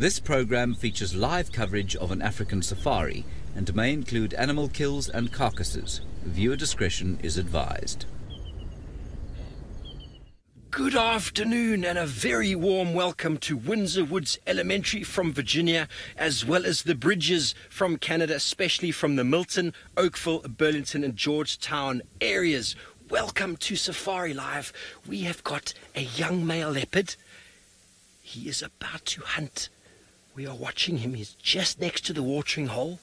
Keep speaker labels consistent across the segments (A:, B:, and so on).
A: This program features live coverage of an African safari and may include animal kills and carcasses. Viewer discretion is advised.
B: Good afternoon and a very warm welcome to Windsor Woods Elementary from Virginia, as well as the Bridges from Canada, especially from the Milton, Oakville, Burlington and Georgetown areas. Welcome to Safari Live. We have got a young male leopard. He is about to hunt. We are watching him. He's just next to the watering hole.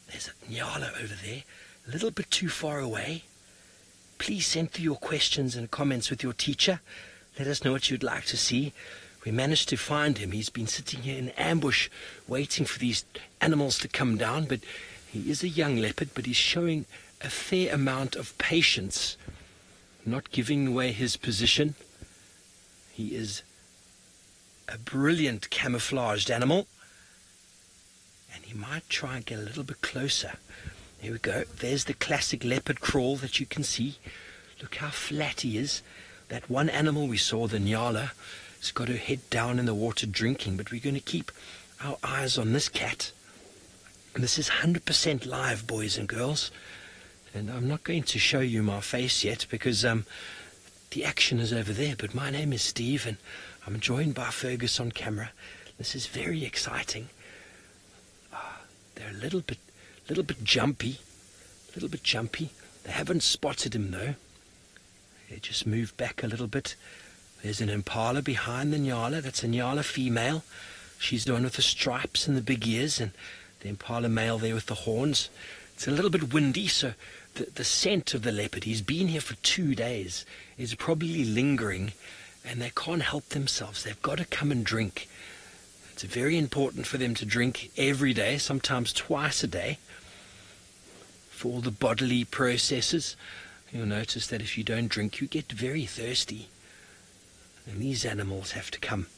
B: There's a nyala over there, a little bit too far away. Please send through your questions and comments with your teacher. Let us know what you'd like to see. We managed to find him. He's been sitting here in ambush, waiting for these animals to come down. But he is a young leopard, but he's showing a fair amount of patience, not giving away his position. He is a brilliant camouflaged animal, and he might try and get a little bit closer. There we go. There's the classic leopard crawl that you can see. Look how flat he is. That one animal we saw, the nyala, has got her head down in the water drinking, but we're going to keep our eyes on this cat. And this is 100% live, boys and girls. And I'm not going to show you my face yet because the action is over there. But my name is Steve and I'm joined by Fergus on camera. This is very exciting. They're a little bit jumpy. They haven't spotted him though. They just moved back a little bit. There's an impala behind the nyala. That's a nyala female. She's the one with the stripes and the big ears, and the impala male there with the horns. It's a little bit windy, so the scent of the leopard, he's been here for 2 days, is probably lingering, and they can't help themselves. They've got to come and drink. It's very important for them to drink every day, sometimes twice a day, for all the bodily processes. You'll notice that if you don't drink, you get very thirsty. And these animals have to come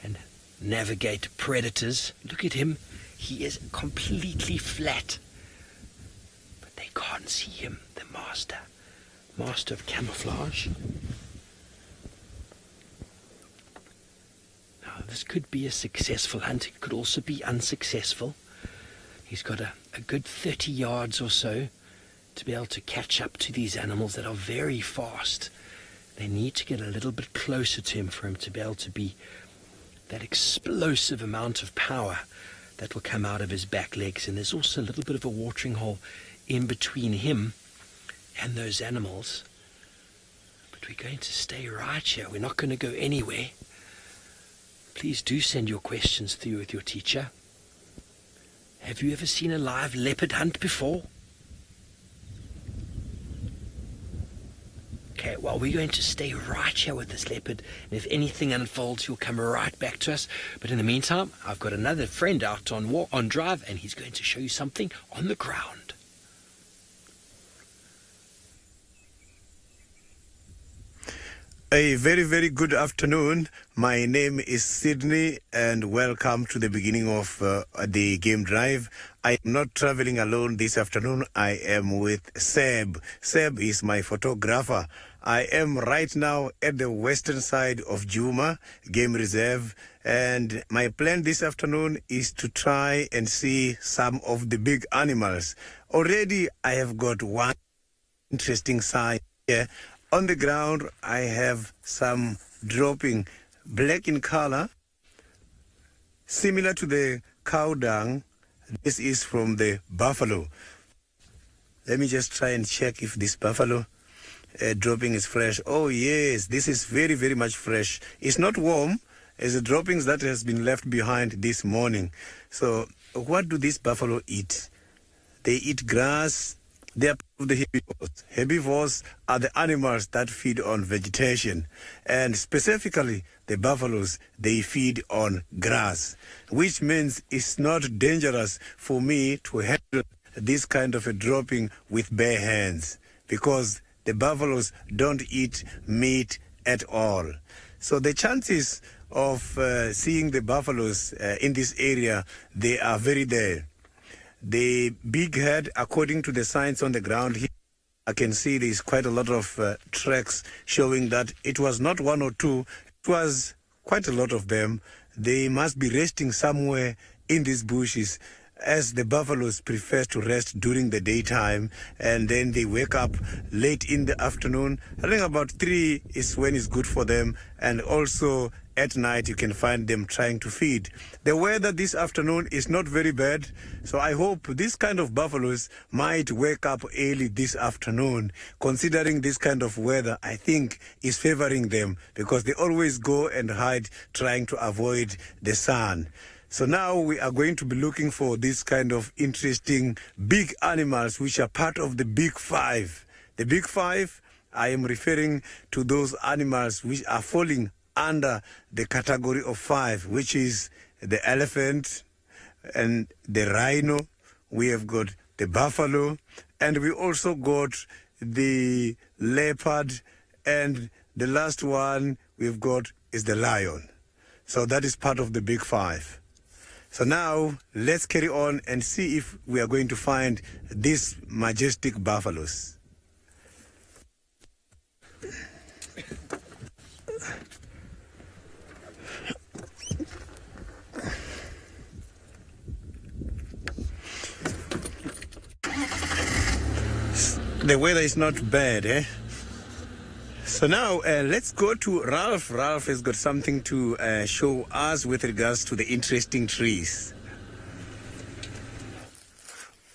B: and navigate predators. Look at him. He is completely flat. But they can't see him, the master of camouflage. Now, this could be a successful hunt. It could also be unsuccessful. He's got a good 30 yards or so to be able to catch up to these animals that are very fast. They need to get a little bit closer to him for him to be able to be that explosive amount of power that will come out of his back legs. And there's also a little bit of a watering hole in between him and those animals. But we're going to stay right here. We're not going to go anywhere. Please do send your questions through with your teacher. Have you ever seen a live leopard hunt before? Okay, well, we're going to stay right here with this leopard, and if anything unfolds, he'll come right back to us. But in the meantime, I've got another friend out on drive, and he's going to show you something on the ground.
C: A very, very good afternoon. My name is Sydney and welcome to the beginning of the game drive. I am not traveling alone this afternoon. I am with Seb. Seb is my photographer. I am right now at the western side of Juma Game Reserve, and my plan this afternoon is to try and see some of the big animals. Already I have got one interesting sign here. On the ground, I have some dropping, black in color, similar to the cow dung. This is from the buffalo. Let me just try and check if this buffalo dropping is fresh. Oh yes, this is very, very much fresh. It's not warm. It's the droppings that has been left behind this morning. So what do these buffalo eat? They eat grass. They are part of the herbivores. Herbivores are the animals that feed on vegetation. And specifically, the buffaloes, they feed on grass, which means it's not dangerous for me to handle this kind of a dropping with bare hands, because the buffaloes don't eat meat at all. So the chances of seeing the buffaloes in this area, they are very there. The big head, according to the signs on the ground here, I can see there's quite a lot of tracks showing that it was not one or two, it was quite a lot of them they must be resting somewhere in these bushes, as the buffaloes prefer to rest during the daytime, and then they wake up late in the afternoon. I think about 3 is when it's good for them, and also at night you can find them trying to feed. The weather this afternoon is not very bad, so I hope this kind of buffaloes might wake up early this afternoon. Considering this kind of weather, I think is favoring them, because they always go and hide trying to avoid the sun. So now we are going to be looking for this kind of interesting big animals which are part of the big 5. The big 5, I am referring to those animals which are falling under the category of 5, which is the elephant and the rhino. We have got the buffalo, and we also got the leopard, and the last one we've got is the lion. So that is part of the big 5. So now let's carry on and see if we are going to find these majestic buffaloes. The weather is not bad, eh? So now let's go to Ralph. Ralph has got something to show us with regards to the interesting trees.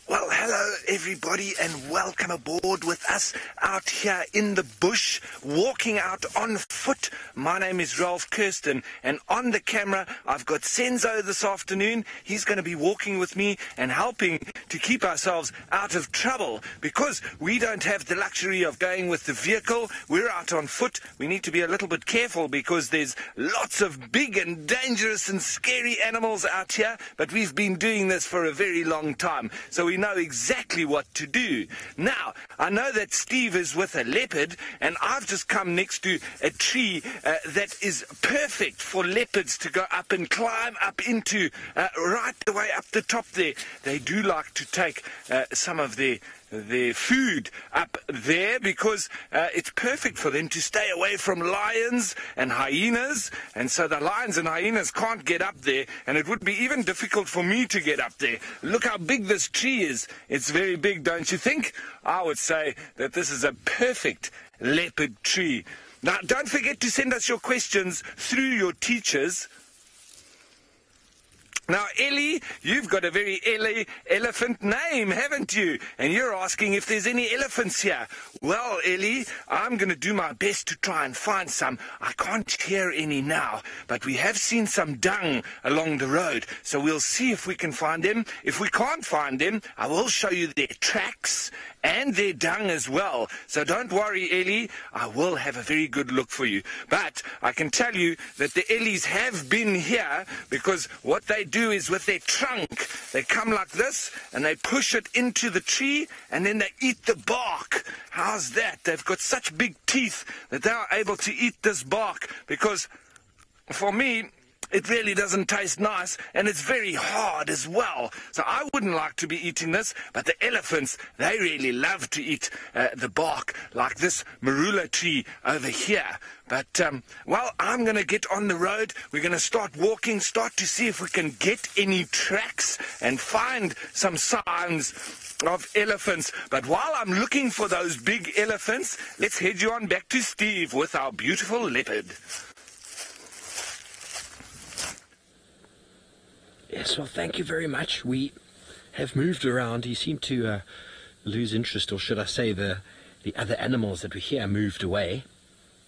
B: Well, hello everybody, and welcome aboard with us out here in the bush, walking out on foot. My name is Ralph Kirsten, and on the camera I've got Senzo this afternoon. He's going to be walking with me and helping to keep ourselves out of trouble, because we don't have the luxury of going with the vehicle. We're out on foot. We need to be a little bit careful because there's lots of big and dangerous and scary animals out here, but we've been doing this for a very long time, so we know exactly what to do. Now, I know that Steve is with a leopard, and I've just come next to a tree that is perfect for leopards to go up and climb up into, right the way up the top there. They do like to take some of their food up there, because it's perfect for them to stay away from lions and hyenas, and so the lions and hyenas can't get up there, and it would be even difficult for me to get up there. Look how big this tree is. It's very big, don't you think? I would say that this is a perfect leopard tree. Now, don't forget to send us your questions through your teachers. Now, Ellie, you've got a very elephant name, haven't you? And you're asking if there's any elephants here. Well, Ellie, I'm going to do my best to try and find some. I can't hear any now, but we have seen some dung along the road, so we'll see if we can find them. If we can't find them, I will show you their tracks and their dung as well. So don't worry, Ellie, I will have a very good look for you. But I can tell you that the Ellies have been here, because what they do is with their trunk, they come like this and they push it into the tree, and then they eat the bark. How's that? They've got such big teeth that they are able to eat this bark, because for me, it really doesn't taste nice, and it's very hard as well. So I wouldn't like to be eating this, but the elephants, they really love to eat the bark, like this marula tree over here. But, well, I'm going to get on the road. We're going to start walking, start to see if we can get any tracks and find some signs of elephants. But while I'm looking for those big elephants, let's head you on back to Steve with our beautiful leopard. Yes, well, thank you very much. We have moved around. He seemed to lose interest, or should I say the other animals that were here moved away.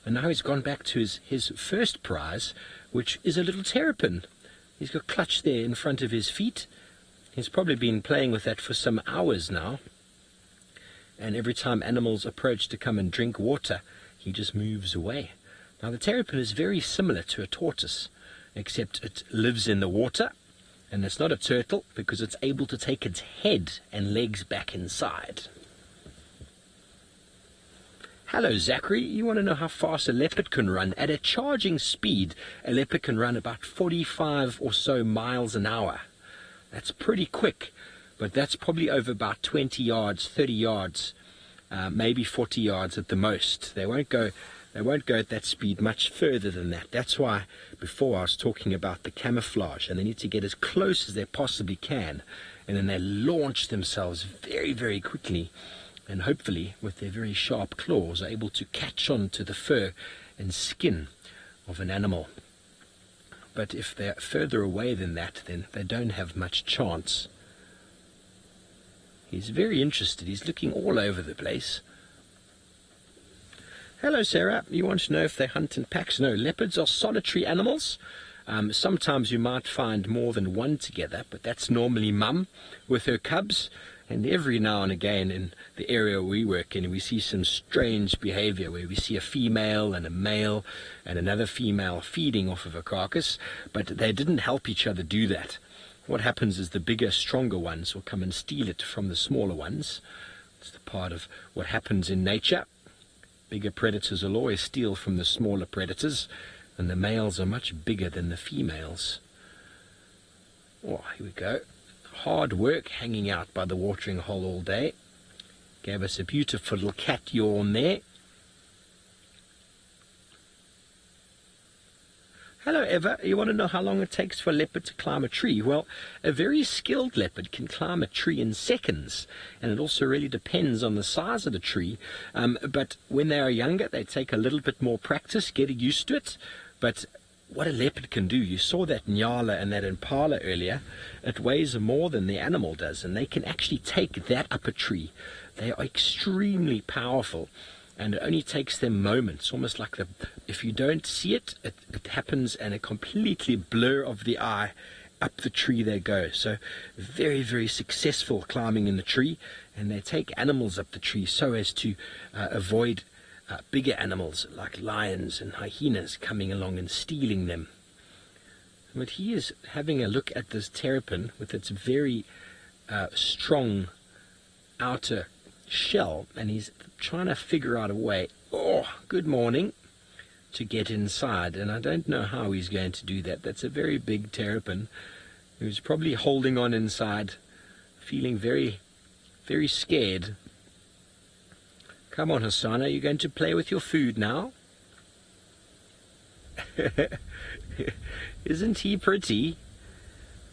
B: And now he's gone back to his first prize, which is a little terrapin. He's got clutch there in front of his feet. He's probably been playing with that for some hours now. And every time animals approach to come and drink water, he just moves away. Now, the terrapin is very similar to a tortoise, except it lives in the water. And it's not a turtle, because it's able to take its head and legs back inside. Hello, Zachary. You want to know how fast a leopard can run? At a charging speed, a leopard can run about 45 or so miles an hour. That's pretty quick, but that's probably over about 20 yards, 30 yards, maybe 40 yards at the most. They won't go They won't go at that speed much further than that. That's why before I was talking about the camouflage, and they need to get as close as they possibly can, and then they launch themselves very, very quickly, and hopefully with their very sharp claws are able to catch on to the fur and skin of an animal. But if they're further away than that, then they don't have much chance. He's very interested. He's looking all over the place. Hello, Sarah. You want to know if they hunt in packs? No, leopards are solitary animals. Sometimes you might find more than one together, but that's normally mum with her cubs. And every now and again in the area we work in, we see some strange behavior where we see a female and a male and another female feeding off of a carcass, but they didn't help each other do that. What happens is the bigger, stronger ones will come and steal it from the smaller ones. It's the part of what happens in nature. Bigger predators will always steal from the smaller predators, and the males are much bigger than the females. Oh, here we go. Hard work hanging out by the watering hole all day. Gave us a beautiful little cat yawn there. Hello, Eva. You want to know how long it takes for a leopard to climb a tree? Well, a very skilled leopard can climb a tree in seconds, and it also really depends on the size of the tree. But when they are younger, they take a little bit more practice getting used to it. But what a leopard can do, you saw that nyala and that impala earlier, it weighs more than the animal does, and they can actually take that up a tree. They are extremely powerful. And it only takes them moments, almost like if you don't see it, it happens, and a completely blur of the eye, up the tree they go. So very, very successful climbing in the tree, and they take animals up the tree so as to avoid bigger animals like lions and hyenas coming along and stealing them. But he is having a look at this terrapin with its very strong outer shell, and he's trying to figure out a way, oh, good morning, to get inside, and I don't know how he's going to do that. That's a very big terrapin who's probably holding on inside, feeling very, very scared. Come on, Hassan, are you going to play with your food now? Isn't he pretty?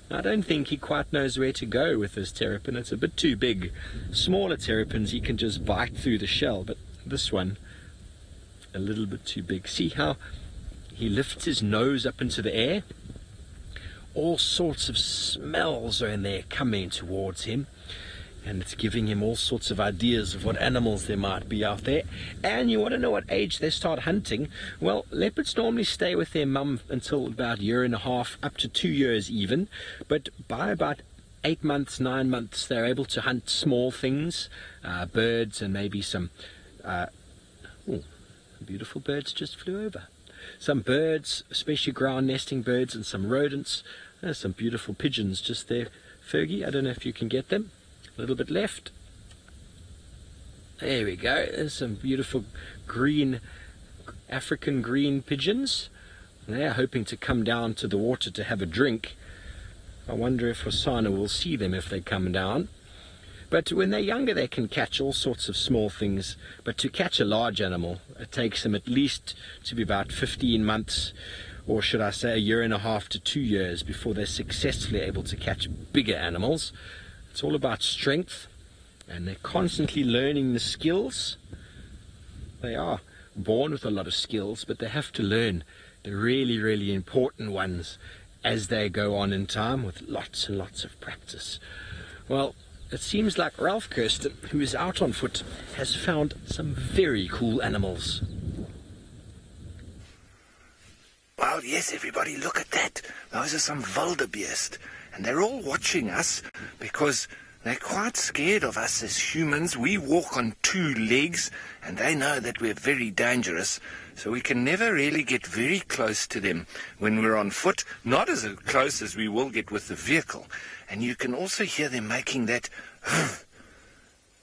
B: I don't think he quite knows where to go with this terrapin. It's a bit too big. Smaller terrapins, he can just bite through the shell, but this one, a little bit too big. See how he lifts his nose up into the air? All sorts of smells are in there coming towards him, and it's giving him all sorts of ideas of what animals there might be out there. And you want to know what age they start hunting? Well, leopards normally stay with their mum until about 1.5 years, up to 2 years even. But by about 8 months, 9 months, they're able to hunt small things, birds, and maybe some... beautiful birds just flew over. Some birds, especially ground nesting birds, and some rodents. There's some beautiful pigeons just there. Fergie, I don't know if you can get them. A little bit left. There we go. There's some beautiful green, African green pigeons. They're hoping to come down to the water to have a drink. I wonder if Hosanna will see them if they come down. But when they're younger, they can catch all sorts of small things. But to catch a large animal, it takes them at least to be about 15 months, or should I say 1.5 years to 2 years, before they're successfully able to catch bigger animals. It's all about strength, and they're constantly learning the skills. They are born with a lot of skills, but they have to learn the really, really important ones as they go on in time with lots and lots of practice. Well, it seems like Ralph Kirsten, who is out on foot, has found some very cool animals.
C: Well, yes, everybody, look at that. Those are some wildebeest. And they're all watching us because they're quite scared of us as humans. We walk on 2 legs, and they know that we're very dangerous. So we can never really get very close to them when we're on foot, not as close as we will get with the vehicle. And you can also hear them making that...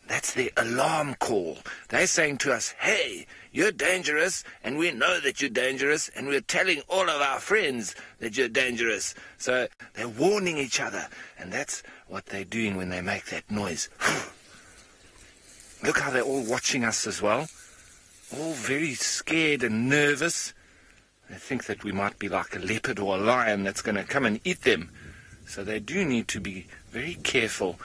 C: That's their alarm call. They're saying to us, hey, you're dangerous, and we know that you're dangerous, and we're telling all of our friends that you're dangerous. So they're warning each other, and that's what they're doing when they make that noise. Look how they're all watching us as well.
B: all very scared and nervous. They think that we might be like a leopard or a lion that's going to come and eat them. So they do need to be very careful.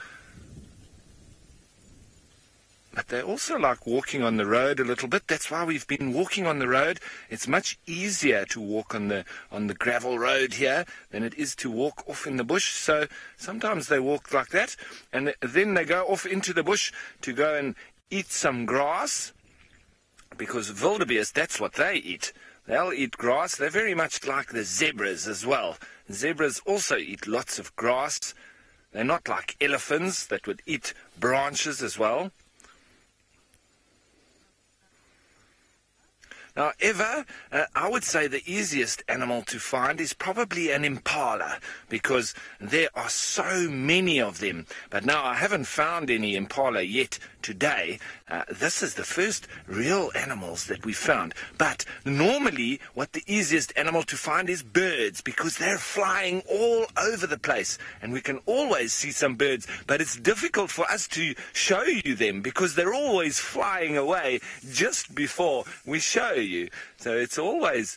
B: But they also like walking on the road a little bit. That's why we've been walking on the road. It's much easier to walk on the gravel road here than it is to walk off in the bush. So sometimes they walk like that, and then they go off into the bush to go and eat some grass, because wildebeest, that's what they eat. They'll eat grass. They're very much like the zebras as well. Zebras also eat lots of grass. They're not like elephants that would eat branches as well. Now, I would say the easiest animal to find is probably an impala, because there are so many of them. But now I haven't found any impala yet today. This is the first real animals that we found. But normally what the easiest animal to find is birds, because they're flying all over the place and we can always see some birds. But it's difficult for us to show you them because they're always flying away just before we show you. So it's always...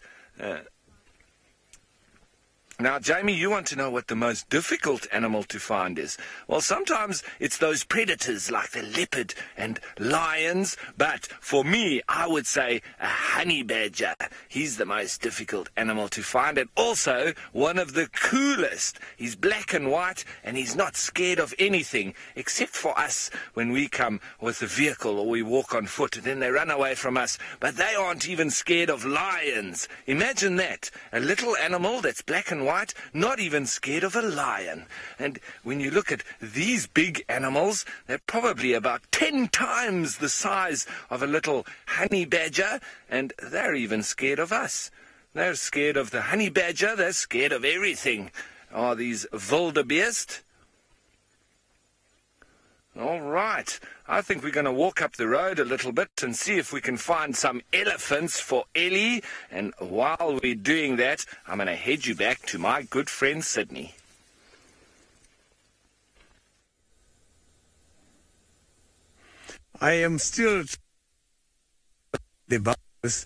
B: Now, Jamie, you want to know what the most difficult animal to find is. Well, sometimes it's those predators like the leopard and lions, but for me, I would say a honey badger. He's the most difficult animal to find, and also one of the coolest. He's black and white, and he's not scared of anything, except for us when we come with a vehicle or we walk on foot, and then they run away from us. But they aren't even scared of lions. Imagine that, a little animal that's black and white, not even scared of a lion. And when you look at these big animals, they're probably about 10 times the size of a little honey badger, and they're even scared of us. They're scared of the honey badger, they're scared of everything. Are these wildebeest? All right, I think we're going to walk up the road a little bit and see if we can find some elephants for Ellie. And while we're doing that, I'm going to head you back to my good friend Sydney.
C: I am still the buffaloes.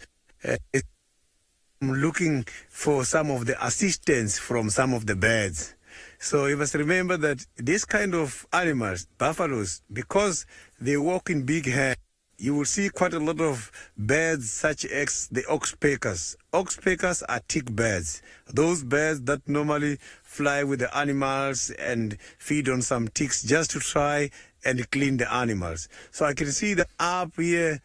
C: I'm looking for some of the assistance from some of the birds. So you must remember that this kind of animals, buffaloes, because they walk in big herds, you will see quite a lot of birds such as the oxpeckers. Oxpeckers are tick birds. Those birds that normally fly with the animals and feed on some ticks just to try and clean the animals. So I can see that up here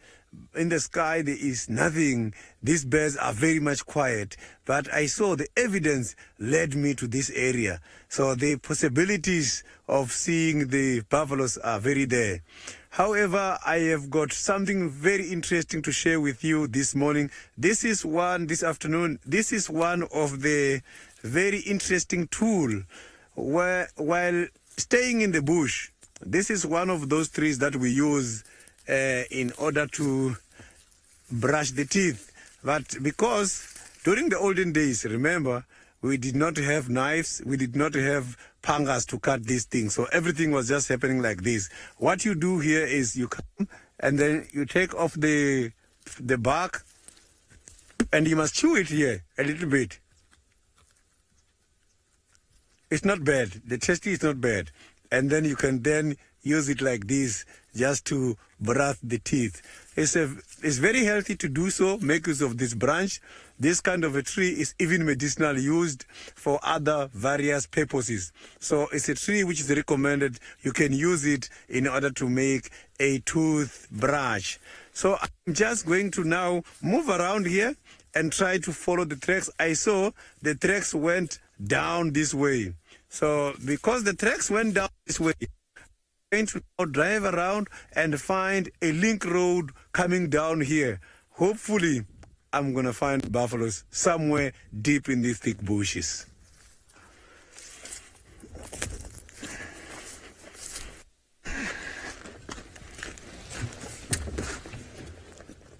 C: in the sky there is nothing. These birds are very much quiet, but I saw the evidence led me to this area. So the possibilities of seeing the buffaloes are very there. However, I have got something very interesting to share with you this morning. This afternoon, this is one of the very interesting tool where, while staying in the bush, this is one of those trees that we use in order to brush the teeth. But because during the olden days, remember, we did not have knives, we did not have pangas to cut these things. So everything was just happening like this. What you do here is you come and then you take off the bark and you must chew it here a little bit. It's not bad. The taste is not bad. And then you can then use it like this just to brush the teeth. It's very healthy to do so. Make use of this branch. This kind of a tree is even medicinal, used for other various purposes. So it's a tree which is recommended. You can use it in order to make a toothbrush. So I'm just going to now move around here and try to follow the tracks. I saw the tracks went down this way. So because the tracks went down this way, I'm going to now drive around and find a link road coming down here. Hopefully, I'm going to find buffaloes somewhere deep in these thick bushes.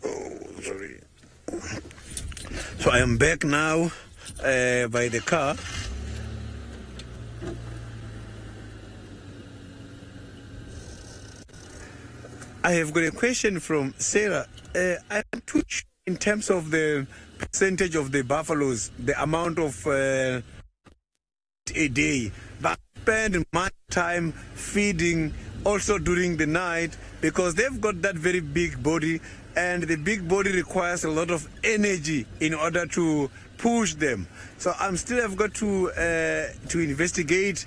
C: Oh, sorry. So I am back now by the car. I have got a question from Sarah. I'm too sure in terms of the percentage of the buffaloes, the amount of a day, but spend much time feeding also during the night because they've got that very big body, and the big body requires a lot of energy in order to push them. So I'm still have got to investigate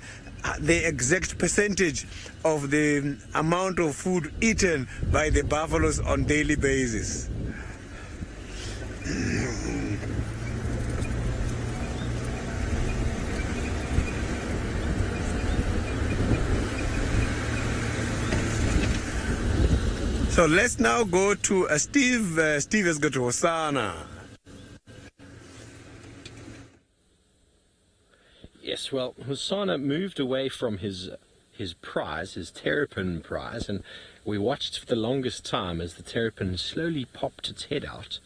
C: the exact percentage of the amount of food eaten by the buffaloes on daily basis. So let's now go to Steve. Steve has got to Hosanna.
B: Yes, well, Hosanna moved away from his prize, his terrapin prize, and we watched for the longest time as the terrapin slowly popped its head out,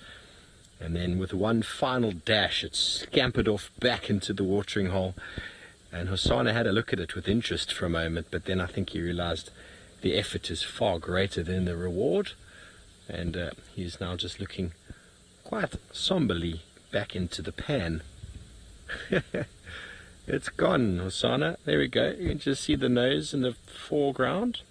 B: and then with one final dash it scampered off back into the watering hole, and Hosanna had a look at it with interest for a moment, but then I think he realized the effort is far greater than the reward, and he's now just looking quite somberly back into the pan. It's gone, Hosanna. There we go. You can just see the nose in the foreground.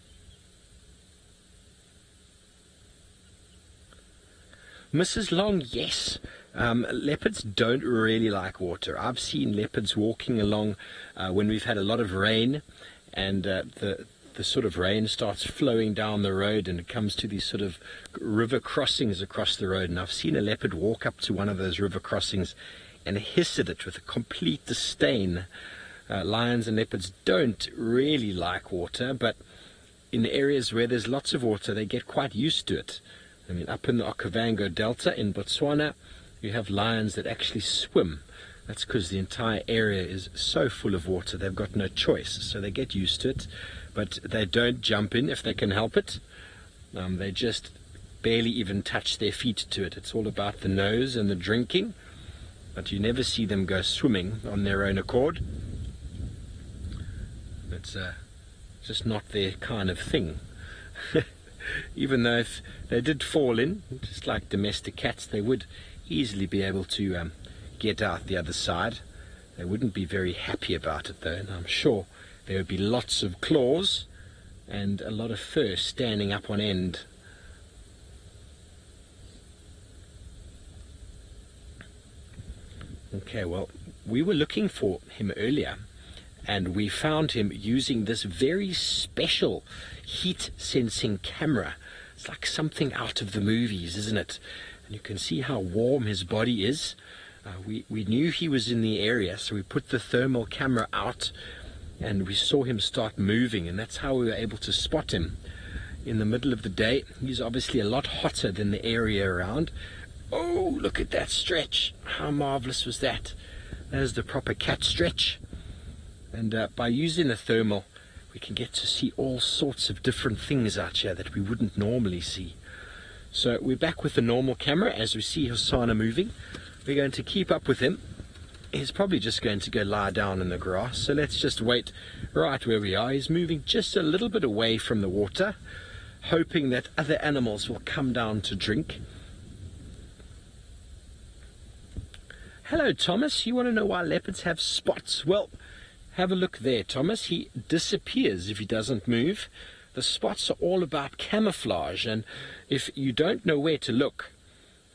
B: Mrs. Long, yes. Leopards don't really like water. I've seen leopards walking along when we've had a lot of rain, and the sort of rain starts flowing down the road, and it comes to these sort of river crossings across the road. And I've seen a leopard walk up to one of those river crossings and hiss at it with a complete disdain. Lions and leopards don't really like water, but in areas where there's lots of water, they get quite used to it. I mean, up in the Okavango Delta in Botswana, you have lions that actually swim. That's because the entire area is so full of water, they've got no choice. So they get used to it, but they don't jump in if they can help it. They just barely even touch their feet to it. It's all about the nose and the drinking. But you never see them go swimming on their own accord. It's just not their kind of thing. Even though if they did fall in, just like domestic cats, they would easily be able to get out the other side. They wouldn't be very happy about it though, and I'm sure there would be lots of claws and a lot of fur standing up on end. Okay, well, we were looking for him earlier, and we found him using this very special heat-sensing camera. It's like something out of the movies, isn't it? And you can see how warm his body is. We knew he was in the area, so we put the thermal camera out, and we saw him start moving, and that's how we were able to spot him. In the middle of the day, he's obviously a lot hotter than the area around. Oh, look at that stretch. How marvelous was that? There's the proper cat stretch. And by using the thermal, we can get to see all sorts of different things out here that we wouldn't normally see. So we're back with the normal camera as we see Hosanna moving. We're going to keep up with him. He's probably just going to go lie down in the grass. So let's just wait right where we are. He's moving just a little bit away from the water, hoping that other animals will come down to drink. Hello, Thomas. You want to know why leopards have spots? Well, have a look there, Thomas. He disappears if he doesn't move. The spots are all about camouflage, and if you don't know where to look,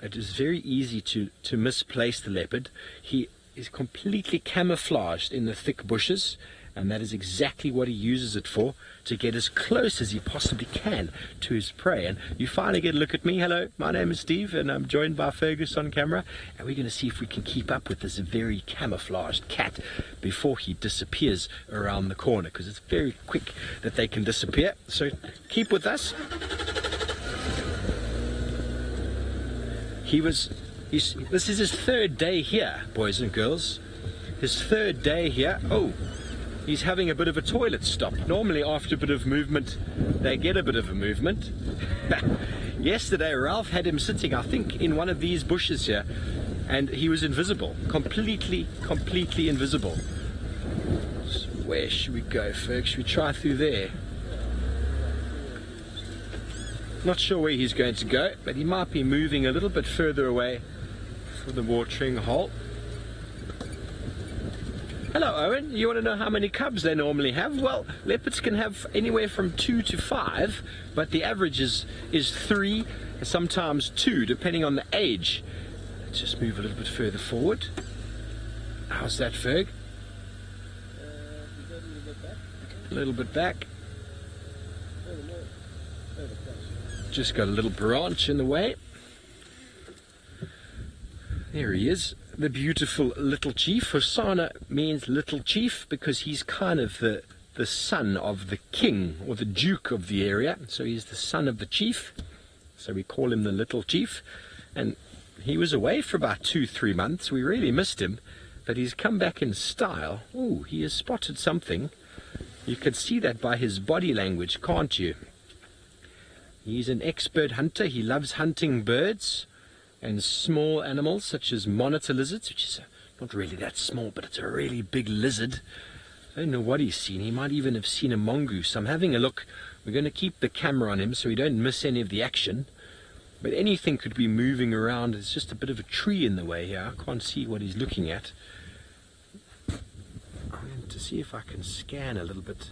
B: it is very easy to misplace the leopard. He is completely camouflaged in the thick bushes, and that is exactly what he uses it for, to get as close as he possibly can to his prey. And you finally get a look at me. Hello, my name is Steve, and I'm joined by Fergus on camera, and we're going to see if we can keep up with this very camouflaged cat before he disappears around the corner, because it's very quick that they can disappear. So keep with us. This is his third day here, boys and girls. His third day here. Oh, he's having a bit of a toilet stop. Normally after a bit of movement, they get a bit of a movement. Yesterday, Ralph had him sitting, I think, in one of these bushes here, and he was invisible. Completely invisible. So where should we go, Ferg? Should we try through there? Not sure where he's going to go, but he might be moving a little bit further away from the watering hole. Hello, Owen. You want to know how many cubs they normally have? Well, leopards can have anywhere from 2 to 5, but the average is 3, sometimes 2, depending on the age. Let's just move a little bit further forward. How's that, Ferg? A little bit back. Just got a little branch in the way. There he is, the beautiful little chief. Hosana means little chief because he's kind of the son of the king or the duke of the area. So he's the son of the chief. So we call him the little chief. And he was away for about 2-3 months. We really missed him. But he's come back in style. Oh, he has spotted something. You can see that by his body language, can't you? He's an expert hunter. He loves hunting birds and small animals such as monitor lizards, which is not really that small, but it's a really big lizard. I don't know what he's seen. He might even have seen a mongoose. I'm having a look. We're going to keep the camera on him so we don't miss any of the action. But anything could be moving around. There's just a bit of a tree in the way here. I can't see what he's looking at. I'm going to see if I can scan a little bit.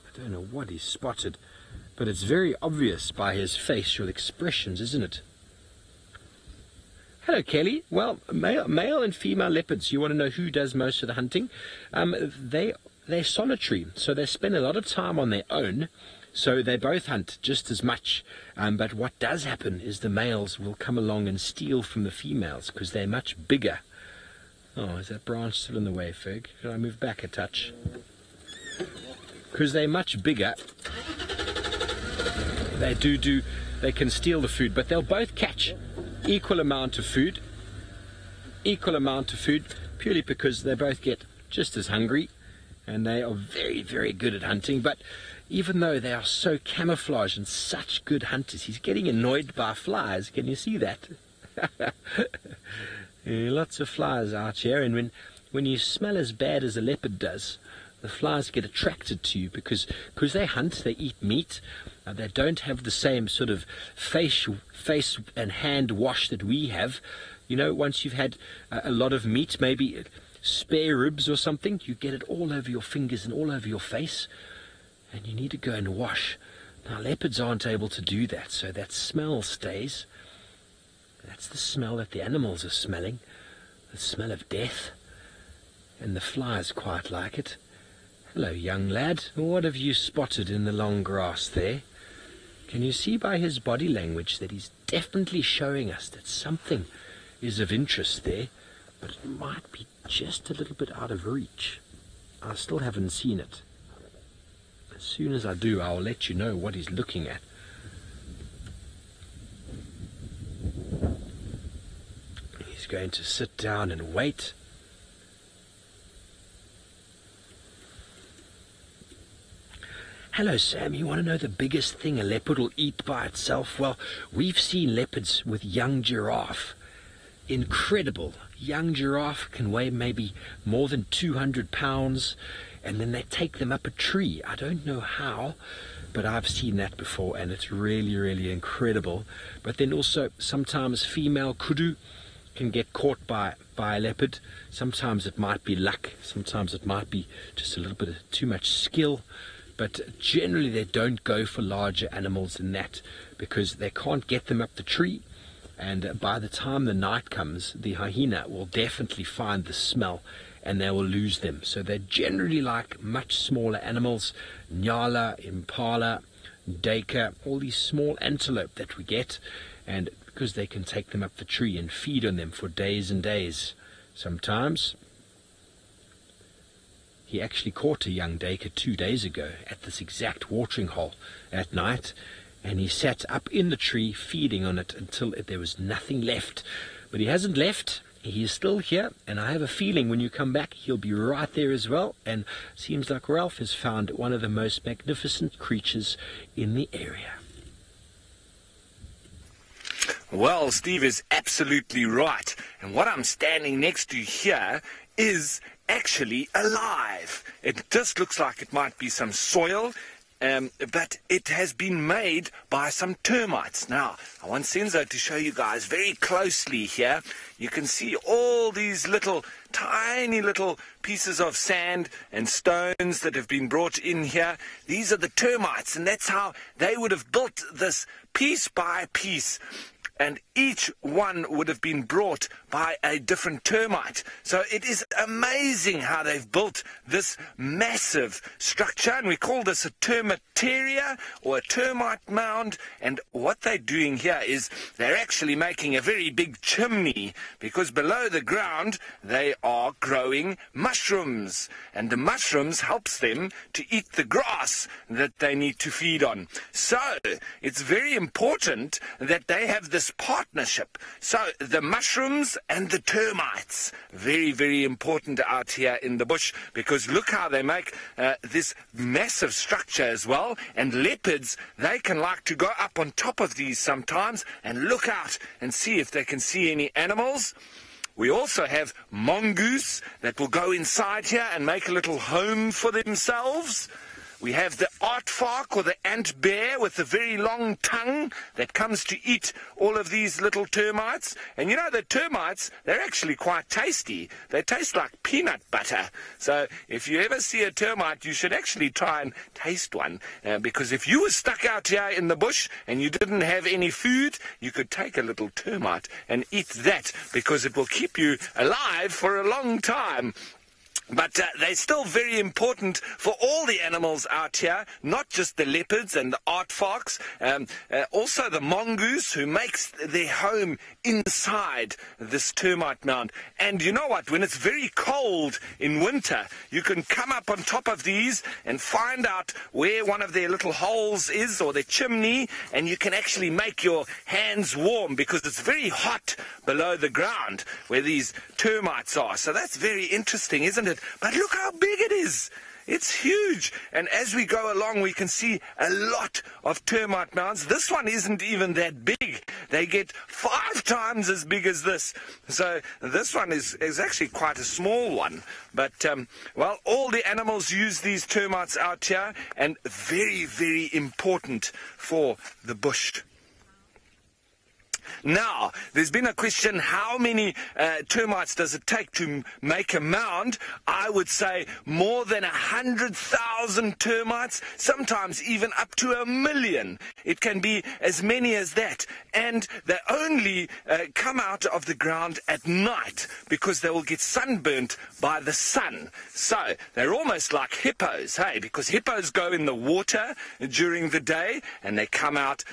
B: I don't know what he's spotted. But it's very obvious by his facial expressions, isn't it? Hello, Kelly. Well, male and female leopards, you want to know who does most of the hunting? They're solitary, so they spend a lot of time on their own, so they both hunt just as much. But what does happen is the males will come along and steal from the females because they're much bigger. Oh, is that branch still in the way, Ferg? Should I move back a touch? Because they're much bigger. They can steal the food, but they'll both catch equal amount of food, purely because they both get just as hungry, and they are very, very good at hunting. But even though they are so camouflaged and such good hunters, he's getting annoyed by flies. Can you see that? Lots of flies out here, and when you smell as bad as a leopard does, the flies get attracted to you because they hunt, they eat meat. They don't have the same sort of face and hand wash that we have. You know, once you've had a lot of meat, maybe spare ribs or something, you get it all over your fingers and all over your face, and you need to go and wash. Now, leopards aren't able to do that, so that smell stays. That's the smell that the animals are smelling, the smell of death, and the flies quite like it. Hello, young lad. What have you spotted in the long grass there? Can you see by his body language that he's definitely showing us that something is of interest there, but it might be just a little bit out of reach. I still haven't seen it. As soon as I do, I'll let you know what he's looking at. He's going to sit down and wait. Hello, Sam. You want to know the biggest thing a leopard will eat by itself? Well, we've seen leopards with young giraffe. Incredible. Young giraffe can weigh maybe more than 200 pounds, and then they take them up a tree. I don't know how, but I've seen that before, and it's really, really incredible. But then also, sometimes female kudu can get caught by a leopard. Sometimes it might be luck. Sometimes it might be just a little bit of too much skill. But generally they don't go for larger animals than that because they can't get them up the tree, and by the time the night comes, the hyena will definitely find the smell and they will lose them. So they generally like much smaller animals, nyala, impala, duiker, all these small antelope that we get, and because they can take them up the tree and feed on them for days and days. Sometimes he actually caught a young duiker 2 days ago at this exact watering hole at night, and he sat up in the tree feeding on it until there was nothing left. But he hasn't left. He is still here, and I have a feeling when you come back he'll be right there as well. And seems like Ralph has found one of the most magnificent creatures in the area.
D: Well, Steve is absolutely right. And what I'm standing next to here is actually alive. It just looks like it might be some soil, but it has been made by some termites. Now, I want Senzo to show you guys very closely here. You can see all these little, tiny little pieces of sand and stones that have been brought in here. These are the termites, and that's how they would have built this piece by piece. And each one would have been brought by a different termite. So it is amazing how they've built this massive structure, and we call this a termitaria or a termite mound. And what they're doing here is they're actually making a very big chimney, because below the ground they are growing mushrooms, and the mushrooms helps them to eat the grass that they need to feed on. So it's very important that they have this partnership. So the mushrooms and the termites, very, very important out here in the bush, because look how they make this massive structure as well. And leopards, they can like to go up on top of these sometimes and look out and see if they can see any animals. We also have mongoose that will go inside here and make a little home for themselves. We have the aardvark, or the ant bear, with a very long tongue that comes to eat all of these little termites. And you know, the termites, they're actually quite tasty. They taste like peanut butter. So if you ever see a termite, you should actually try and taste one. Because if you were stuck out here in the bush and you didn't have any food, you could take a little termite and eat that, because it will keep you alive for a long time. But they're still very important for all the animals out here, not just the leopards and the aardvarks, also the mongoose, who makes their home inside this termite mound. And you know what? When it's very cold in winter, you can come up on top of these and find out where one of their little holes is, or their chimney, and you can actually make your hands warm, because it's very hot below the ground where these termites are. So that's very interesting, isn't it? But look how big it is. It's huge. And as we go along, we can see a lot of termite mounds. This one isn't even that big. They get 5 times as big as this. So this one is actually quite a small one. But, well, all the animals use these termites out here, and very, very important for the bush. Now, there's been a question, how many termites does it take to make a mound? I would say more than 100,000 termites, sometimes even up to 1 million. It can be as many as that. And they only come out of the ground at night, because they will get sunburnt by the sun. So they're almost like hippos, hey, because hippos go in the water during the day and they come out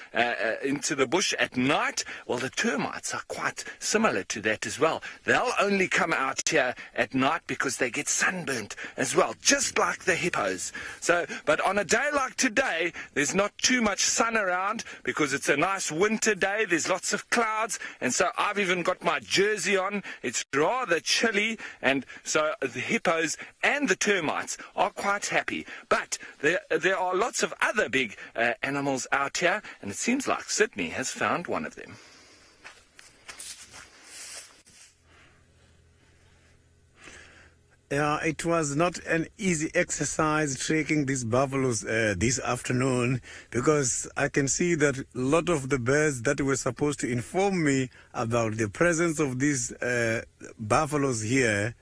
D: into the bush at night. Well, the termites are quite similar to that as well. They'll only come out here at night because they get sunburnt as well, just like the hippos. So, but on a day like today, there's not too much sun around, because it's a nice winter day. There's lots of clouds, and so I've even got my jersey on. It's rather chilly, and so the hippos and the termites are quite happy. But there are lots of other big animals out here, and it seems like Sydney has found one of them.
C: Yeah, it was not an easy exercise tracking these buffaloes this afternoon, because I can see that a lot of the birds that were supposed to inform me about the presence of these buffaloes here,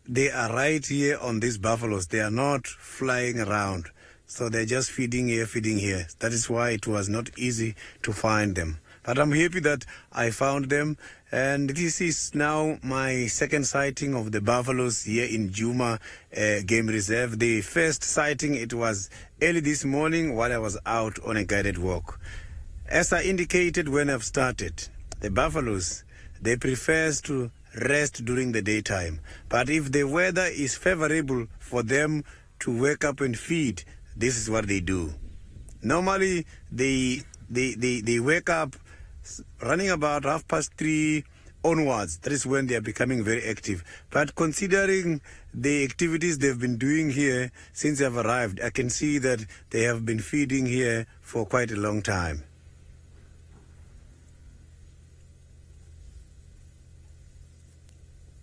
C: they are right here on these buffaloes. They are not flying around. So they're just feeding here, feeding here. That is why it was not easy to find them. But I'm happy that I found them. And this is now my second sighting of the buffaloes here in Juma Game Reserve. The first sighting, it was early this morning while I was out on a guided walk. As I indicated when I've started, the buffaloes, they prefer to rest during the daytime. But if the weather is favorable for them to wake up and feed, this is what they do. Normally, they wake up running about 3:30 onwards. That is when they are becoming very active. But considering the activities they've been doing here since they've arrived, I can see that they have been feeding here for quite a long time.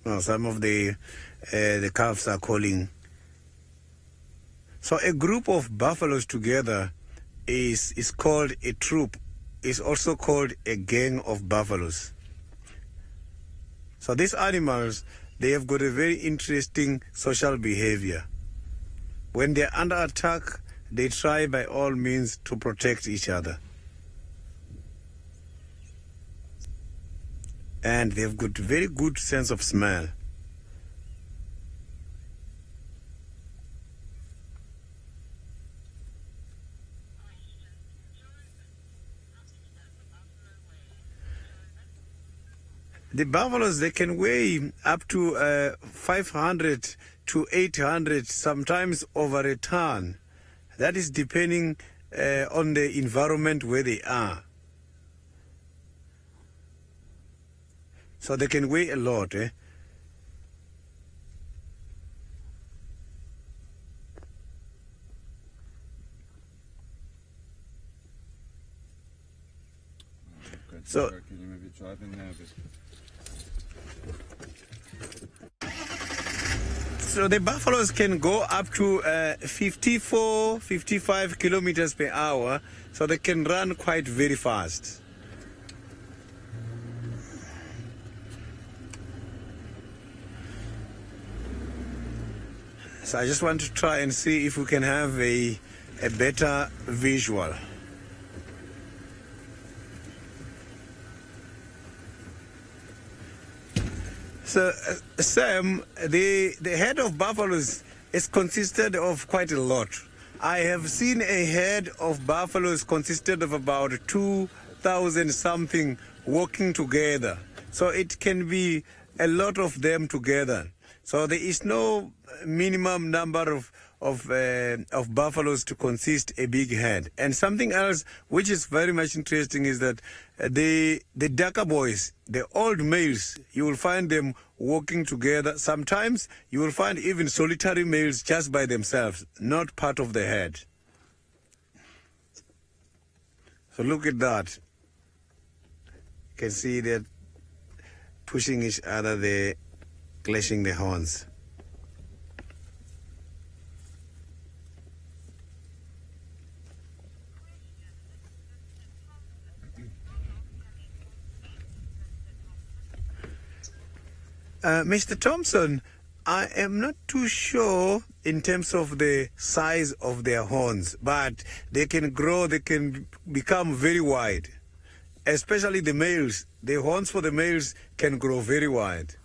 C: Now, some of the calves are calling. So a group of buffaloes together is called a troop. It's also called a gang of buffaloes. So these animals, they have got a very interesting social behavior. When they're under attack, they try by all means to protect each other. And they've got very good sense of smell. The buffaloes, they can weigh up to 500 to 800, sometimes over a ton. That is depending on the environment where they are. So they can weigh a lot. So,
E: can you maybe drive in there a bit?
C: So the buffaloes can go up to 54, 55 kilometers per hour. So they can run quite very fast. So I just want to try and see if we can have a better visual. So, Sam, the head of buffaloes is consisted of quite a lot. I have seen a head of buffaloes consisted of about 2,000 something walking together. So it can be a lot of them together. So there is no minimum number of buffaloes to consist a big herd. And something else which is very much interesting is that the darker boys, the old males, you will find them walking together. Sometimes you will find even solitary males just by themselves, not part of the herd. So look at that. You can see they're pushing each other, they're clashing the horns. Mr. Thompson, I am not too sure in terms of the size of their horns, but they can grow, they can become very wide. Especially the males. The horns for the males can grow very wide.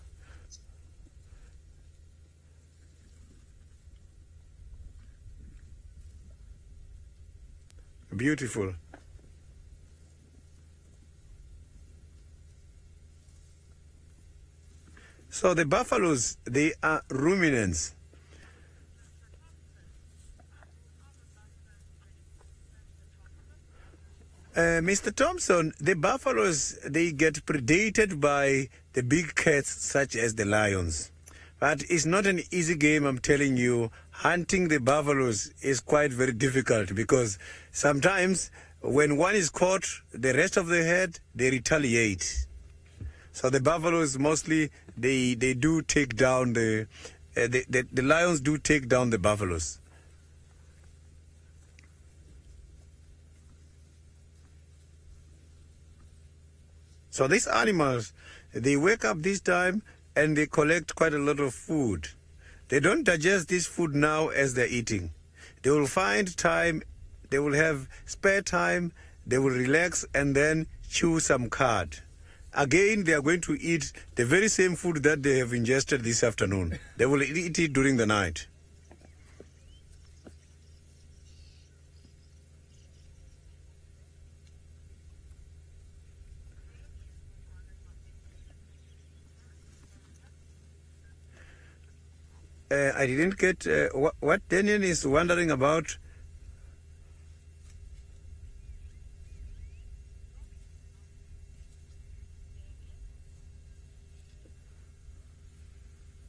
C: Beautiful. So the buffaloes, they are ruminants. Mr. Thompson, the buffaloes, they get predated by the big cats such as the lions. But it's not an easy game, I'm telling you. Hunting the buffaloes is quite very difficult because sometimes when one is caught, the rest of the herd, they retaliate. So the buffaloes mostly, they do take down the lions do take down the buffaloes. So these animals, they wake up this time and they collect quite a lot of food. They don't digest this food now as they're eating. They will find time, they will have spare time, they will relax and then chew some cud. Again, they are going to eat the very same food that they have ingested this afternoon. They will eat it during the night. I didn't get what Daniel is wondering about.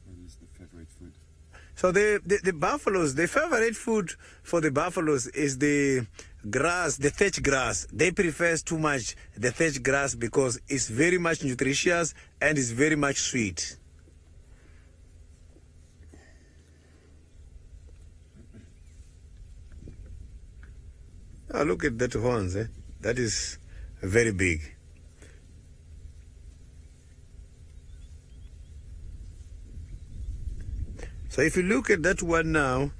E: What is the favorite food?
C: So the buffaloes, the favorite food for the buffaloes is the grass, the thatch grass. They prefer too much the thatch grass because it's very much nutritious and it's very much sweet. Oh, look at that horns, eh? That is very big. So if you look at that one now,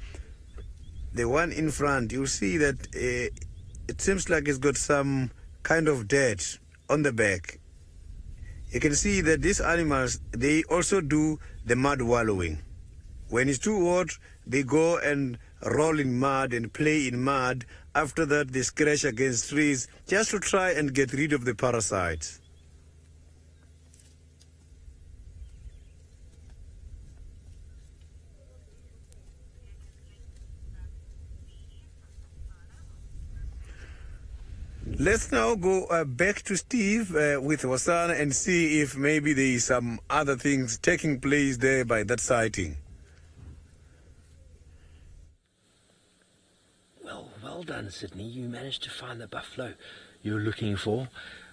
C: the one in front, you'll see that it seems like it's got some kind of dirt on the back. You can see that these animals, they also do the mud wallowing. When it's too hot, they go and roll in mud and play in mud. After that, they scratch against trees just to try and get rid of the parasites. Let's now go back to Steve with Hosana and see if maybe there is some other things taking place there by that sighting.
B: Well done, Sydney. You managed to find the buffalo you were looking for.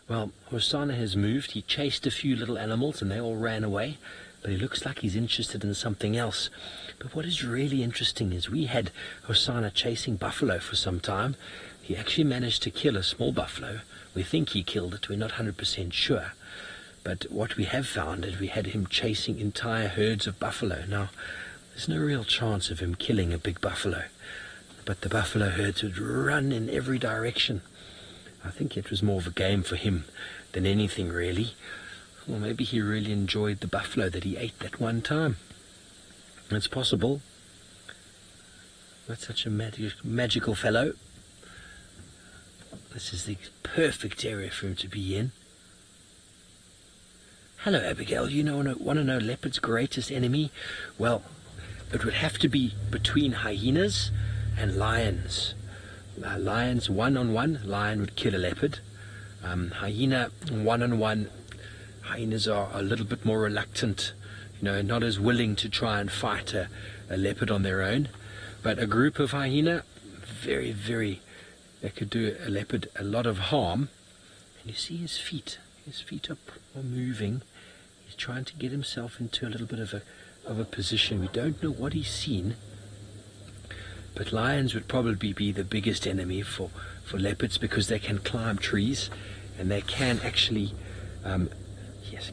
B: Well, Hosana has moved. He chased a few little animals and they all ran away. But he looks like he's interested in something else. But what is really interesting is we had Hosana chasing buffalo for some time. He actually managed to kill a small buffalo. We think he killed it. We're not 100% sure. But what we have found is we had him chasing entire herds of buffalo. Now, there's no real chance of him killing a big buffalo. But the buffalo herds would run in every direction. I think it was more of a game for him than anything, really. Or maybe he really enjoyed the buffalo that he ate that one time. It's possible. That's such a magical fellow. This is the perfect area for him to be in. Hello, Abigail. You want to know leopard's greatest enemy? Well, it would have to be between hyenas and lions. Lions one-on-one, lion would kill a leopard. Hyena one-on-one, hyenas are a little bit more reluctant, not as willing to try and fight a leopard on their own. But a group of hyena, very, very, they could do a leopard a lot of harm. And you see his feet are moving. He's trying to get himself into a little bit of a position. We don't know what he's seen. But lions would probably be the biggest enemy for leopards because they can climb trees and they can actually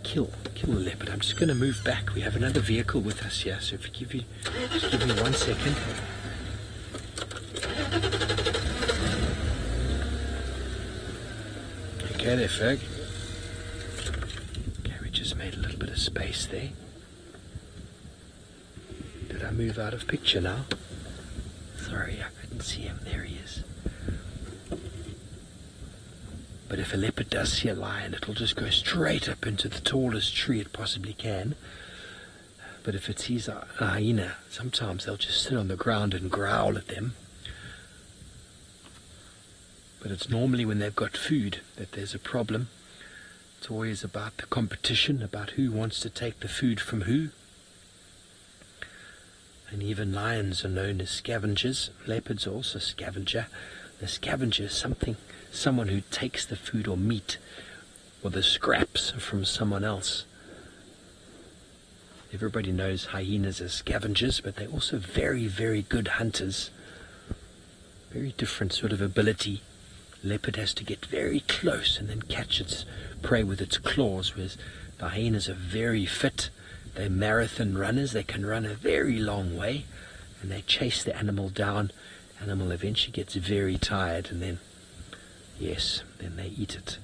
B: kill a leopard. I'm just going to move back. We have another vehicle with us here, so if you just give me 1 second. Okay there, Ferg. Okay, we just made a little bit of space there. Did I move out of picture now? Sorry, I couldn't see him. There he is. But if a leopard does see a lion, it'll just go straight up into the tallest tree it possibly can. But if it sees a hyena, sometimes they'll just sit on the ground and growl at them. But it's normally when they've got food that there's a problem. It's always about the competition, about who wants to take the food from who. And even lions are known as scavengers. Leopards are also scavenger. The scavenger is someone who takes the food or meat or the scraps from someone else. Everybody knows hyenas as scavengers, but they're also very, very good hunters. Very different sort of ability. Leopard has to get very close and then catch its prey with its claws, whereas the hyenas are very fit. They're marathon runners. They can run a very long way and they chase the animal down. Animal eventually gets very tired and then they eat it.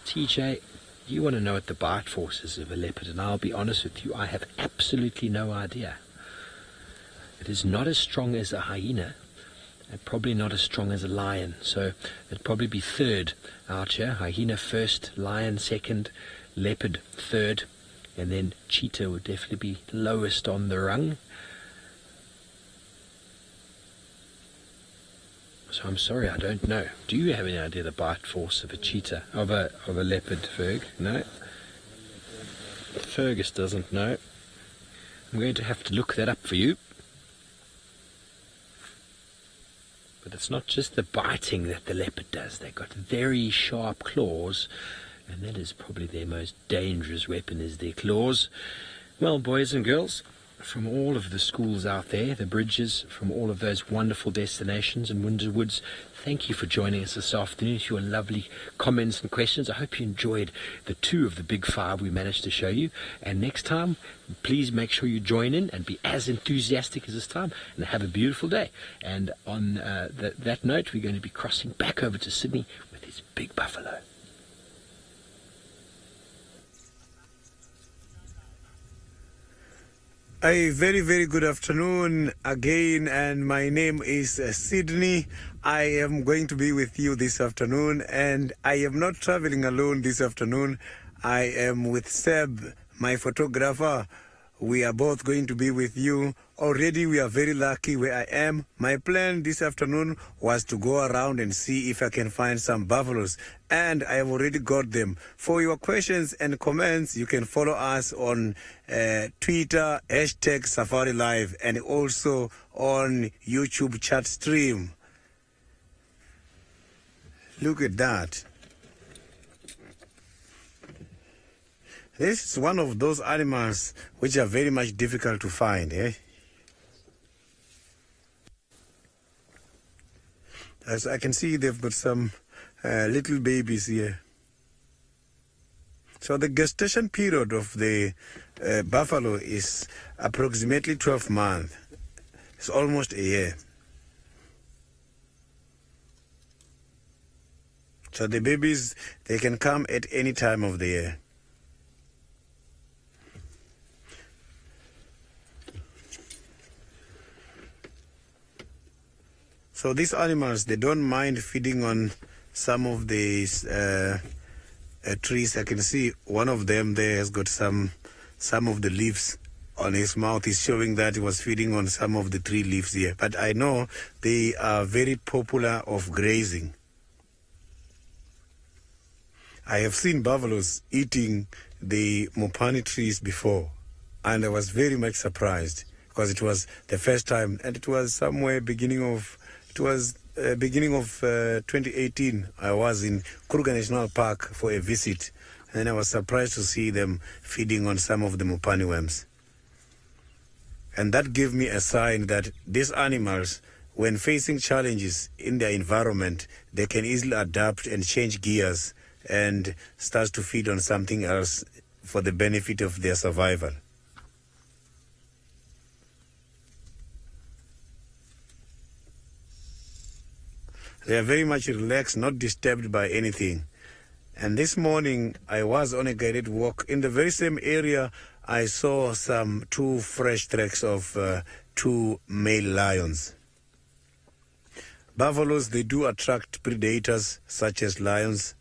B: TJ, you want to know what the bite force is of a leopard, and I'll be honest with you, I have absolutely no idea. It is not as strong as a hyena, and probably not as strong as a lion, so it'd probably be third out here. Hyena first, lion second, leopard third, and then cheetah would definitely be lowest on the rung. So I'm sorry, I don't know. Do you have any idea the bite force of a cheetah, of a leopard, Ferg? No? Fergus doesn't know. I'm going to have to look that up for you. But it's not just the biting that the leopard does. They've got very sharp claws and that is probably their most dangerous weapon, is their claws. Well, boys and girls, from all of the schools out there, the bridges, from all of those wonderful destinations in Windsor Woods, thank you for joining us this afternoon, for your lovely comments and questions. I hope you enjoyed the 2 of the big 5 we managed to show you. And next time, please make sure you join in and be as enthusiastic as this time, and have a beautiful day. And on that note, we're going to be crossing back over to Sydney with this big buffalo.
C: A very, very good afternoon again, and my name is Sydney. I am going to be with you this afternoon, and I am not traveling alone this afternoon. I am with Seb, my photographer. We are both going to be with you. Already we are very lucky where I am. My plan this afternoon was to go around and see if I can find some buffaloes, and I have already got them. For your questions and comments, you can follow us on Twitter, #SafariLive, and also on YouTube chat stream. Look at that. This is one of those animals which are very much difficult to find. As I can see, they've got some little babies here. So the gestation period of the buffalo is approximately 12 months. It's almost a year. So the babies, they can come at any time of the year. So these animals, they don't mind feeding on some of these trees. I can see one of them there has got some of the leaves on his mouth. He's showing that he was feeding on some of the tree leaves here. But I know they are very popular of grazing. I have seen buffaloes eating the mopani trees before, and I was very much surprised because it was the first time, and it was somewhere beginning of 2018. I was in Kruger National Park for a visit, and I was surprised to see them feeding on some of the mopani worms. And that gave me a sign that these animals, when facing challenges in their environment, they can easily adapt and change gears and start to feed on something else for the benefit of their survival. They are very much relaxed, not disturbed by anything. And this morning, I was on a guided walk. In the very same area, I saw some 2 fresh tracks of 2 male lions. Buffaloes, they do attract predators such as lions,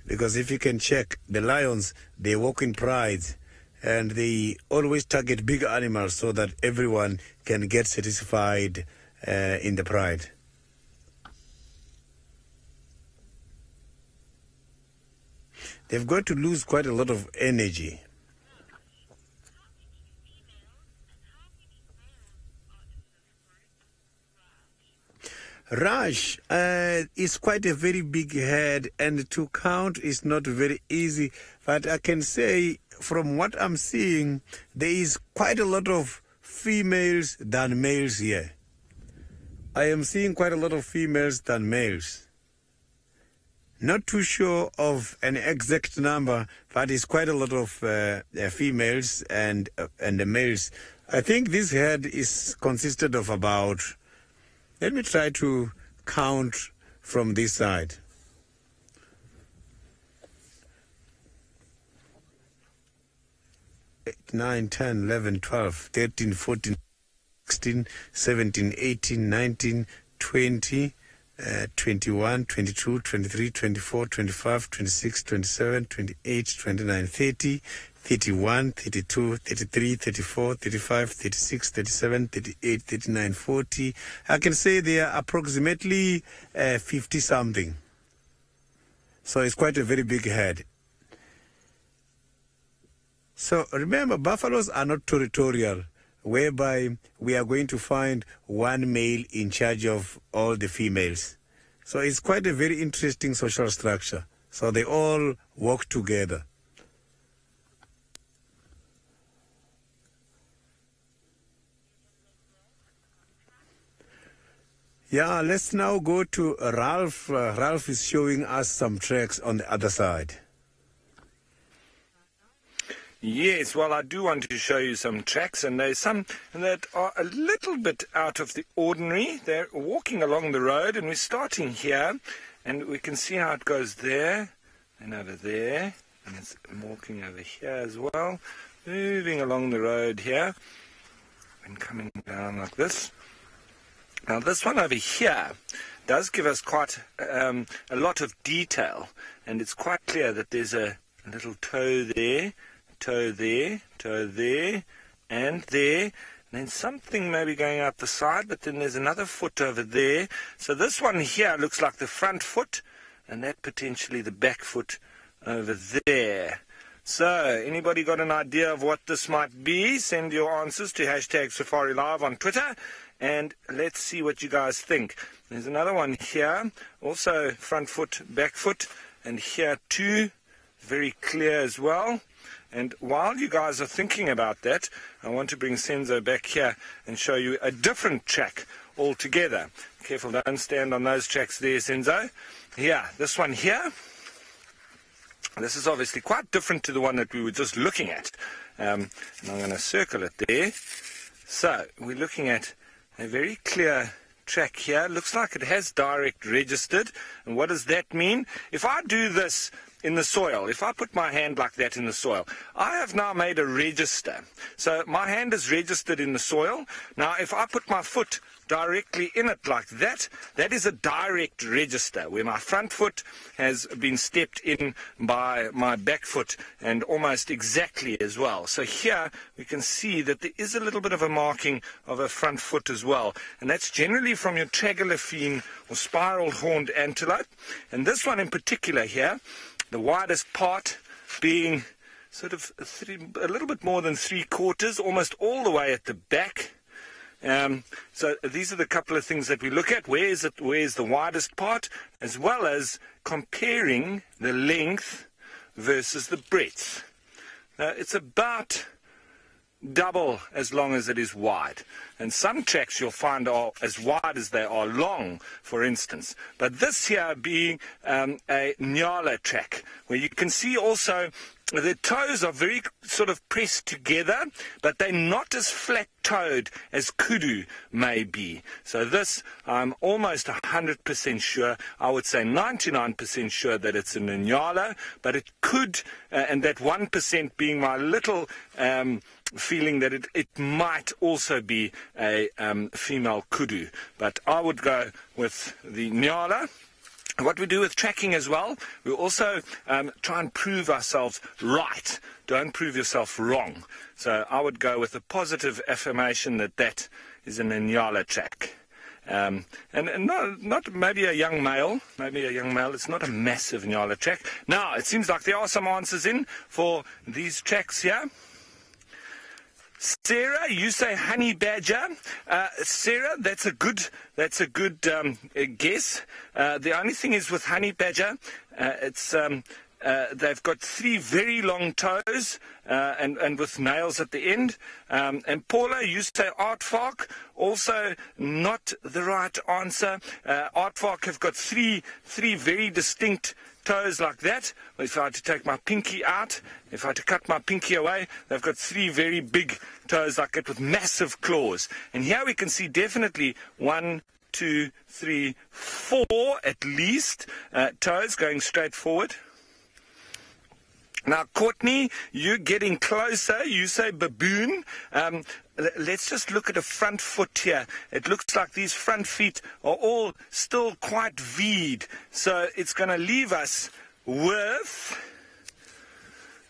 C: because if you can check, the lions, they walk in pride, and they always target big animals so that everyone can get satisfied in the pride. They've got to lose quite a lot of energy. Rush is quite a very big head, and to count is not very easy. But I can say, from what I'm seeing, there is quite a lot of females than males here. I am seeing quite a lot of females than males. Not too sure of an exact number, but it's quite a lot of females and the males. I think this herd is consisted of about, let me try to count from this side. 8, 9, 10, 11, 12, 13, 14, 16, 17, 18, 19, 20, 21, 22, 23, 24, 25, 26, 27, 28, 29, 30, 31, 32, 33, 34, 35, 36, 37, 38, 39, 40. I can say they are approximately 50 something. So it's quite a very big herd. So remember, buffaloes are not territorial, whereby we are going to find one male in charge of all the females. So it's quite a very interesting social structure. So they all walk together. Yeah, let's now go to Ralph. Ralph is showing us some tracks on the other side.
D: Yes, well, I do want to show you some tracks, and there's some that are a little bit out of the ordinary. They're walking along the road, and we're starting here, and we can see how it goes there, and over there, and it's walking over here as well, moving along the road here, and coming down like this. Now, this one over here does give us quite a lot of detail, and it's quite clear that there's a little toe there, toe there, toe there, and there. And then something maybe going out the side, but then there's another foot over there. So this one here looks like the front foot, and that potentially the back foot over there. So, anybody got an idea of what this might be? Send your answers to #SafariLive on Twitter, and let's see what you guys think. There's another one here, also front foot, back foot, and here too, very clear as well. And while you guys are thinking about that, I want to bring Senzo back here and show you a different track altogether. Careful, don't stand on those tracks there, Senzo. Here, this one here. This is obviously quite different to the one that we were just looking at. And I'm going to circle it there. So, we're looking at a very clear track here. Looks like it has direct registered. And what does that mean? If I do this in the soil, if I put my hand like that in the soil, I have now made a register. So my hand is registered in the soil. Now if I put my foot directly in it like that, that is a direct register, where my front foot has been stepped in by my back foot, and almost exactly as well. So here we can see that there is a little bit of a marking of a front foot as well, and that's generally from your tragelaphene or spiral horned antelope. And this one in particular here, the widest part being sort of a little bit more than 3/4, almost all the way at the back. So these are the couple of things that we look at. Where is the widest part, as well as comparing the length versus the breadth. Now, it's about double as long as it is wide. And some tracks you'll find are as wide as they are long, for instance. But this here being a Nyala track, where you can see also the toes are very sort of pressed together, but they're not as flat-toed as kudu may be. So this, I'm almost 100% sure, I would say 99% sure that it's a Nyala, but it could, and that 1% being my little feeling that it might also be a female kudu. But I would go with the Nyala. What we do with tracking as well, we also try and prove ourselves right. Don't prove yourself wrong. So I would go with a positive affirmation that that is an Nyala track. And not maybe a young male, it's not a massive Nyala track. Now, it seems like there are some answers in for these tracks here. Sarah, you say honey badger. Sarah, that's a good guess. The only thing is with honey badger, it's they've got 3 very long toes and with nails at the end. And Paula, you say aardvark. Also not the right answer. Aardvark have got three very distinct toes like that. If I had to take my pinky out, if I had to cut my pinky away, they've got 3 very big toes like that with massive claws. And here we can see definitely 1, 2, 3, 4 at least toes going straight forward. Now, Courtney, you're getting closer. You say baboon. Let's just look at a front foot here. It looks like these front feet are all still quite V'd. So it's going to leave us with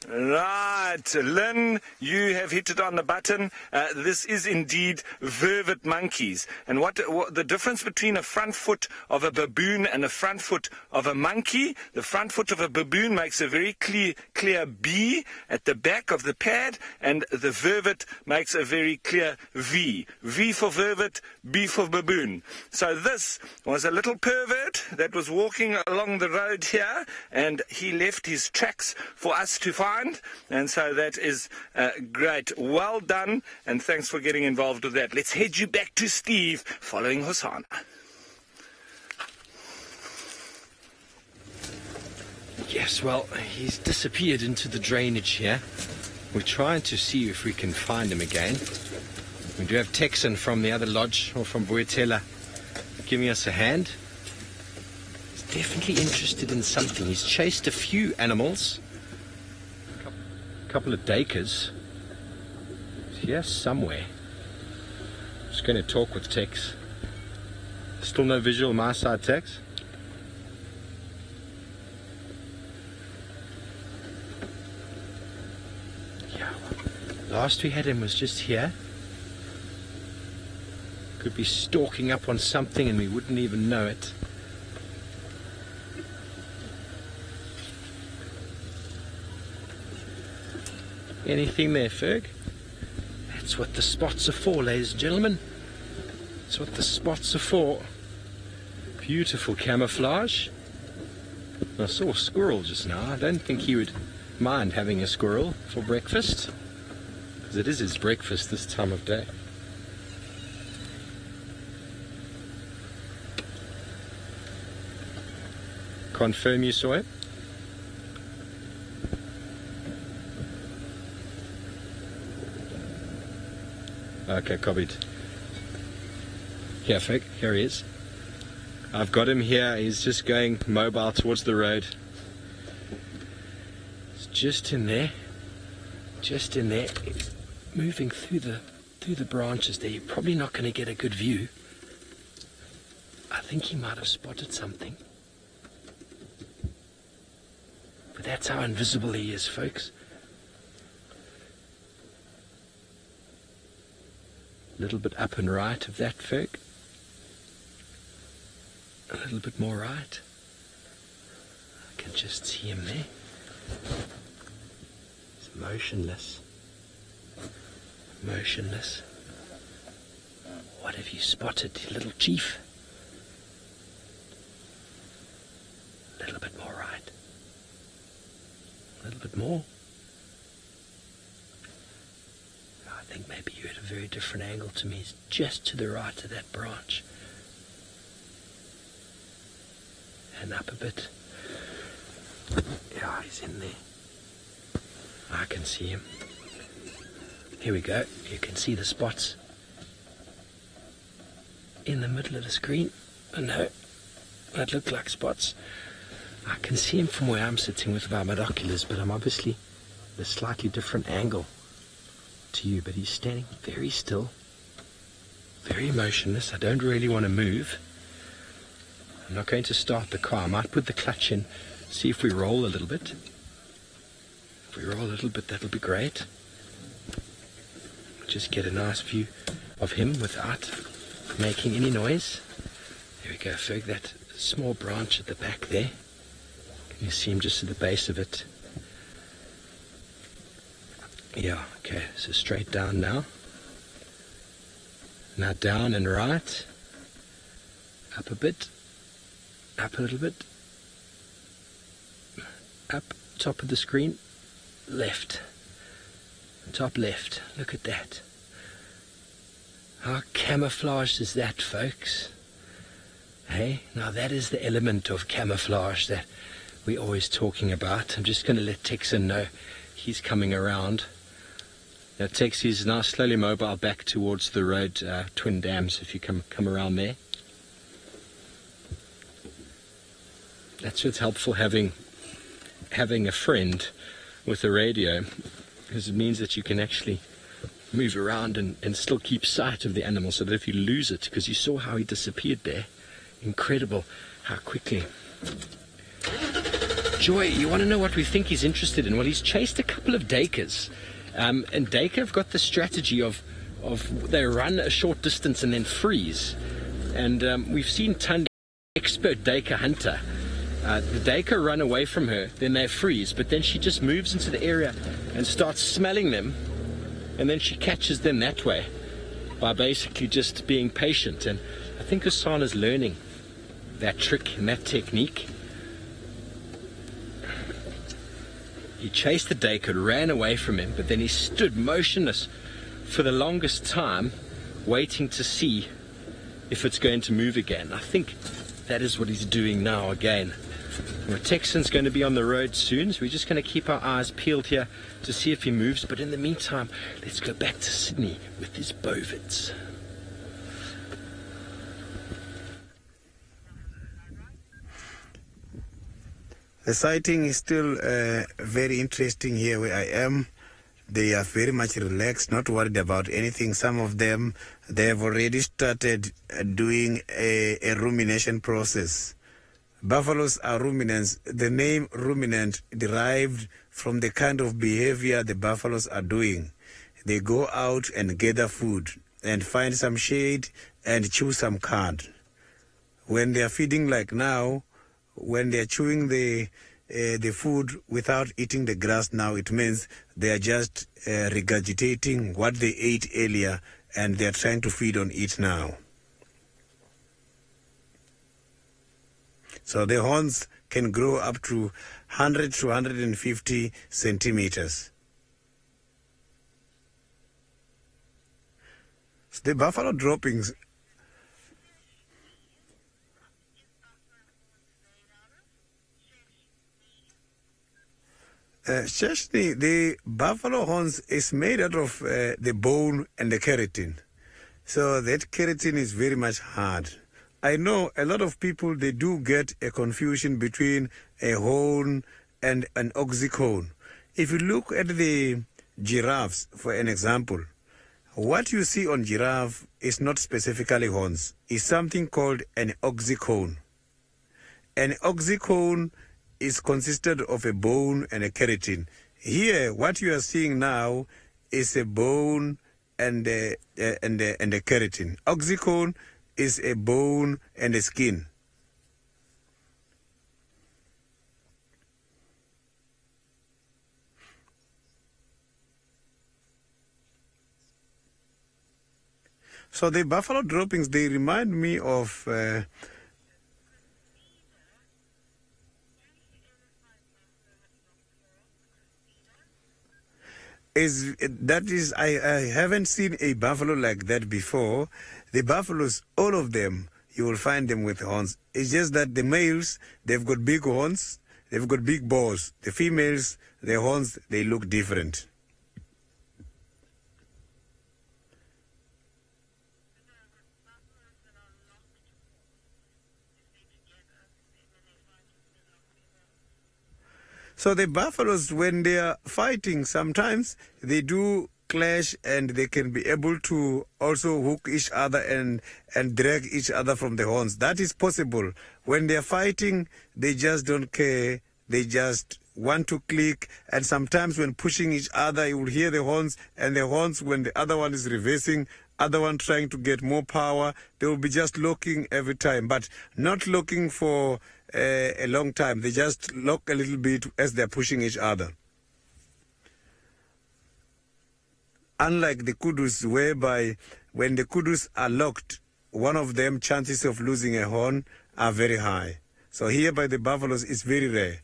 D: Right, Lynn, you have hit it on the button. This is indeed vervet monkeys. And what the difference between a front foot of a baboon and a front foot of a monkey? The front foot of a baboon makes a very clear B at the back of the pad, and the vervet makes a very clear V. V for vervet, B for baboon. So this was a little pervert that was walking along the road here, and he left his tracks for us to find. And so that is great. Well done, and thanks for getting involved with that. Let's head you back to Steve following Hosanna.
B: Yes, well, he's disappeared into the drainage here. We're trying to see if we can find him again. We do have Texan from the other lodge, or from Boetela, giving us a hand. He's definitely interested in something. He's chased a few animals. Couple of dacres here somewhere. Just going to talk with Tex. Still no visual on my side, Tex. Yeah, last we had him was just here. Could be stalking up on something and we wouldn't even know it. Anything there, Ferg? That's what the spots are for, ladies and gentlemen. That's what the spots are for. Beautiful camouflage. I saw a squirrel just now. I don't think he would mind having a squirrel for breakfast, because it is his breakfast this time of day. Confirm you saw it? Okay, copied. Here, Fig, here he is. I've got him here. He's just going mobile towards the road. It's just in there. Just in there. He's moving through the branches there. You're probably not going to get a good view. I think he might have spotted something. But that's how invisible he is, folks. A little bit up and right of that, Ferg. A little bit more right. I can just see him there. He's motionless. Motionless. What have you spotted, little chief? A little bit more right. A little bit more. I think maybe you're at a very different angle to me. He's just to the right of that branch. And up a bit. Yeah, he's in there. I can see him. Here we go. You can see the spots in the middle of the screen. Oh no, that look like spots. I can see him from where I'm sitting with my binoculars, but I'm obviously at a slightly different angle to you. But he's standing very still, very motionless. I don't really want to move. I'm not going to start the car. I might put the clutch in, see if we roll a little bit. If we roll a little bit, that'll be great. Just get a nice view of him without making any noise. There we go, Ferg, that small branch at the back there. Can you see him just at the base of it? Yeah, okay, so straight down now. Now down and right. Up a bit. Up a little bit. Up, top of the screen. Left. Top left. Look at that. How camouflaged is that, folks? Hey, now that is the element of camouflage that we're always talking about. I'm just going to let Texan know he's coming around. Now Tex is now slowly mobile back towards the road, Twin Dams, if you come around there. That's what's helpful having a friend with a radio, because it means that you can actually move around and still keep sight of the animal, so that if you lose it, because you saw how he disappeared there, incredible how quickly. Joy, you want to know what we think he's interested in? Well, he's chased a couple of duikers. And duiker have got the strategy of they run a short distance and then freeze. And we've seen Tandi, expert duiker hunter. The duiker run away from her, then they freeze, but then she just moves into the area and starts smelling them, and then she catches them that way by basically just being patient. And I think Osana's learning that trick and that technique. He chased the duiker, ran away from him, but then he stood motionless for the longest time, waiting to see if it's going to move again. I think that is what he's doing now again. The Texan's going to be on the road soon, so we're just going to keep our eyes peeled here to see if he moves. But in the meantime, let's go back to Sydney with his bovids.
C: The sighting is still very interesting here where I am. They are very much relaxed, not worried about anything. Some of them, they have already started doing a rumination process. Buffaloes are ruminants. The name ruminant derived from the kind of behavior the buffaloes are doing. They go out and gather food and find some shade and chew some cud. When they are feeding like now, when they are chewing the food without eating the grass now, it means they are just regurgitating what they ate earlier and they are trying to feed on it now. So the horns can grow up to 100 to 150 centimeters. So the buffalo droppings. Cheshni, the buffalo horns is made out of the bone and the keratin. So that keratin is very much hard. I know a lot of people, they do get a confusion between a horn and an oxycone. If you look at the giraffes, for an example, what you see on giraffe is not specifically horns. It's something called an oxycone. An oxycone is consisted of a bone and a keratin. Here, what you are seeing now is a bone and a keratin. Oxycone is a bone and a skin. So the buffalo droppings, they remind me of I haven't seen a buffalo like that before. The buffaloes, all of them, you will find them with horns. It's just that the males, they've got big horns, they've got big balls. The females, their horns, they look different. So the buffaloes, when they are fighting, sometimes they do clash and they can be able to also hook each other and drag each other from the horns. That is possible. When they are fighting, they just don't care. They just want to click. And sometimes when pushing each other, you will hear the horns, and the horns, when the other one is reversing, other one trying to get more power, they will be just locking every time, but not locking for a long time. They just lock a little bit as they're pushing each other. Unlike the kudus, whereby when the kudus are locked, one of them, chances of losing a horn are very high. So here by the buffaloes, it's very rare.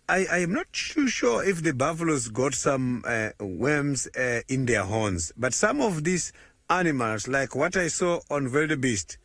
C: I am not too sure if the buffaloes got some worms in their horns, but some of these animals, like what I saw on wildebeest,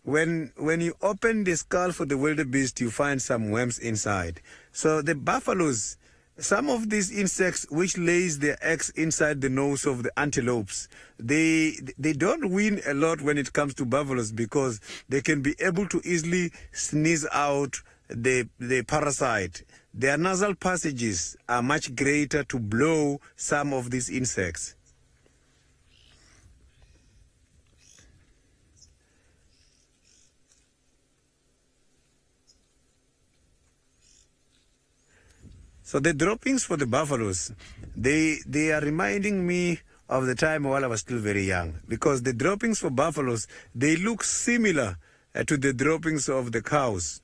C: when you open the skull for the wildebeest, you find some worms inside. So the buffaloes, some of these insects which lays their eggs inside the nose of the antelopes, they don't win a lot when it comes to buffaloes, because they can be able to easily sneeze out the parasite their nasal passages are much greater to blow some of these insects. So the droppings for the buffaloes, they are reminding me of the time while I was still very young, because the droppings for buffaloes, they look similar to the droppings of the cows.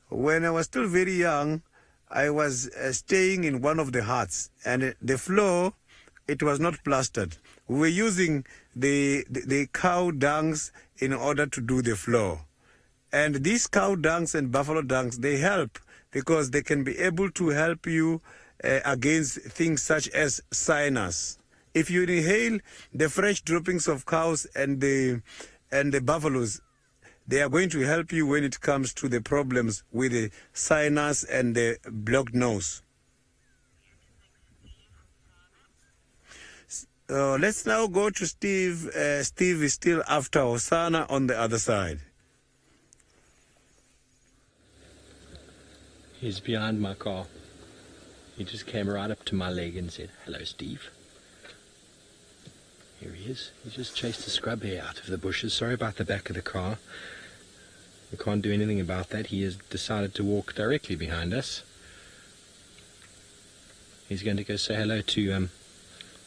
C: When I was still very young, I was staying in one of the huts, and the floor, it was not plastered. We were using the cow dungs in order to do the floor. And these cow dungs and buffalo dungs, they help, because they can be able to help you against things such as sinus. If you inhale the fresh droppings of cows and the buffaloes, they are going to help you when it comes to the problems with the sinus and the blocked nose. Let's now go to Steve. Steve is still after Hosanna on the other side.
B: He's behind my car. He just came right up to my leg and said, "Hello, Steve." Here he is. He just chased a scrub hare out of the bushes. Sorry about the back of the car. We can't do anything about that. He has decided to walk directly behind us. He's going to go say hello to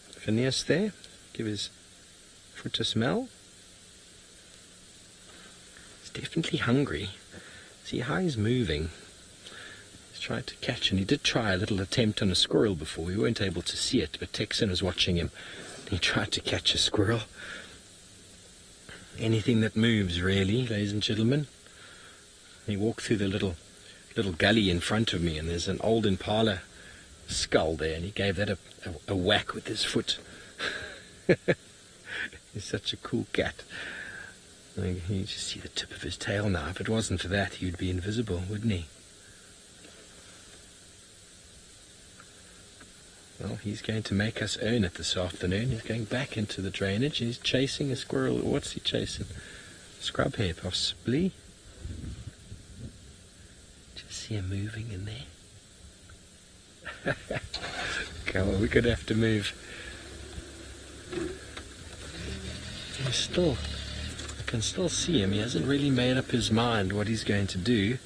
B: Phineas there. Give his foot a smell. He's definitely hungry. See how he's moving. Tried to catch, and he did try a little attempt on a squirrel before. We weren't able to see it, but Texan was watching him. He tried to catch a squirrel. Anything that moves, really, ladies and gentlemen. He walked through the little gully in front of me, and there's an old impala skull there, and he gave that a whack with his foot. He's such a cool cat. You just see the tip of his tail now. If it wasn't for that, he would be invisible, wouldn't he? Well, he's going to make us earn it this afternoon. He's going back into the drainage. He's chasing a squirrel. What's he chasing? Scrub hare, possibly. Just see him moving in there. Come on, we're going to have to move. I can still see him. He hasn't really made up his mind what he's going to do.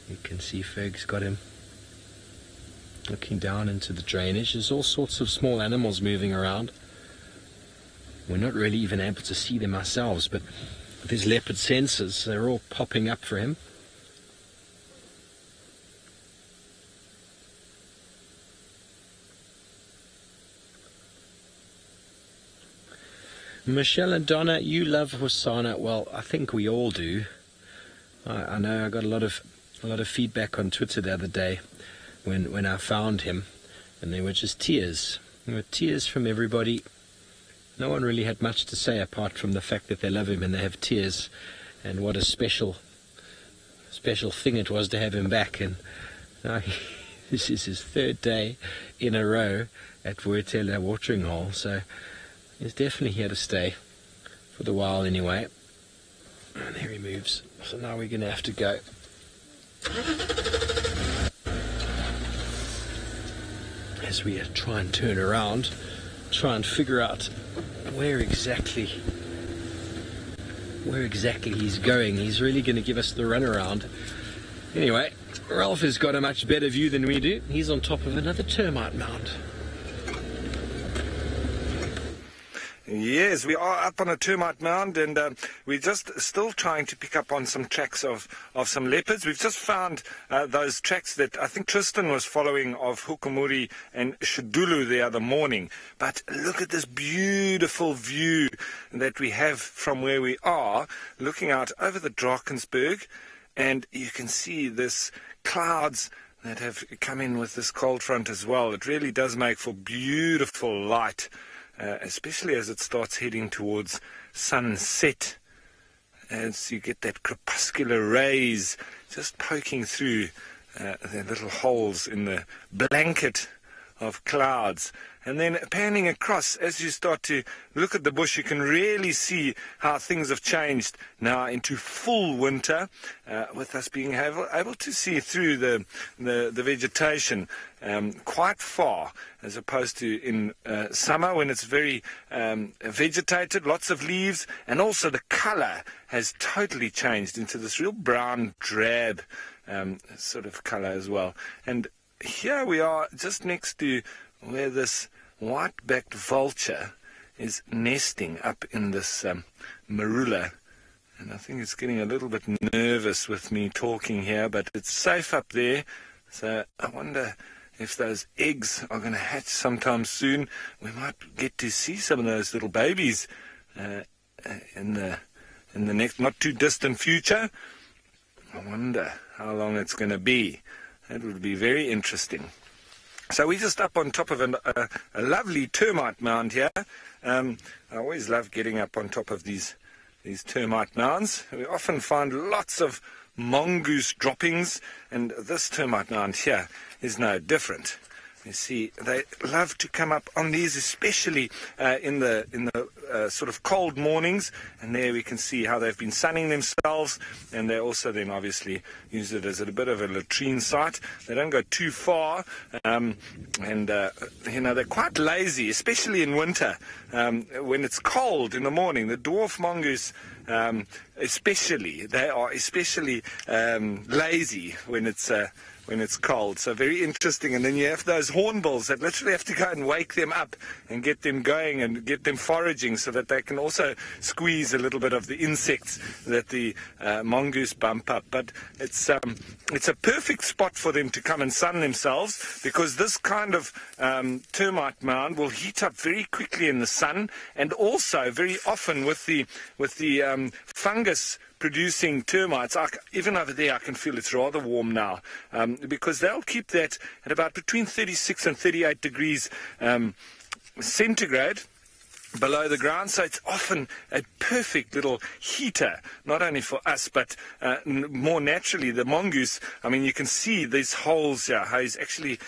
B: You can see Ferg's got him looking down into the drainage. There's all sorts of small animals moving around. We're not really even able to see them ourselves, but with his leopard sensors, they're all popping up for him. Michelle and Donna, you love Hosanna. Well, I think we all do. I know I got a lot of feedback on Twitter the other day when I found him, and there were just tears. There were tears from everybody. No one really had much to say apart from the fact that they love him and they have tears, and what a special thing it was to have him back. And this is his third day in a row at Vuetela watering hole, so he's definitely here to stay for the while anyway. And there he moves. So now we're going to have to go. As we try and turn around, try and figure out where exactly he's going. He's really going to give us the runaround. Anyway, Ralph has got a much better view than we do. He's on top of another termite mound.
D: Yes, we are up on a termite mound, and we're just still trying to pick up on some tracks of some leopards. We've just found those tracks that I think Tristan was following of Hukumuri and Shudulu the other morning. But look at this beautiful view that we have from where we are, looking out over the Drakensberg, and you can see this clouds that have come in with this cold front as well. It really does make for beautiful light. Especially as it starts heading towards sunset, as you get that crepuscular rays just poking through the little holes in the blanket of clouds. And then panning across, as you start to look at the bush, you can really see how things have changed now into full winter, with us being able to see through the vegetation quite far, as opposed to in summer when it's very vegetated, lots of leaves, and also the color has totally changed into this real brown drab sort of color as well. And here we are just next to where this white-backed vulture is nesting up in this marula. And I think it's getting a little bit nervous with me talking here, but it's safe up there. So I wonder if those eggs are going to hatch sometime soon. We might get to see some of those little babies in the next not too distant future. I wonder how long it's going to be. That would be very interesting. So we're just up on top of a lovely termite mound here. I always love getting up on top of these termite mounds. We often find lots of mongoose droppings, and this termite mound here is no different. You see, they love to come up on these, especially in the sort of cold mornings. And there we can see how they've been sunning themselves, and they also then obviously use it as a bit of a latrine site. They don't go too far, and you know, they're quite lazy, especially in winter when it's cold in the morning. The dwarf mongoose, especially, they are especially lazy when it's cold. So very interesting. And then you have those hornbills that literally have to go and wake them up and get them going and get them foraging so that they can also squeeze a little bit of the insects that the mongoose bump up. But it's a perfect spot for them to come and sun themselves, because this kind of termite mound will heat up very quickly in the sun, and also very often with the fungus producing termites. Even over there I can feel it's rather warm now, because they'll keep that at about between 36 and 38 degrees centigrade below the ground. So it's often a perfect little heater, not only for us, but more naturally the mongoose. I mean, you can see these holes here, how he's actually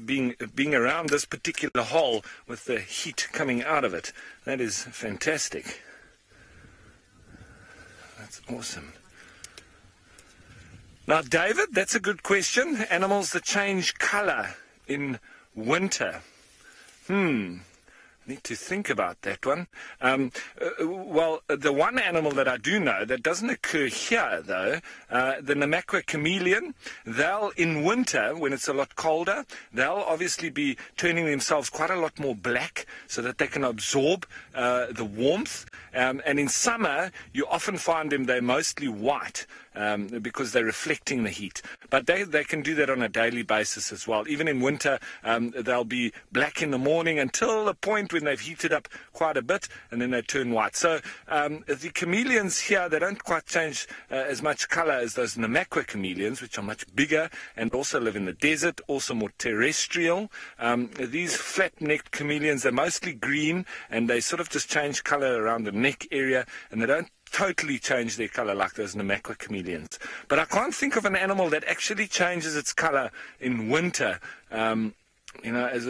D: being around this particular hole with the heat coming out of it. That is fantastic. That's awesome. Now, David, that's a good question. Animals that change color in winter. Need to think about that one. Well, the one animal that I do know that doesn't occur here, though, the Namaqua chameleon, they'll, in winter, when it's a lot colder, they'll obviously be turning themselves quite a lot more black so that they can absorb the warmth. And in summer, you often find them, they're mostly white because they're reflecting the heat. But they can do that on a daily basis as well. Even in winter, they'll be black in the morning until the point when they've heated up quite a bit, and then they turn white. So the chameleons here, they don't quite change as much color as those Namaqua chameleons, which are much bigger and also live in the desert, also more terrestrial. These flat-necked chameleons, they're mostly green, and they sort of just change color around the neck area, and they don't totally change their color like those Namaqua chameleons. But I can't think of an animal that actually changes its color in winter, you know, as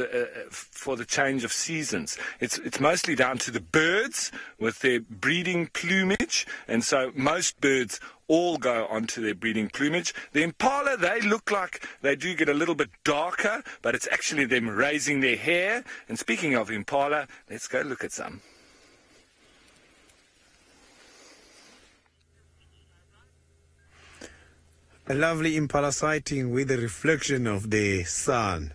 D: for the change of seasons. It's mostly down to the birds with their breeding plumage, and so most birds all go onto their breeding plumage. The impala, they look like they do get a little bit darker, but it's actually them raising their hair. And speaking of impala, let's go look at some.
C: A lovely impala sighting with the reflection of the sun.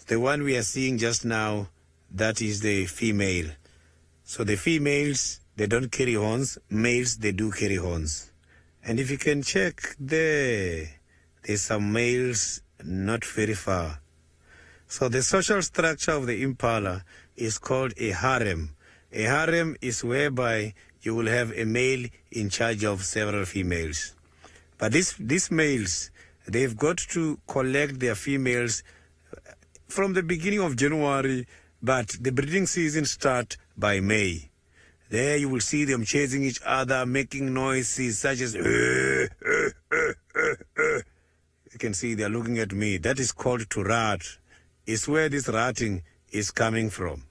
C: The one we are seeing just now, that is the female. So the females, they don't carry horns. Males, they do carry horns. And if you can check there's some males not very far. So the social structure of the impala is called a harem. A harem is whereby you will have a male in charge of several females. But these males, they've got to collect their females from the beginning of January, but the breeding season starts by May. There you will see them chasing each other, making noises such as you can see they're looking at me. That is called to rat. It's where this ratting is coming from.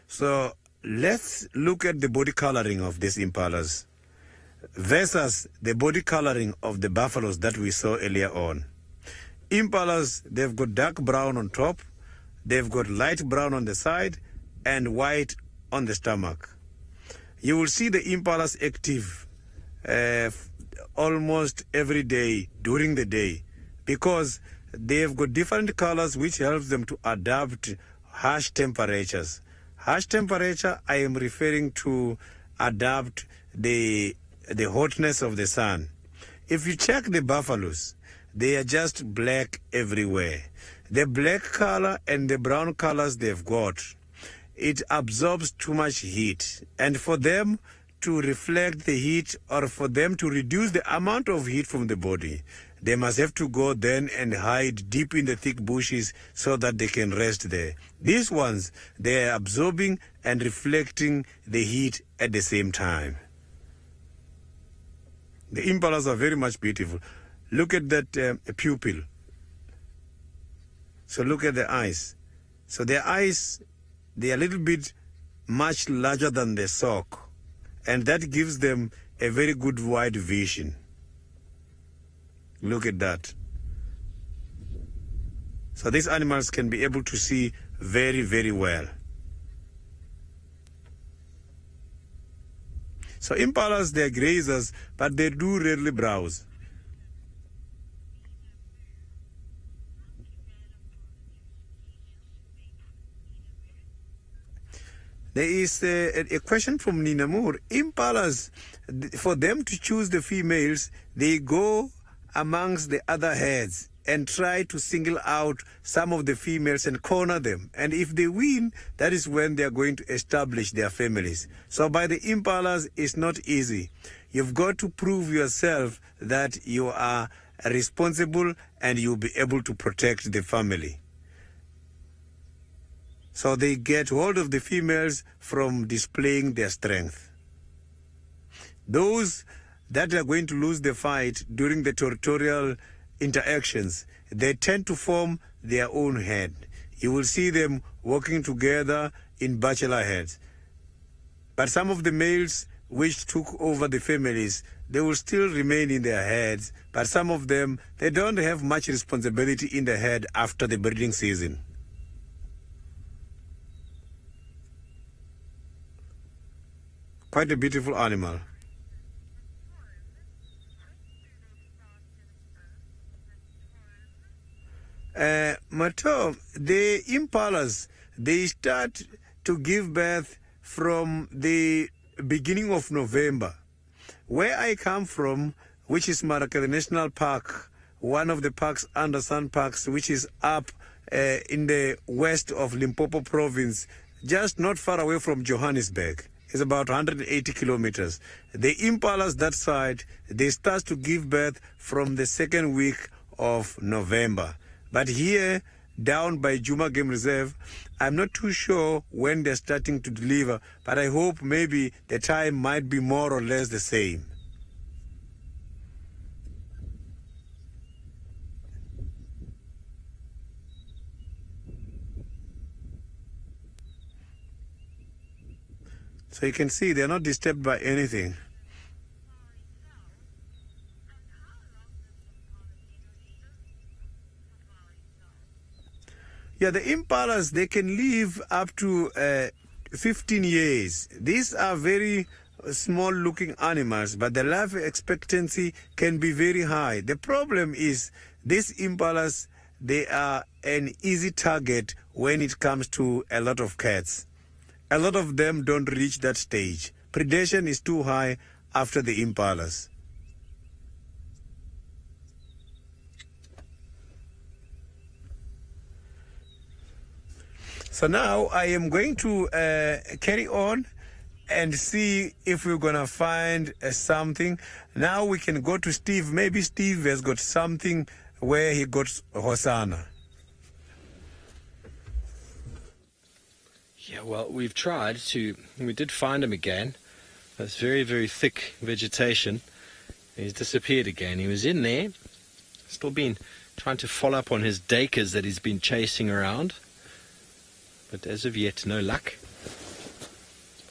C: So let's look at the body coloring of these impalas versus the body coloring of the buffaloes that we saw earlier on. Impalas, they've got dark brown on top, they've got light brown on the side, and white on the stomach. You will see the impalas active almost every day during the day because they've got different colors which helps them to adapt harsh temperatures. Harsh temperature, I am referring to adapt the hotness of the sun. If you check the buffaloes, they are just black everywhere. The black color and the brown colors they've got, it absorbs too much heat. And for them to reflect the heat or for them to reduce the amount of heat from the body, they must have to go then and hide deep in the thick bushes so that they can rest there. These ones, they are absorbing and reflecting the heat at the same time. The impalas are very much beautiful. Look at that pupil. So look at the eyes. So their eyes, they are a little bit much larger than the sock. And that gives them a very good wide vision. Look at that. So these animals can be able to see very, very well. So impalas, they are grazers, but they do rarely browse. There is a question from Nina Moore. Impalas, for them to choose the females, they go amongst the other herds and try to single out some of the females and corner them. And if they win, that is when they are going to establish their families. So by the impalas, it's not easy. You've got to prove yourself that you are responsible and you'll be able to protect the family. So they get hold of the females from displaying their strength. Those that are going to lose the fight during the territorial interactions, they tend to form their own herd. You will see them working together in bachelor herds. But some of the males which took over the families, they will still remain in their herds, but some of them, they don't have much responsibility in the herd after the breeding season. Quite a beautiful animal. Mato, the impalas, they start to give birth from the beginning of November. Where I come from, which is Marakele National Park, one of the parks, Anderson Parks, which is up in the west of Limpopo province, just not far away from Johannesburg. It's about 180 kilometers. The impalas that side, they start to give birth from the second week of November. But here, down by Juma Game Reserve, I'm not too sure when they're starting to deliver, but I hope maybe the time might be more or less the same. So you can see they're not disturbed by anything. Yeah, the impalas, they can live up to 15 years. These are very small-looking animals, but the life expectancy can be very high. The problem is these impalas, they are an easy target when it comes to a lot of cats. A lot of them don't reach that stage. Predation is too high after the impalas. So now I am going to carry on and see if we're going to find something. Now we can go to Steve. Maybe Steve has got something where he got Hosanna.
B: Yeah, well, we did find him again. That's very, very thick vegetation. He's disappeared again. He was in there, still been trying to follow up on his dacres that he's been chasing around. but as of yet, no luck.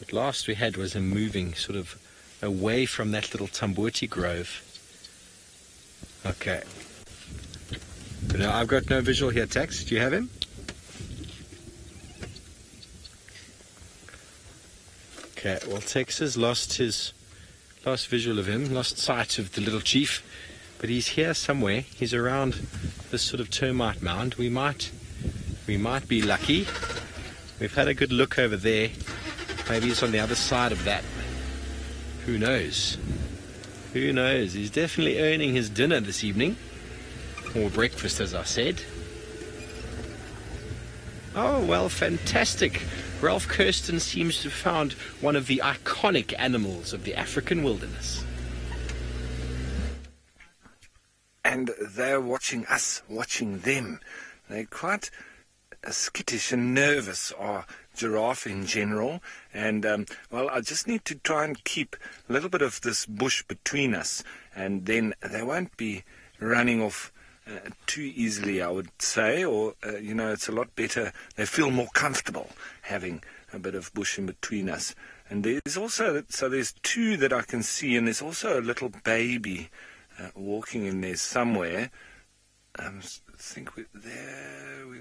B: What last we had was him moving sort of away from that little Tambuti grove. Okay. But I've got no visual here, Tax. Do you have him? Okay, well, Tex has lost his last visual of him, lost sight of the little chief, but he's here somewhere. He's around this sort of termite mound. We might be lucky. We've had a good look over there. Maybe he's on the other side of that. Who knows? Who knows? He's definitely earning his dinner this evening, or breakfast, as I said. Oh, well, fantastic. Ralph Kirsten seems to have found one of the iconic animals of the African wilderness.
D: And they're watching us, watching them. They're quite skittish and nervous, are giraffe in general. And, well, I just need to try and keep a little bit of this bush between us, and then they won't be running off too easily, I would say, or, you know, it's a lot better. They feel more comfortable having a bit of bush in between us. And there's also, so there's two that I can see, and there's also a little baby walking in there somewhere. I think we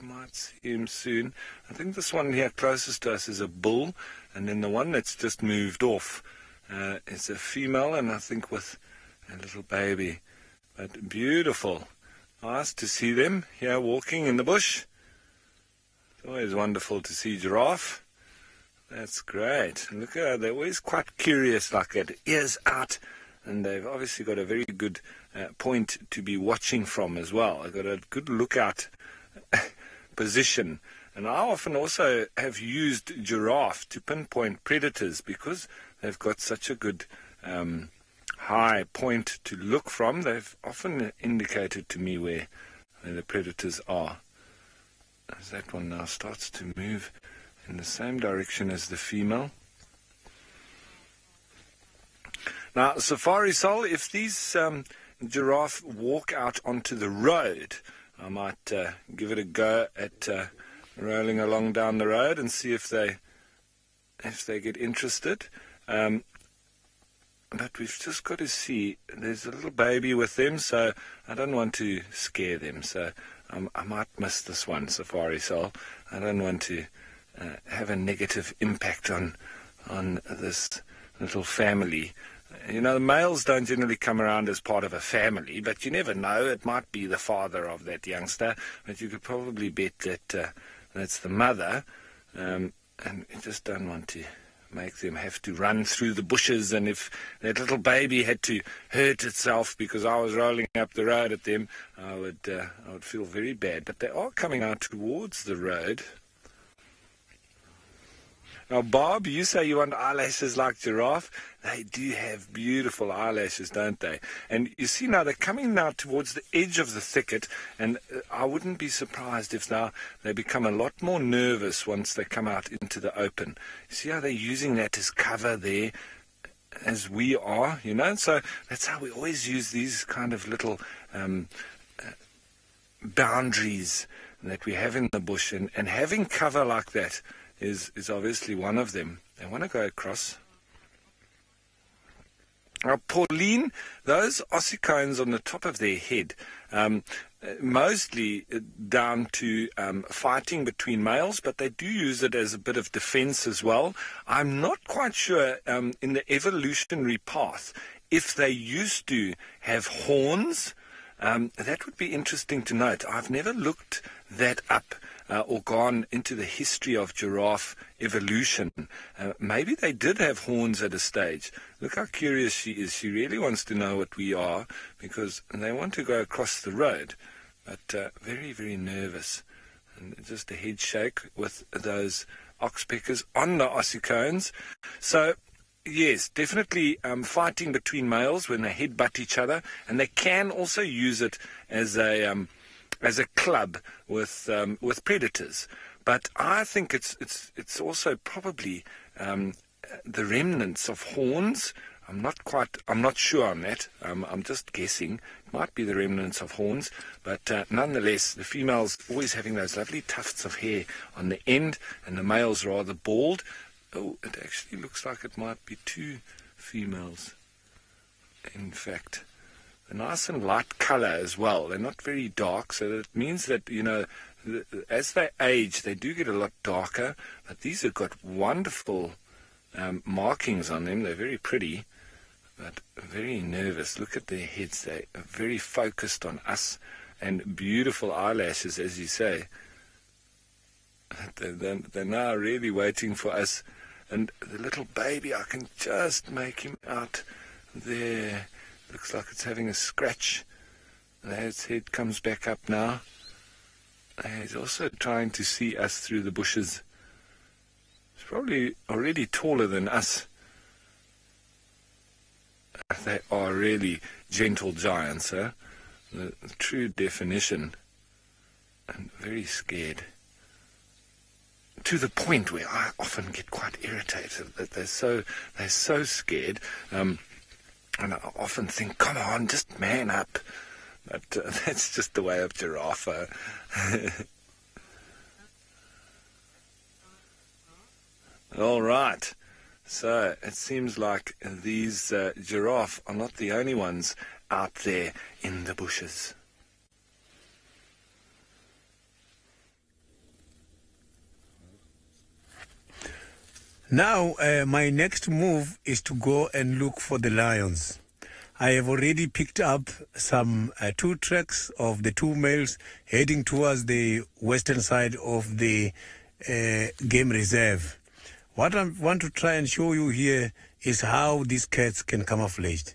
D: might see him soon. I think this one here closest to us is a bull, and then the one that's just moved off is a female, and I think with a little baby. But beautiful. Nice to see them here walking in the bush. It's always wonderful to see giraffe. That's great. Look at how they're always quite curious like that, ears out, and they've obviously got a very good point to be watching from as well. They've got a good lookout position. And I often also have used giraffe to pinpoint predators because they've got such a good high point to look from. They've often indicated to me where the predators are. As that one now starts to move in the same direction as the female. Now, Safari Sol, if these giraffe walk out onto the road, I might give it a go at rolling along down the road and see if they get interested. But we've just got to see, there's a little baby with them, so I don't want to scare them. So I might miss this one, Safari Sol. I don't want to have a negative impact on this little family. You know, the males don't generally come around as part of a family, but you never know. It might be the father of that youngster, but you could probably bet that that's the mother. And you just don't want to make them have to run through the bushes, and if that little baby had to hurt itself because I was rolling up the road at them, I would feel very bad. But they are coming out towards the road. Now, Bob, you say you want eyelashes like giraffe. They do have beautiful eyelashes, don't they? And you see now they're coming now towards the edge of the thicket, and I wouldn't be surprised if now they become a lot more nervous once they come out into the open. You see how they're using that as cover there, as we are, you know? So that's how we always use these kind of little boundaries that we have in the bush, and having cover like that is obviously one of them. They want to go across. Now, Pauline, those ossicones on the top of their head, mostly down to fighting between males, but they do use it as a bit of defense as well. I'm not quite sure in the evolutionary path if they used to have horns. That would be interesting to note. I've never looked that up or gone into the history of giraffe evolution. Maybe they did have horns at a stage. Look how curious she is. She really wants to know what we are because they want to go across the road, but very, very nervous. And just a head shake with those oxpeckers on the ossicones. So, yes, definitely fighting between males when they headbutt each other, and they can also use it as a club with predators. But I think it's also probably the remnants of horns. I'm not sure on that. I'm just guessing. It might be the remnants of horns, but nonetheless, the female's always having those lovely tufts of hair on the end, and the male's rather bald. Oh, it actually looks like it might be two females. In fact, a nice and light colour as well. They're not very dark, so that means that, you know, as they age, they do get a lot darker. But these have got wonderful markings on them. They're very pretty, but very nervous. Look at their heads. They are very focused on us, and beautiful eyelashes, as you say. They're now really waiting for us. And the little baby, I can just make him out there. Looks like it's having a scratch. Its head comes back up now. He's also trying to see us through the bushes. He's probably already taller than us. They are really gentle giants, huh? The true definition. And very scared. To the point where I often get quite irritated that they're so scared. And I often think, come on, just man up. But that's just the way of giraffe. All right. So it seems like these giraffe are not the only ones out there in the bushes.
C: Now, my next move is to go and look for the lions. I have already picked up some 2 tracks of the 2 males heading towards the western side of the game reserve. What I want to try and show you here is how these cats can camouflage.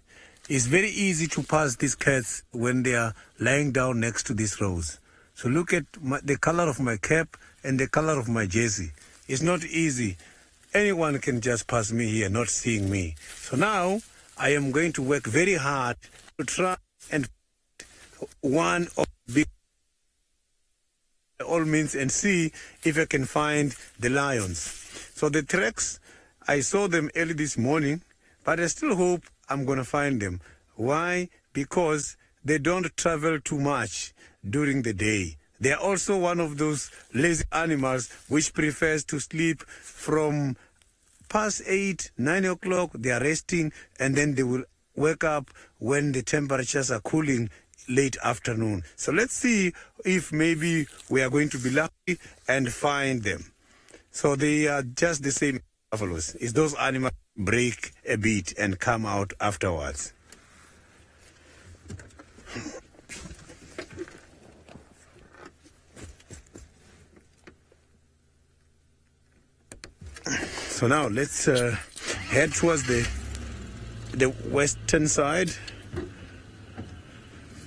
C: It's very easy to pass these cats when they are lying down next to these rows. So look at the color of my cap and the color of my jersey. It's not easy. Anyone can just pass me here, not seeing me. So now I am going to work very hard to try and one of the all means and see if I can find the lions. So the tracks, I saw them early this morning, but I still hope I'm going to find them. Why? Because they don't travel too much during the day. They are also one of those lazy animals which prefers to sleep from past 8, 9 o'clock. They are resting, and then they will wake up when the temperatures are cooling late afternoon. So let's see if maybe we are going to be lucky and find them. So they are just the same buffaloes. It's those animals break a bit and come out afterwards. So now let's head towards the western side.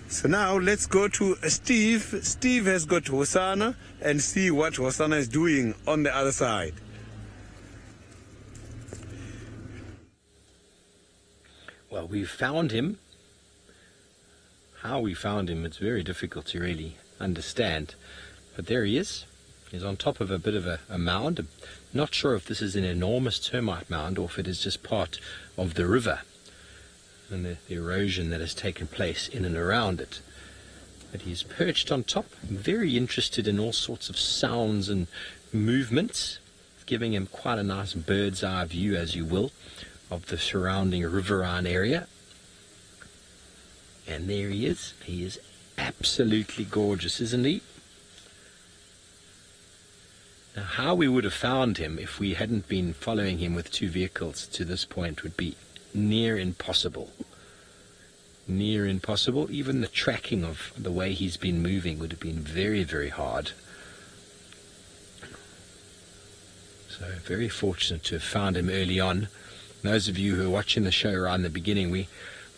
C: So now let's go to Steve. Steve has got Hosanna and see what Hosanna is doing on the other side.
B: Well, we found him. How we found him, it's very difficult to really understand. But there he is. He's on top of a bit of a mound. Not sure if this is an enormous termite mound or if it is just part of the river and the erosion that has taken place in and around it. But he's perched on top, very interested in all sorts of sounds and movements, giving him quite a nice bird's eye view, as you will, of the surrounding riverine area. And there he is. He is absolutely gorgeous, isn't he? Now, how we would have found him if we hadn't been following him with 2 vehicles to this point would be near impossible. Near impossible. Even the tracking of the way he's been moving would have been very, very hard. So very fortunate to have found him early on. Those of you who are watching the show around the beginning, we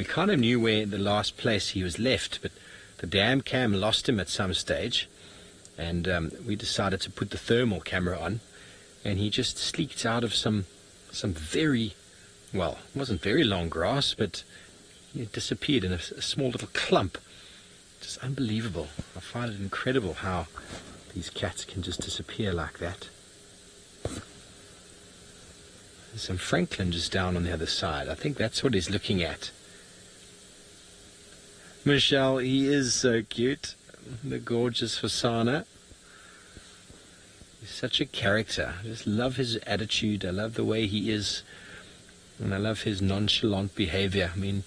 B: kind of knew where the last place he was left, but the dam cam lost him at some stage, and we decided to put the thermal camera on, and he just sleeked out of some very, well, it wasn't very long grass, but he disappeared in a small little clump. Just unbelievable. I find it incredible how these cats can just disappear like that. Some Franklin just down on the other side. I think that's what he's looking at. Michelle, he is so cute. The gorgeous Hosanna. He's such a character. I just love his attitude. I love the way he is. And I love his nonchalant behavior. I mean,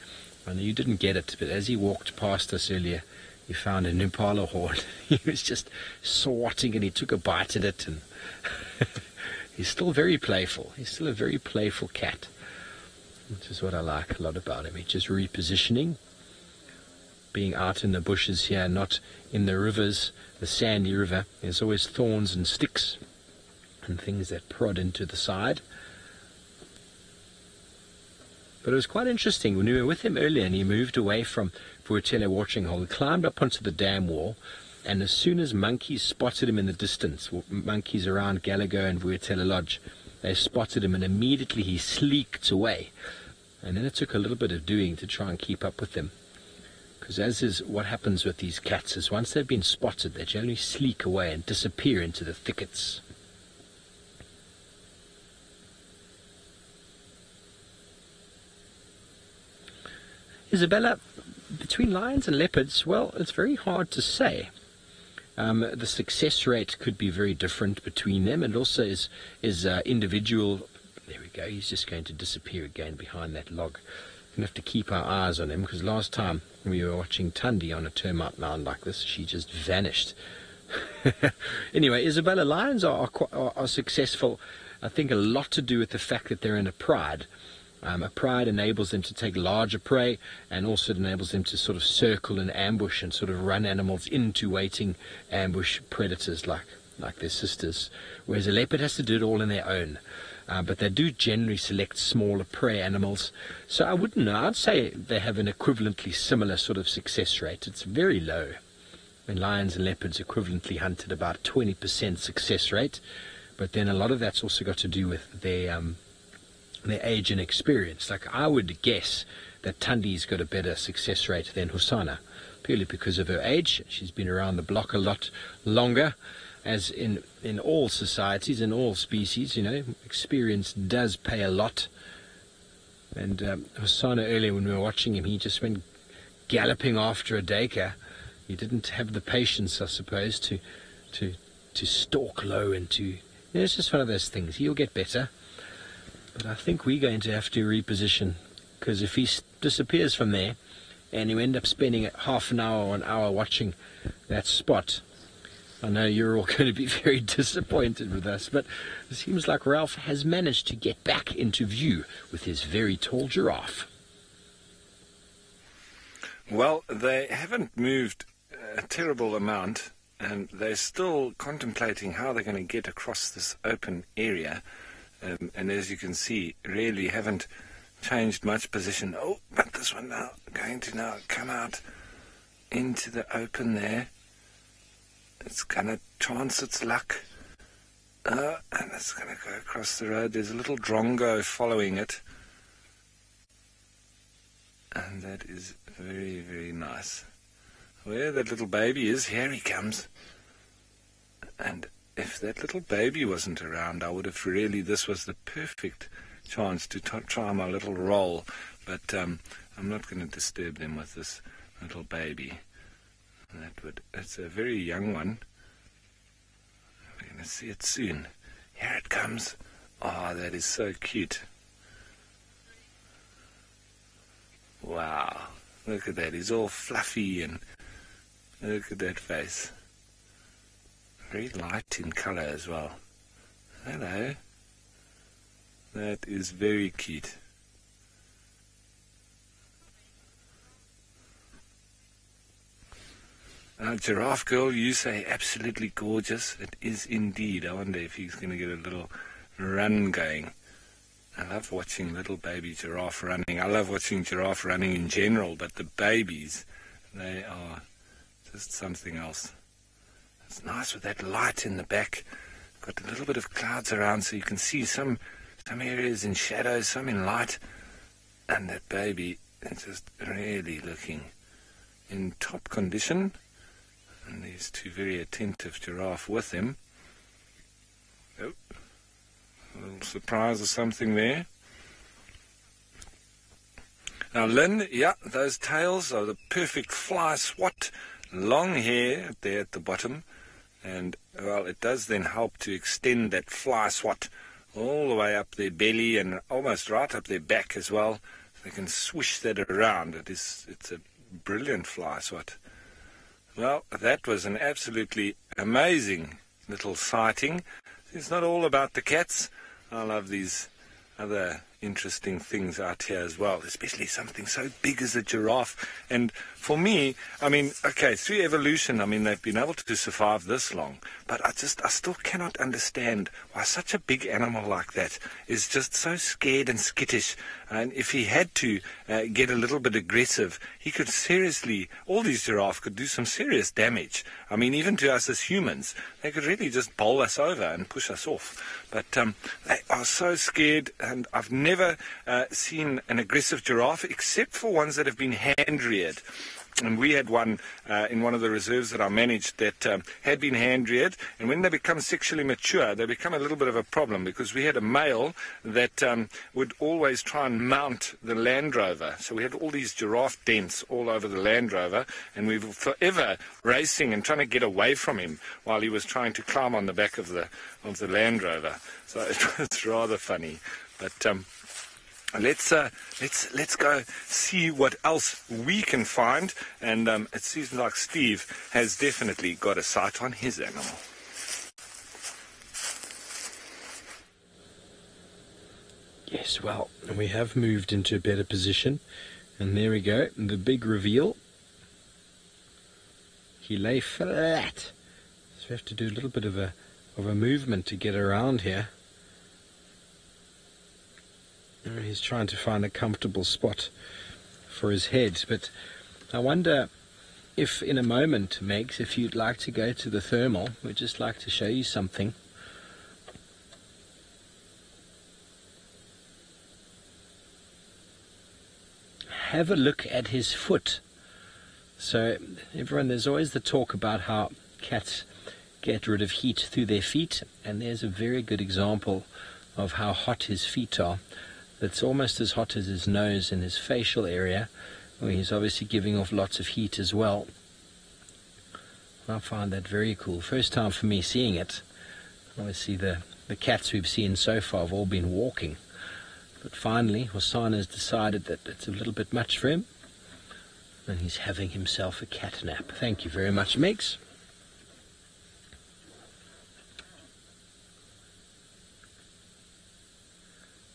B: I know you didn't get it, but as he walked past us earlier, he found an impala horn. He was just swatting and he took a bite at it. And he's still very playful. He's still a very playful cat, which is what I like a lot about him. He's just repositioning, being out in the bushes here, not in the rivers, the sandy river. There's always thorns and sticks and things that prod into the side. But it was quite interesting when we were with him earlier and he moved away from Vuatela watering hole. He climbed up onto the dam wall, and as soon as monkeys spotted him in the distance, monkeys around Gallagher and Vuatela Lodge, they spotted him and immediately he sleeked away. And then it took a little bit of doing to try and keep up with them. Because as is what happens with these cats is once they've been spotted, they generally sleek away and disappear into the thickets. Isabella, between lions and leopards, well, it's very hard to say. The success rate could be very different between them, and also is individual. There we go. He's just going to disappear again behind that log. We're going to have to keep our eyes on him, because last time we were watching Tundi on a termite mound like this, she just vanished. Anyway, Isabella, lions are successful. I think a lot to do with the fact that they're in a pride. A pride enables them to take larger prey, and also it enables them to sort of circle and ambush and sort of run animals into waiting ambush predators like their sisters, whereas a leopard has to do it all on their own. But they do generally select smaller prey animals. So I wouldn't know. I'd say they have an equivalently similar sort of success rate. It's very low. When lions and leopards equivalently hunt at about 20% success rate, but then a lot of that's also got to do with their age and experience. Like I would guess that Tundi's got a better success rate than Hosanna, purely because of her age. She's been around the block a lot longer, as in all societies, in all species, you know, experience does pay a lot. And Hosanna earlier when we were watching him, he just went galloping after a duiker. He didn't have the patience, I suppose, to stalk low and to, you know, it's just one of those things. He'll get better. But I think we're going to have to reposition, because if he disappears from there and you end up spending half an hour or an hour watching that spot, I know you're all going to be very disappointed with us, but it seems like Ralph has managed to get back into view with his very tall giraffe.
D: Well, they haven't moved a terrible amount, and they're still contemplating how they're going to get across this open area. And as you can see, really haven't changed much position. Oh, but this one now, going to now come out into the open there. It's going to chance its luck. And it's going to go across the road. There's a little drongo following it. And that is very, very nice. Where that little baby is, here he comes. And if that little baby wasn't around, I would have really, this was the perfect chance to try my little roll. But I'm not going to disturb them with this little baby. It's a very young one. We're going to see it soon. Here it comes. Oh, that is so cute. Wow. Look at that. He's all fluffy and look at that face. Very light in colour as well. Hello. That is very cute. Giraffe girl, you say absolutely gorgeous. It is indeed. I wonder if he's going to get a little run going. I love watching little baby giraffe running. I love watching giraffe running in general, but the babies, they are just something else. It's nice with that light in the back. Got a little bit of clouds around so you can see some areas in shadow, some in light. And that baby is just really looking in top condition. And these two very attentive giraffe with him. Oh, A little surprise or something there. Now, Lynn, yeah, those tails are the perfect fly swat. Long hair there at the bottom. And, well, it does then help to extend that fly swat all the way up their belly and almost right up their back as well. They can swish that around. It's a brilliant fly swat. Well, that was an absolutely amazing little sighting. It's not all about the cats. I love these other interesting things out here as well, especially something so big as a giraffe. And for me, I mean, okay, through evolution, I mean, they've been able to survive this long, but I still cannot understand why such a big animal like that is just so scared and skittish. And if he had to get a little bit aggressive, he could seriously, all these giraffes could do some serious damage. I mean, even to us as humans, they could really just bowl us over and push us off. But they are so scared, and I've never seen an aggressive giraffe except for ones that have been hand-reared. And we had one in one of the reserves that I managed that had been hand-reared, and when they become sexually mature, they become a little bit of a problem, because we had a male that would always try and mount the Land Rover. So we had all these giraffe dents all over the Land Rover, and we were forever racing and trying to get away from him while he was trying to climb on the back of the Land Rover. So it was rather funny. But let's go see what else we can find, and it seems like Steve has definitely got a sight on his animal.
B: Yes, well, we have moved into a better position, and there we go, the big reveal. He lay flat, so we have to do a little bit of a movement to get around here. He's trying to find a comfortable spot for his head, but I wonder if in a moment, Megs, if you'd like to go to the thermal, we'd just like to show you something. Have a look at his foot. So everyone, there's always the talk about how cats get rid of heat through their feet, and there's a very good example of how hot his feet are. It's almost as hot as his nose and his facial area, where he's obviously giving off lots of heat as well. I find that very cool. First time for me seeing it. Obviously the cats we've seen so far have all been walking, but finally Hosana has decided that it's a little bit much for him, and he's having himself a cat nap. Thank you very much, Megs.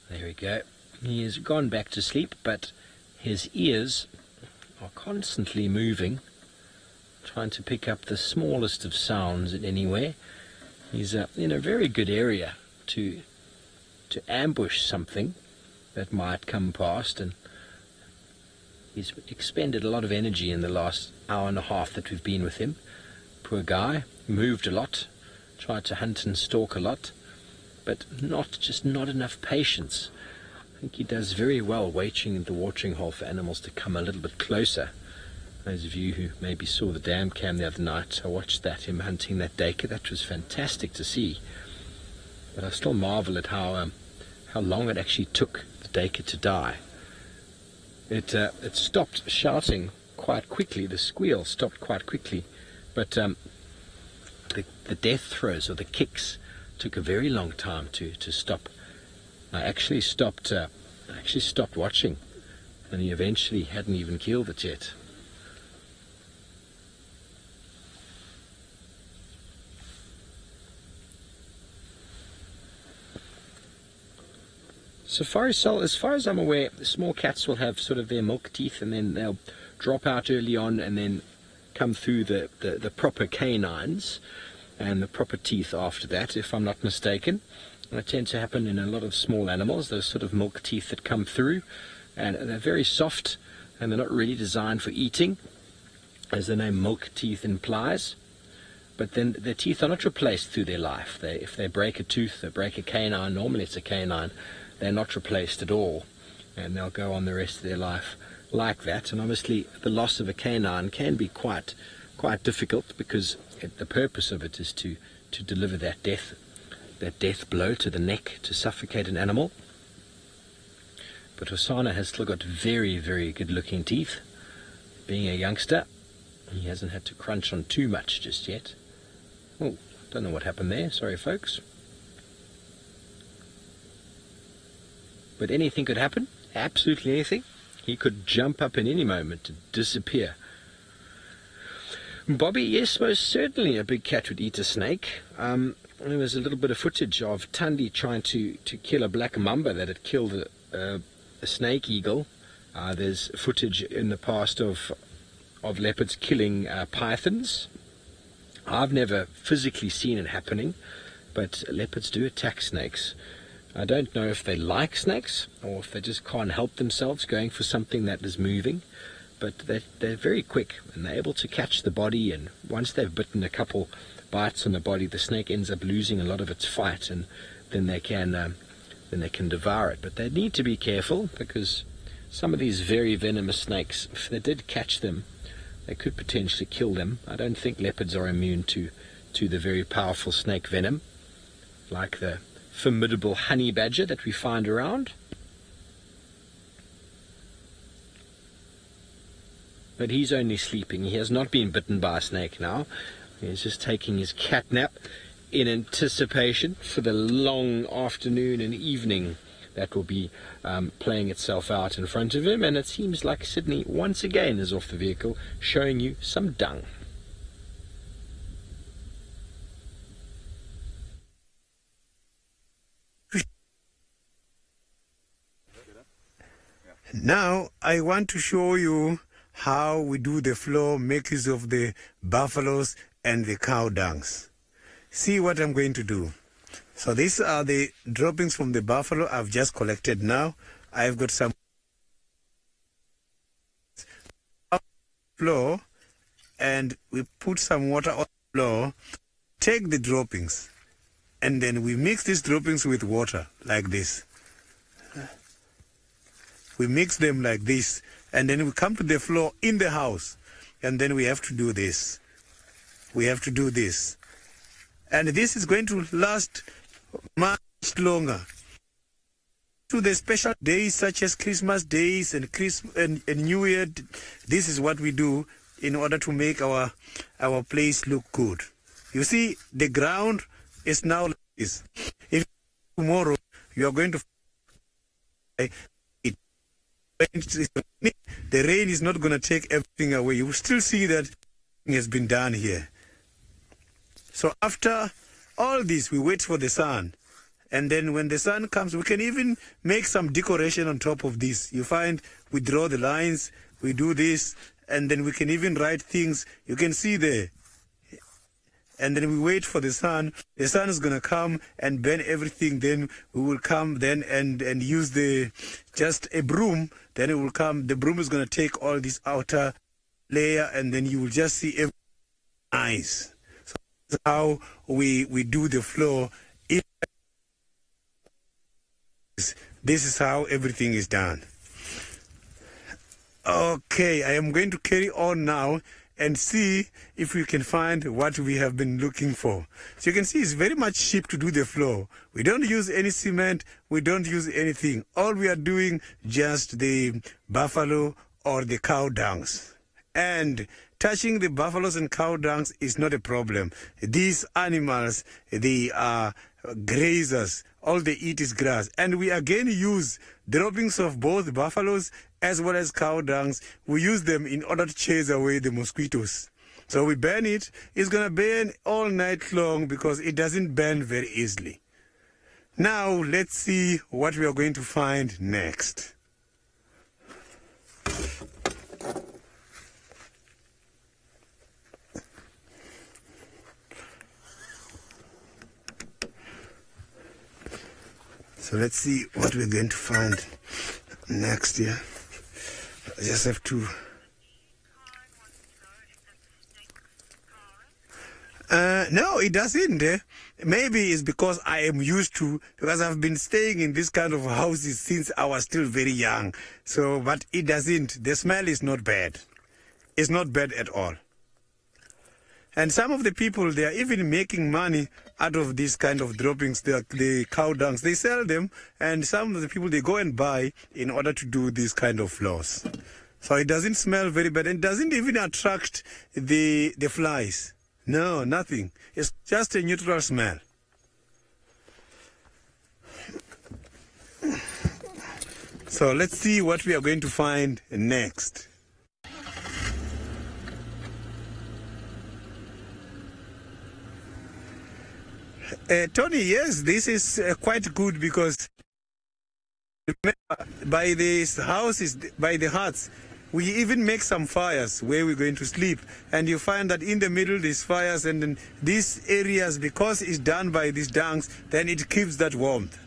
B: There we go. He has gone back to sleep, but his ears are constantly moving, trying to pick up the smallest of sounds in anywhere. He's in a very good area to ambush something that might come past, and he's expended a lot of energy in the last hour and a half that we've been with him. Poor guy, moved a lot, tried to hunt and stalk a lot, but not enough patience. I think he does very well waiting in the watering hole for animals to come a little bit closer. Those of you who maybe saw the dam cam the other night, I watched him hunting that duiker. That was fantastic to see. But I still marvel at how long it actually took the duiker to die. It stopped shouting quite quickly. The squeal stopped quite quickly, but the death throes or the kicks took a very long time to stop. I actually stopped watching, and he eventually hadn't even killed it yet. Safari Sol, as far as I'm aware, small cats will have sort of their milk teeth, and then they'll drop out early on and then come through the proper canines and the proper teeth after that, if I'm not mistaken. And it tends to happen in a lot of small animals, those sort of milk teeth that come through, and they're very soft, and they're not really designed for eating, as the name milk teeth implies. But then their teeth are not replaced through their life. If they break a tooth, they break a canine, normally it's a canine, they're not replaced at all, and they'll go on the rest of their life like that. And obviously the loss of a canine can be quite difficult, because the purpose of it is to deliver that death that death blow to the neck to suffocate an animal. But Hosana has still got very, very good looking teeth. Being a youngster, he hasn't had to crunch on too much just yet. Oh, don't know what happened there, sorry folks. But anything could happen, absolutely anything. He could jump up in any moment to disappear. Bobby, yes, most certainly a big cat would eat a snake. There was a little bit of footage of Thandi trying to kill a black mamba that had killed a snake eagle. There's footage in the past of leopards killing pythons. I've never physically seen it happening, but leopards do attack snakes. I don't know if they like snakes or if they just can't help themselves going for something that is moving, but they're very quick and they're able to catch the body, and once they've bitten a couple bites on the body, the snake ends up losing a lot of its fight, and then they can devour it. But they need to be careful, because some of these very venomous snakes, if they did catch them, they could potentially kill them. I don't think leopards are immune to the very powerful snake venom, like the formidable honey badger that we find around. But he's only sleeping. He has not been bitten by a snake now. He's just taking his cat nap in anticipation for the long afternoon and evening that will be playing itself out in front of him. And it seems like Sydney once again is off the vehicle, showing you some dung.
C: Now I want to show you how we do the floor, make use of the buffaloes and the cow dungs. See what I'm going to do. So these are the droppings from the buffalo I've just collected now. I've got some floor, and we put some water on the floor. Take the droppings, and then we mix these droppings with water like this. We mix them like this, and then we come to the floor in the house, and then we have to do this. We have to do this. And this is going to last much longer. To the special days such as Christmas days and New Year, this is what we do in order to make our place look good. You see, the ground is now like this. If tomorrow you are going to the rain is not going to take everything away. You will still see that it has been done here. So after all this, we wait for the sun. And then when the sun comes, we can even make some decoration on top of this. You find we draw the lines, we do this, and then we can even write things. You can see there. And then we wait for the sun. The sun is going to come and burn everything. Then we will come then and use just a broom. Then it will come. The broom is going to take all this outer layer, and then you will just see everything nice. So that's how we do the floor. This is how everything is done. Okay, I am going to carry on now and see if we can find what we have been looking for. So you can see it's very much cheap to do the floor. We don't use any cement, we don't use anything. All we are doing just the buffalo or the cow dungs. And touching the buffaloes and cow dungs is not a problem. These animals, they are grazers. All they eat is grass. And we again use droppings of both buffaloes as well as cow dungs. We use them in order to chase away the mosquitoes. So we burn it. It's going to burn all night long because it doesn't burn very easily. Now let's see what we are going to find next. So let's see what we're going to find next here. I just have to... no, it doesn't. Maybe it's because I am used to, because I've been staying in this kind of houses since I was still very young. So, but it doesn't. The smell is not bad. It's not bad at all. And some of the people, they are even making money out of these kind of droppings, the cow dungs. They sell them, and some of the people, they go and buy in order to do these kind of floors. So it doesn't smell very bad, and it doesn't even attract the flies. No, nothing. It's just a neutral smell. So let's see what we are going to find next. Tony, yes, this is quite good because remember, by these houses, by the huts, we even make some fires where we're going to sleep. And you find that in the middle there's fires, and then these areas, because it's done by these dungs, then it keeps that warmth.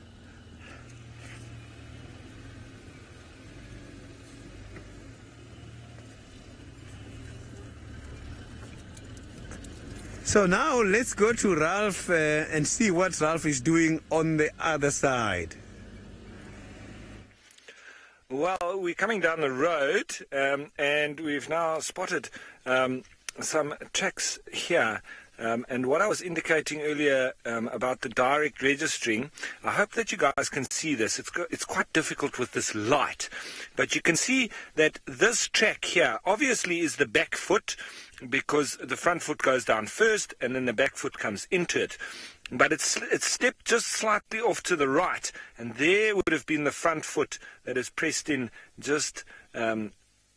C: So now let's go to Ralph and see what Ralph is doing on the other side.
D: Well, we're coming down the road and we've now spotted some tracks here. And what I was indicating earlier about the direct registering, I hope that you guys can see this. It's quite difficult with this light. But you can see that this track here obviously is the back foot, because the front foot goes down first and then the back foot comes into it. But it's stepped just slightly off to the right, and there would have been the front foot that is pressed in just on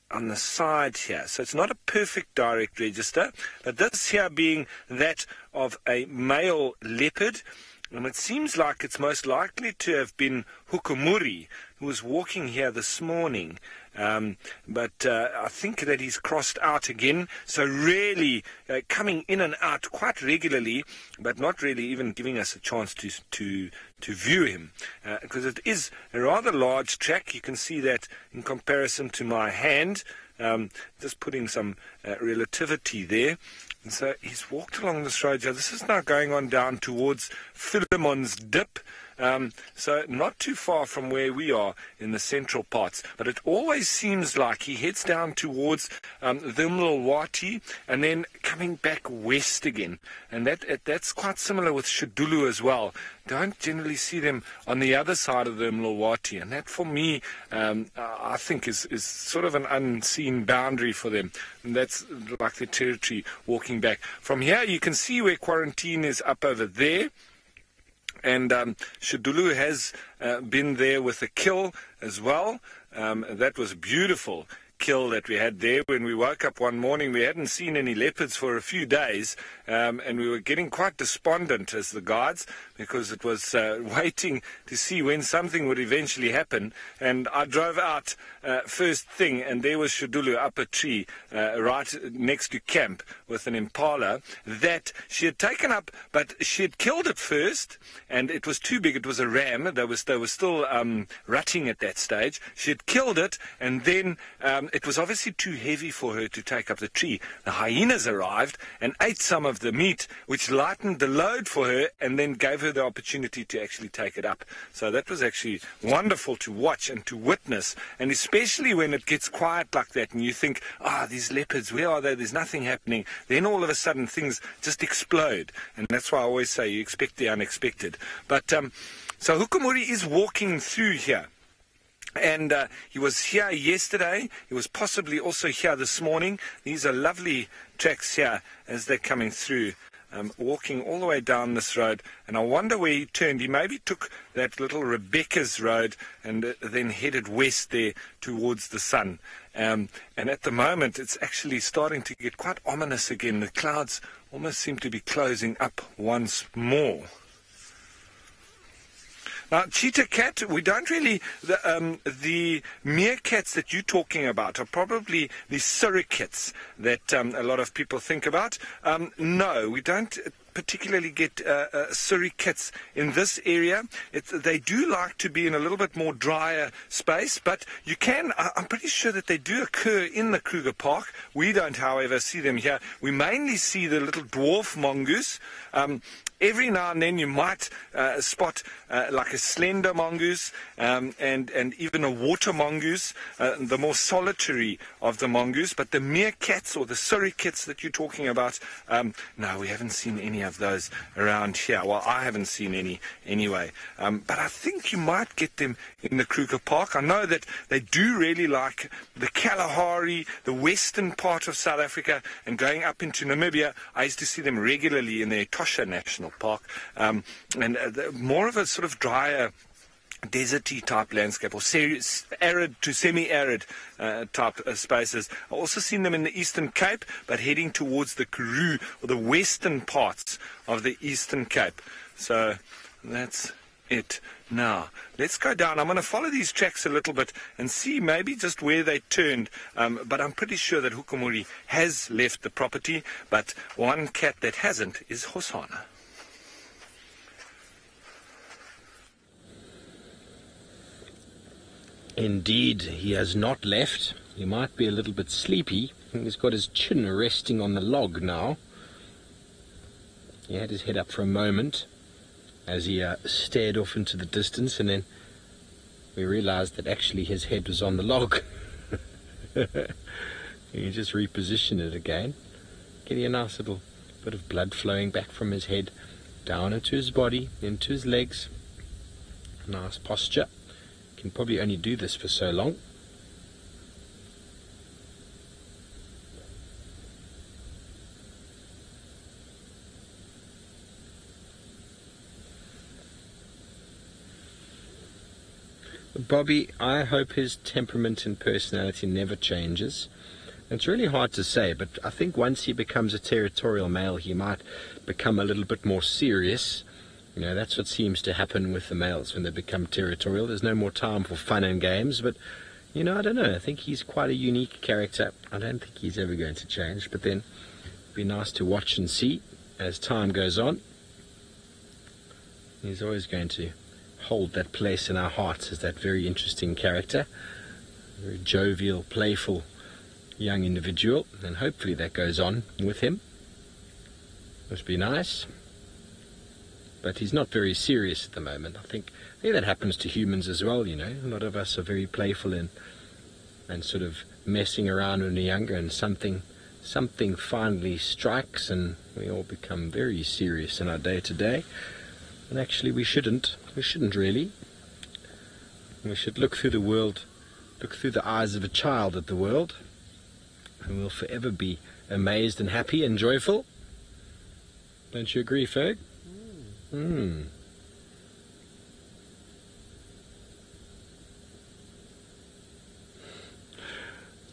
D: the side here. So it's not a perfect direct register, but this here being that of a male leopard, and it seems like it's most likely to have been Hukumuri, who was walking here this morning. But I think that he's crossed out again, so really coming in and out quite regularly, but not really even giving us a chance to view him, because it is a rather large track. You can see that in comparison to my hand, just putting some relativity there. And so he's walked along this road here. This is now going on down towards Philemon's Dip. So not too far from where we are in the central parts, but it always seems like he heads down towards Wati and then coming back west again, and that's quite similar with Shadulu as well. Don't generally see them on the other side of the Wati, and that for me I think is sort of an unseen boundary for them, and that's like the territory walking back. From here you can see where quarantine is up over there. And Shadulu has been there with a kill as well. That was a beautiful kill that we had there. When we woke up one morning, we hadn't seen any leopards for a few days, and we were getting quite despondent as the guards, because it was waiting to see when something would eventually happen. And I drove out first thing, and there was Shadulu up a tree right next to camp with an impala that she had taken up, but she had killed it first, and it was too big. It was a ram. They were still rutting at that stage. She had killed it, and then it was obviously too heavy for her to take up the tree. The hyenas arrived and ate some of the meat, which lightened the load for her and then gave her the opportunity to actually take it up. So that was actually wonderful to watch and to witness, and especially when it gets quiet like that and you think, these leopards, where are they? There's nothing happening. Then all of a sudden things just explode, and that's why I always say you expect the unexpected. But so Hukumuri is walking through here. And he was here yesterday. He was possibly also here this morning. These are lovely tracks here as they're coming through, walking all the way down this road. And I wonder where he turned. He maybe took that little Rebecca's road and then headed west there towards the sun. And at the moment, it's actually starting to get quite ominous again. The clouds almost seem to be closing up once more. Now, cheetah cat, we don't really, the meerkats that you're talking about are probably the surrogates that a lot of people think about. No, we don't particularly get surrogates in this area. They do like to be in a little bit more drier space, but you can, I'm pretty sure that they do occur in the Kruger Park. We don't, however, see them here. We mainly see the little dwarf mongoose. Every now and then you might spot like a slender mongoose and even a water mongoose, the more solitary of the mongoose. But the meerkats or the surrogates that you're talking about, no, we haven't seen any of those around here. Well, I haven't seen any anyway. But I think you might get them in the Kruger Park. I know that they do really like the Kalahari, the western part of South Africa, and going up into Namibia. I used to see them regularly in the Etosha National Park, and more of a sort of drier, deserty type landscape, or arid to semi-arid type spaces. I've also seen them in the Eastern Cape, but heading towards the Karoo or the western parts of the Eastern Cape. So that's it. Now, let's go down. I'm going to follow these tracks a little bit and see maybe just where they turned. But I'm pretty sure that Hukumuri has left the property, but one cat that hasn't is Hosana.
B: Indeed, he has not left. He might be a little bit sleepy. He's got his chin resting on the log now. He had his head up for a moment as he stared off into the distance, and then we realized that actually his head was on the log. He just repositioned it again, getting a nice little bit of blood flowing back from his head down into his body, into his legs. Nice posture. Can probably only do this for so long. Bobby, I hope his temperament and personality never changes. It's really hard to say, but I think once he becomes a territorial male, he might become a little bit more serious. You know, that's what seems to happen with the males when they become territorial. There's no more time for fun and games, but, you know, I don't know. I think he's quite a unique character. I don't think he's ever going to change, but then it'd be nice to watch and see as time goes on. He's always going to hold that place in our hearts as that very interesting character. Very jovial, playful young individual, and hopefully that goes on with him. Must be nice. But he's not very serious at the moment. I think that happens to humans as well, you know. A lot of us are very playful and sort of messing around when we're younger, and something finally strikes and we all become very serious in our day-to-day. And actually we shouldn't. We shouldn't really. We should look through the world, look through the eyes of a child at the world, and we'll forever be amazed and happy and joyful. Don't you agree, Ferg?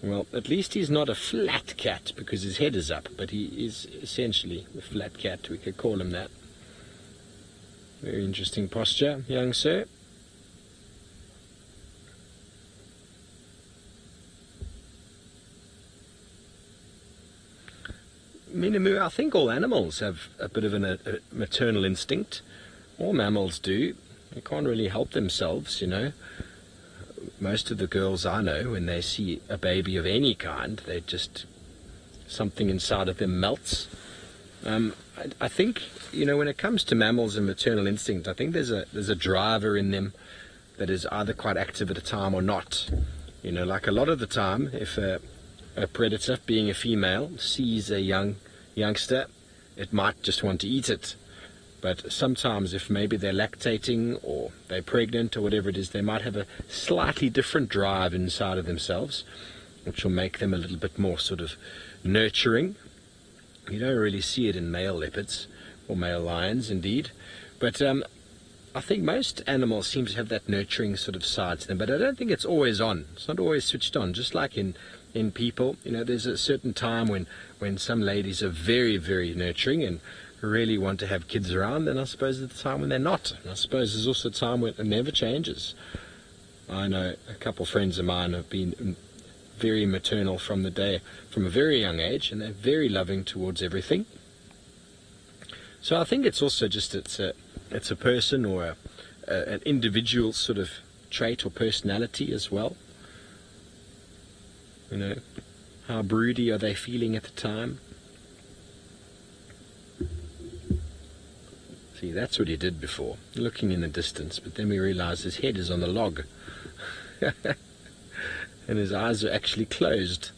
B: Well, at least he's not a flat cat because his head is up, but he is essentially a flat cat. We could call him that. Very interesting posture, young sir. Minamu, I think all animals have a bit of a maternal instinct. All mammals do. They can't really help themselves, you know. Most of the girls I know, when they see a baby of any kind, they just, something inside of them melts. I think, you know, when it comes to mammals and maternal instinct, I think there's a driver in them that is either quite active at a time or not. You know, like a lot of the time, if a predator, being a female, sees a youngster, it might just want to eat it. But sometimes if maybe they're lactating or they're pregnant or whatever it is, they might have a slightly different drive inside of themselves, which will make them a little bit more sort of nurturing. You don't really see it in male leopards or male lions, indeed. But I think most animals seem to have that nurturing sort of side to them, but I don't think it's always on. It's not always switched on, just like in people. You know, there's a certain time when some ladies are very, very nurturing and really want to have kids around, then I suppose there's a time when they're not. And I suppose there's also a time when it never changes. I know a couple of friends of mine have been very maternal from a very young age, and they're very loving towards everything. So I think it's also just it's a person or an individual sort of trait or personality as well. You know, how broody are they feeling at the time? See, that's what he did before, looking in the distance, but then we realized his head is on the log. And his eyes are actually closed.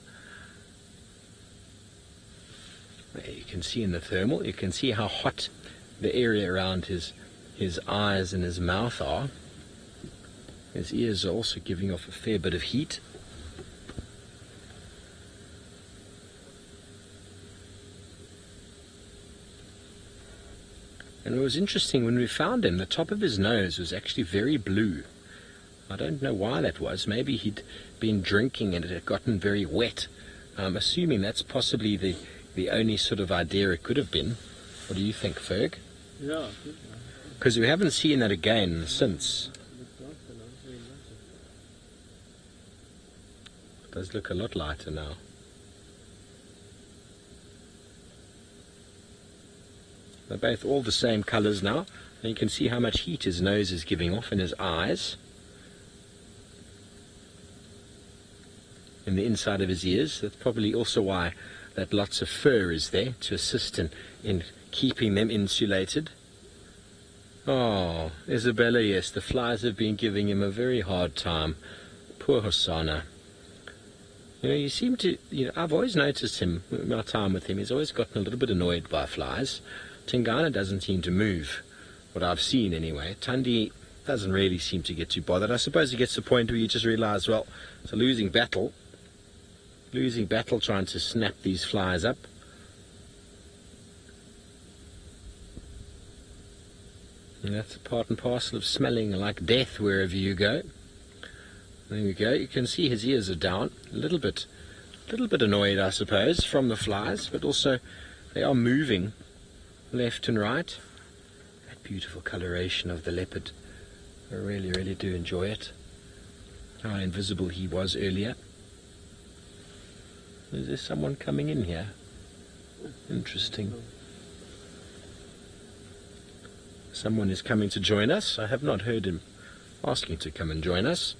B: There you can see in the thermal, you can see how hot the area around his eyes and his mouth are. His ears are also giving off a fair bit of heat. And it was interesting when we found him, the top of his nose was actually very blue. I don't know why that was. Maybe he'd been drinking and it had gotten very wet. I'm assuming that's possibly the only sort of idea it could have been. What do you think, Ferg?
F: Yeah.
B: Because we haven't seen that again since. It does look a lot lighter now. They're both all the same colours now. And you can see how much heat his nose is giving off in his eyes. In the inside of his ears. That's probably also why that lots of fur is there to assist in keeping them insulated. Oh, Isabella, yes, the flies have been giving him a very hard time. Poor Hosanna. You know, you seem to, I've always noticed him, my time with him, he's always gotten a little bit annoyed by flies. Tingana doesn't seem to move, what I've seen anyway. Tundi doesn't really seem to get too bothered. I suppose he gets to the point where you just realise, well, it's a losing battle. Losing battle trying to snap these flies up. And that's a part and parcel of smelling like death wherever you go. There we go. You can see his ears are down. A little bit annoyed, I suppose, from the flies, but also they are moving left and right. That beautiful coloration of the leopard. I really, really do enjoy it. How invisible he was earlier. Is there someone coming in here? Interesting. Someone is coming to join us. I have not heard him asking to come and join us.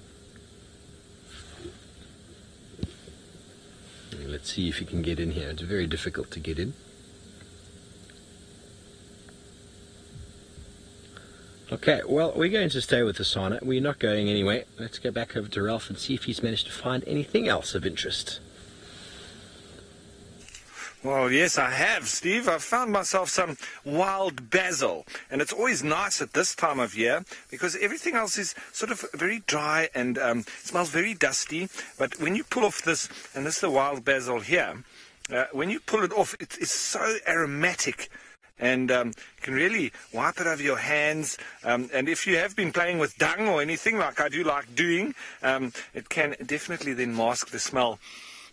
B: Let's see if he can get in here. It's very difficult to get in. Okay, well, we're going to stay with Hosanna. We're not going anywhere. Let's go back over to Ralph and see if he's managed to find anything else of interest.
D: Well, yes, I have, Steve. I've found myself some wild basil. And it's always nice at this time of year because everything else is sort of very dry and smells very dusty. But when you pull off this, and this is the wild basil here, when you pull it off, it's so aromatic. And you can really wipe it over your hands. And if you have been playing with dung or anything like I do like doing, it can definitely then mask the smell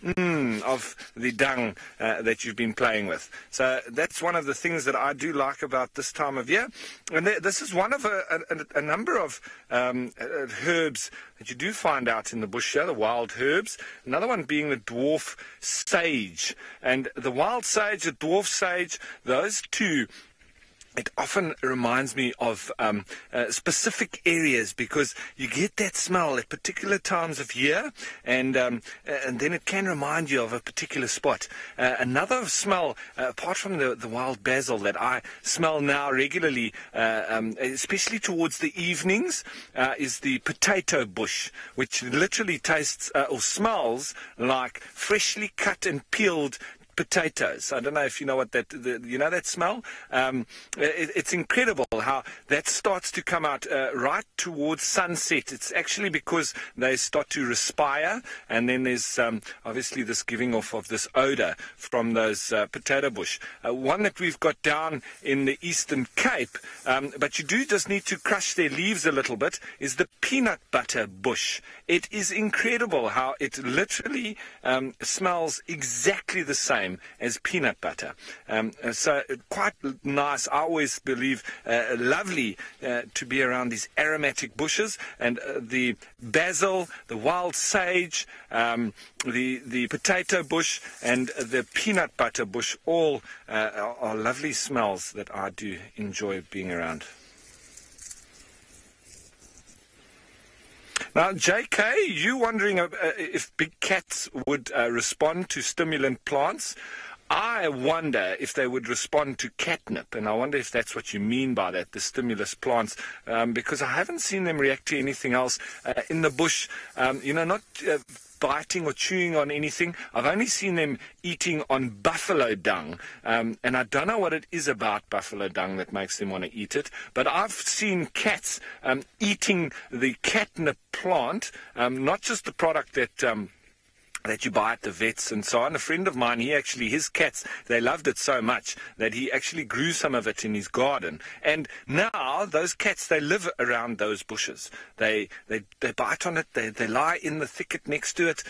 D: of the dung that you've been playing with. So that's one of the things that I do like about this time of year. And this is one of a number of herbs that you do find out in the bush here, the wild herbs. Another one being the dwarf sage. And the wild sage, the dwarf sage, those two, it often reminds me of specific areas because you get that smell at particular times of year, and then it can remind you of a particular spot. Another smell, apart from the wild basil that I smell now regularly, especially towards the evenings, is the potato bush, which literally tastes or smells like freshly cut and peeled potatoes. I don't know if you know what you know that smell? It's incredible how that starts to come out right towards sunset. It's actually because they start to respire, and then there's obviously this giving off of this odor from those potato bush. One that we've got down in the Eastern Cape, but you do just need to crush their leaves a little bit, is the peanut butter bush. It is incredible how it literally smells exactly the same. same as peanut butter. So quite nice. I always believe lovely to be around these aromatic bushes, and the basil, the wild sage, the potato bush and the peanut butter bush all are lovely smells that I do enjoy being around. Now, JK, you wondering if big cats would respond to stimulant plants? I wonder if they would respond to catnip, and I wonder if that's what you mean by that, the stimulus plants, because I haven't seen them react to anything else in the bush, not biting or chewing on anything. I've only seen them eating on buffalo dung, and I don't know what it is about buffalo dung that makes them want to eat it, but I've seen cats eating the catnip plant, not just the product that you buy at the vets and so on. A friend of mine, his cats, they loved it so much that he actually grew some of it in his garden. And now those cats, they live around those bushes. They bite on it. They lie in the thicket next to it,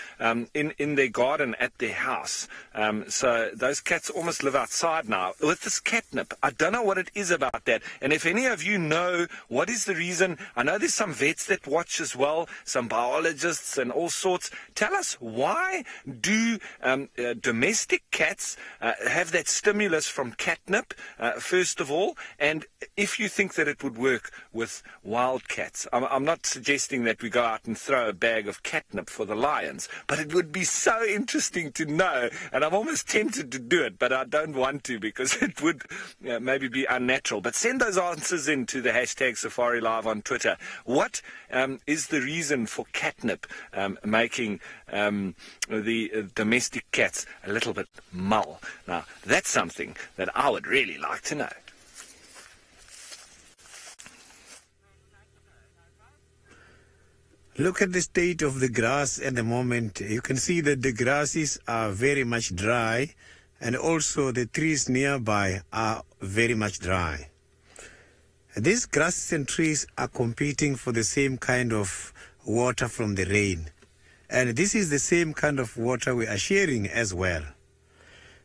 D: in their garden at their house. So those cats almost live outside now with this catnip. I don't know what it is about that. And if any of you know what is the reason, I know there's some vets that watch as well, some biologists and all sorts. Tell us why do domestic cats have that stimulus from catnip, first of all, and if you think that it would work with wild cats. I'm not suggesting that we go out and throw a bag of catnip for the lions, but it would be so interesting to know, and I'm almost tempted to do it, but I don't want to because it would maybe be unnatural. But send those answers in to the hashtag SafariLive on Twitter. What is the reason for catnip making the domestic cats a little bit mull? Now, that's something that I would really like to know.
C: Look at the state of the grass at the moment. You can see that the grasses are very much dry, and also the trees nearby are very much dry. These grasses and trees are competing for the same kind of water from the rain. And this is the same kind of water we are sharing as well.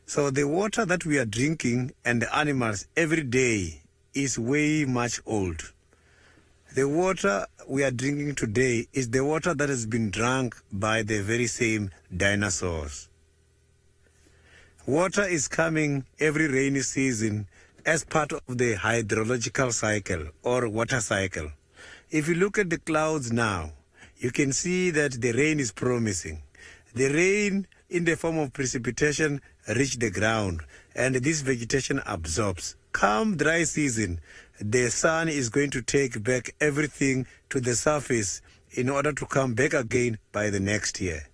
C: So the water that we are drinking and the animals every day is way much old. The water we are drinking today is the water that has been drunk by the very same dinosaurs. Water is coming every rainy season as part of the hydrological cycle or water cycle. If you look at the clouds now, you can see that the rain is promising. The rain in the form of precipitation reach the ground, and this vegetation absorbs. Come dry season, the sun is going to take back everything to the surface in order to come back again by the next year.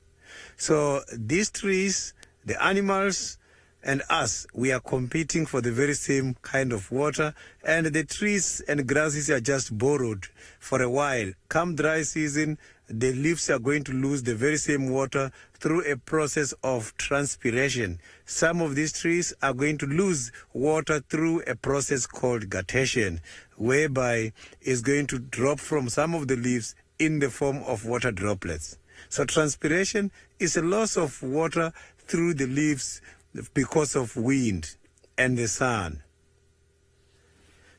C: So these trees, the animals, and us, we are competing for the very same kind of water, and the trees and grasses are just borrowed for a while. Come dry season, the leaves are going to lose the very same water through a process of transpiration. Some of these trees are going to lose water through a process called guttation, whereby it's going to drop from some of the leaves in the form of water droplets. So transpiration is a loss of water through the leaves because of wind and the sun.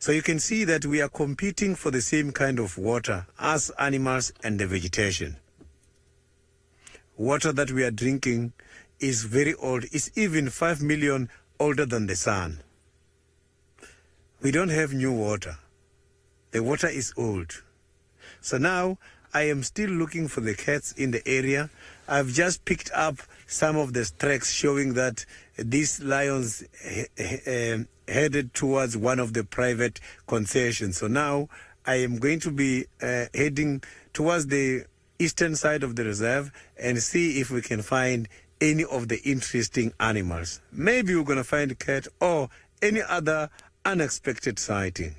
C: So you can see that we are competing for the same kind of water as animals and the vegetation. Water that we are drinking is very old. It's even 5 million older than the sun. We don't have new water. The water is old. So now I am still looking for the cats in the area. I've just picked up some of the tracks showing that these lions headed towards one of the private concessions. So now I am going to be heading towards the eastern side of the reserve and see if we can find any of the interesting animals. Maybe we're going to find a cat or any other unexpected sighting.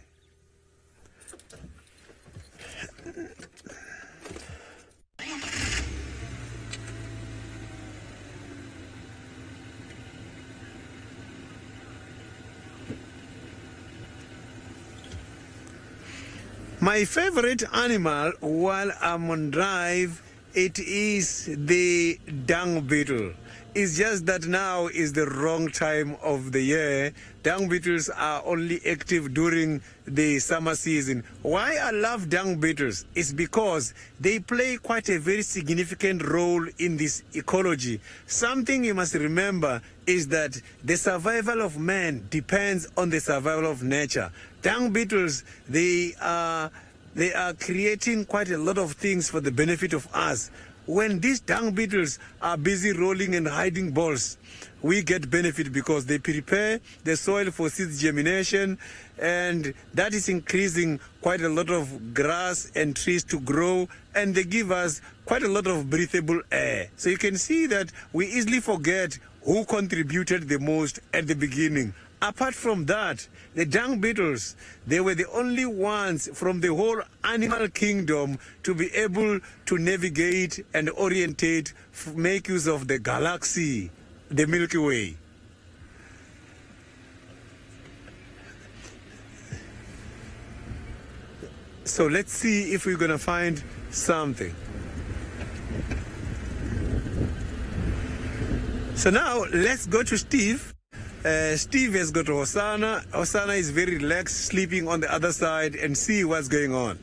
C: My favorite animal while I'm on drive it is the dung beetle. It's just that now is the wrong time of the year. Dung beetles are only active during the summer season. Why I love dung beetles is because they play quite a very significant role in this ecology. Something you must remember is that the survival of man depends on the survival of nature. Dung beetles, they are creating quite a lot of things for the benefit of us. When these dung beetles are busy rolling and hiding balls, we get benefit because they prepare the soil for seed germination, and that is increasing quite a lot of grass and trees to grow, and they give us quite a lot of breathable air. So you can see that we easily forget who contributed the most at the beginning. Apart from that, the dung beetles, they were the only ones from the whole animal kingdom to be able to navigate and orientate, make use of the galaxy, the Milky Way. So let's see if we're going to find something. So now let's go to Steve. Steve has got Hosanna. Hosanna is very relaxed, sleeping on the other side, and see what's going on.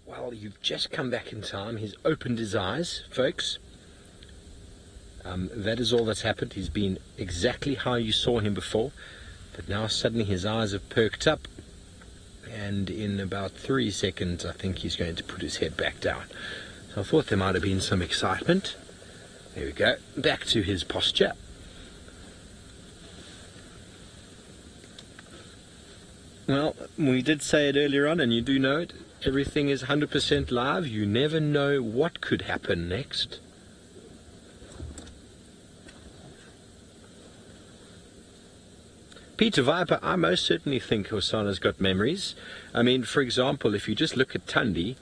B: Well, you've just come back in time. He's opened his eyes, folks. That is all that's happened. He's been exactly how you saw him before, but now suddenly his eyes have perked up, and in about 3 seconds I think he's going to put his head back down. So I thought there might have been some excitement. There we go, back to his posture. Well, we did say it earlier on, and you do know it, everything is 100% live. You never know what could happen next. Peter Viper, I most certainly think Hosanna's got memories. I mean, for example, if you just look at Tundi,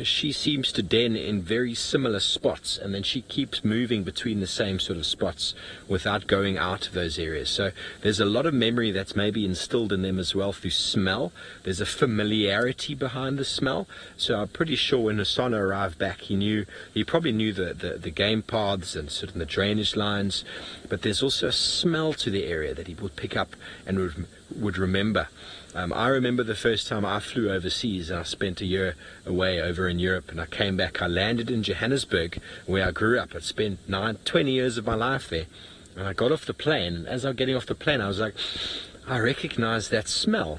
B: she seems to den in very similar spots, and then she keeps moving between the same sort of spots without going out of those areas. So there's a lot of memory that's maybe instilled in them as well through smell. There's a familiarity behind the smell. So I'm pretty sure when Hosanna arrived back, he probably knew the game paths and sort of the drainage lines, but there's also a smell to the area that he would pick up and would remember. I remember the first time I flew overseas, and I spent a year away over in Europe, and I came back. I landed in Johannesburg, where I grew up. I'd spent 20 years of my life there, and I got off the plane, and as I was getting off the plane, I was like, I recognize that smell.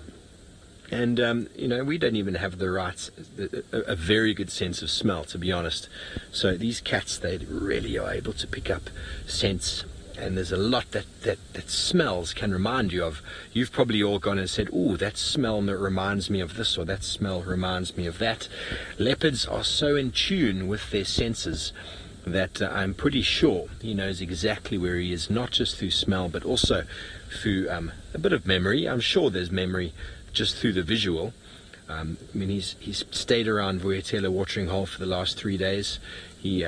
B: And you know, we don't even have a very good sense of smell, to be honest. So these cats, they really are able to pick up scents. And there's a lot that smells can remind you of. You've probably all gone and said, "Ooh, that smell reminds me of this," or "that smell reminds me of that." Leopards are so in tune with their senses that I'm pretty sure he knows exactly where he is, not just through smell, but also through a bit of memory. I'm sure there's memory just through the visual. I mean, he's stayed around Vuyatela watering hole for the last 3 days. He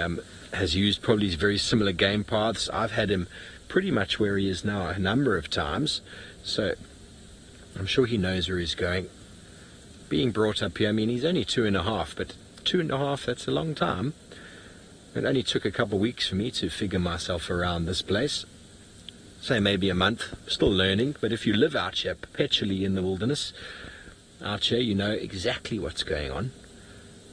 B: has used probably very similar game paths. I've had him pretty much where he is now a number of times, so I'm sure he knows where he's going. Being brought up here, I mean, he's only 2.5, but 2.5, that's a long time. It only took a couple of weeks for me to figure myself around this place. Say maybe a month, still learning, but if you live out here perpetually in the wilderness, out here you know exactly what's going on.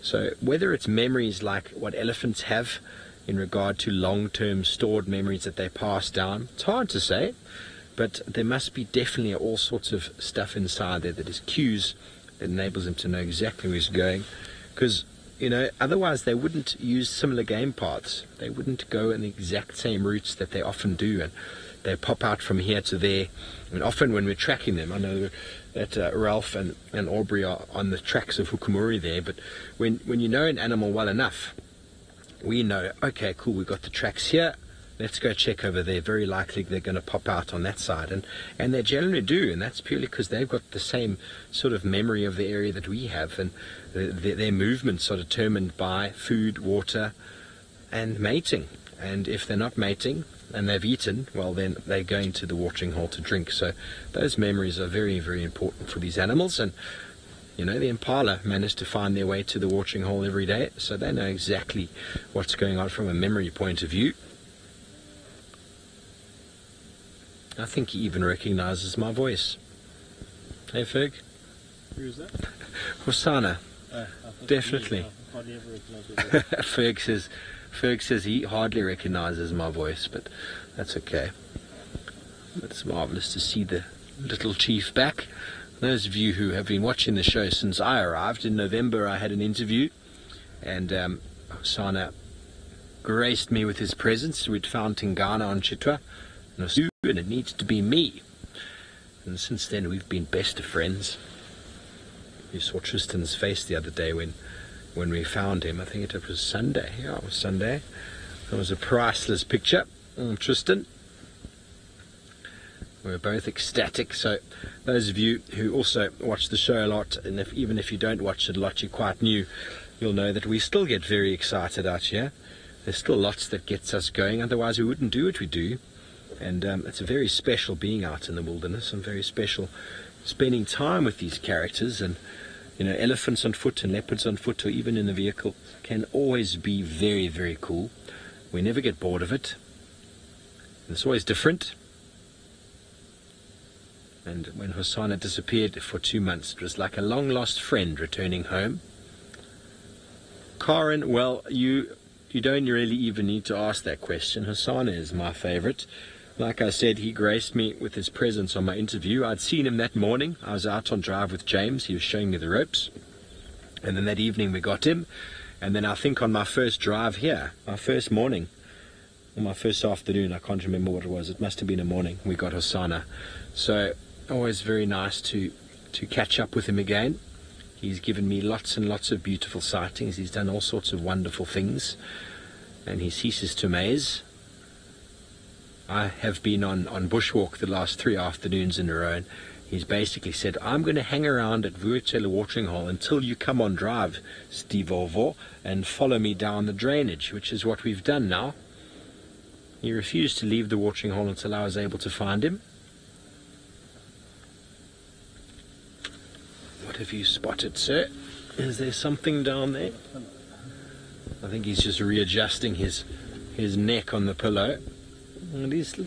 B: So whether it's memories like what elephants have in regard to long-term stored memories that they pass down, it's hard to say, but there must be definitely all sorts of stuff inside there that is cues that enables them to know exactly where he's going, because you know, otherwise they wouldn't use similar game paths. They wouldn't go in the exact same routes that they often do, and they pop out from here to there. And often when we're tracking them, I know that Ralph and Aubrey are on the tracks of Hukumuri there, but when you know an animal well enough, we know, okay, cool, we've got the tracks here, let's go check over there. Very likely they're going to pop out on that side, and they generally do, and that's purely because they've got the same sort of memory of the area that we have, and their movements are determined by food, water, and mating. And if they're not mating, and they've eaten, well, then they're going to the watering hole to drink. So those memories are very, very important for these animals. And you know, the impala managed to find their way to the watering hole every day, so they know exactly what's going on from a memory point of view. I think he even recognizes my voice. Hey, Ferg?
F: Who is that?
B: Hosanna. Definitely.
F: Hardly ever recognize your voice.
B: Ferg says he hardly recognizes my voice, but that's okay. It's marvelous to see the little chief back. Those of you who have been watching the show since I arrived in November, I had an interview, and Hosanna graced me with his presence. We'd found Tingana on Chitwa, and it needed to be me. And since then, we've been best of friends. You saw Tristan's face the other day when we found him. I think it was Sunday. Yeah, it was Sunday. It was a priceless picture. Tristan. We were both ecstatic. So those of you who also watch the show a lot, and even if you don't watch it a lot, you're quite new, you'll know that we still get very excited out here. There's still lots that gets us going. Otherwise, we wouldn't do what we do. And it's very special being out in the wilderness, and very special spending time with these characters. And you know, elephants on foot and leopards on foot, or even in a vehicle, can always be very, very cool. We never get bored of it. And it's always different. And when Hosanna disappeared for 2 months, it was like a long-lost friend returning home. Karen, well, you don't really even need to ask that question. Hosanna is my favorite. Like I said, he graced me with his presence on my interview. I'd seen him that morning. I was out on drive with James. He was showing me the ropes. And then that evening we got him. And then I think on my first drive here, my first morning, or my first afternoon, I can't remember what it was. It must have been a morning, we got Hosanna. So always very nice to catch up with him again. He's given me lots and lots of beautiful sightings. He's done all sorts of wonderful things. And he ceases to amaze. I have been on bushwalk the last 3 afternoons in a row, and he's basically said, I'm going to hang around at Vuurtele watering hole until you come on drive, Steve Ovo, and follow me down the drainage, which is what we've done now. He refused to leave the watering hole until I was able to find him. What have you spotted, sir? Is there something down there? I think he's just readjusting his neck on the pillow. And he's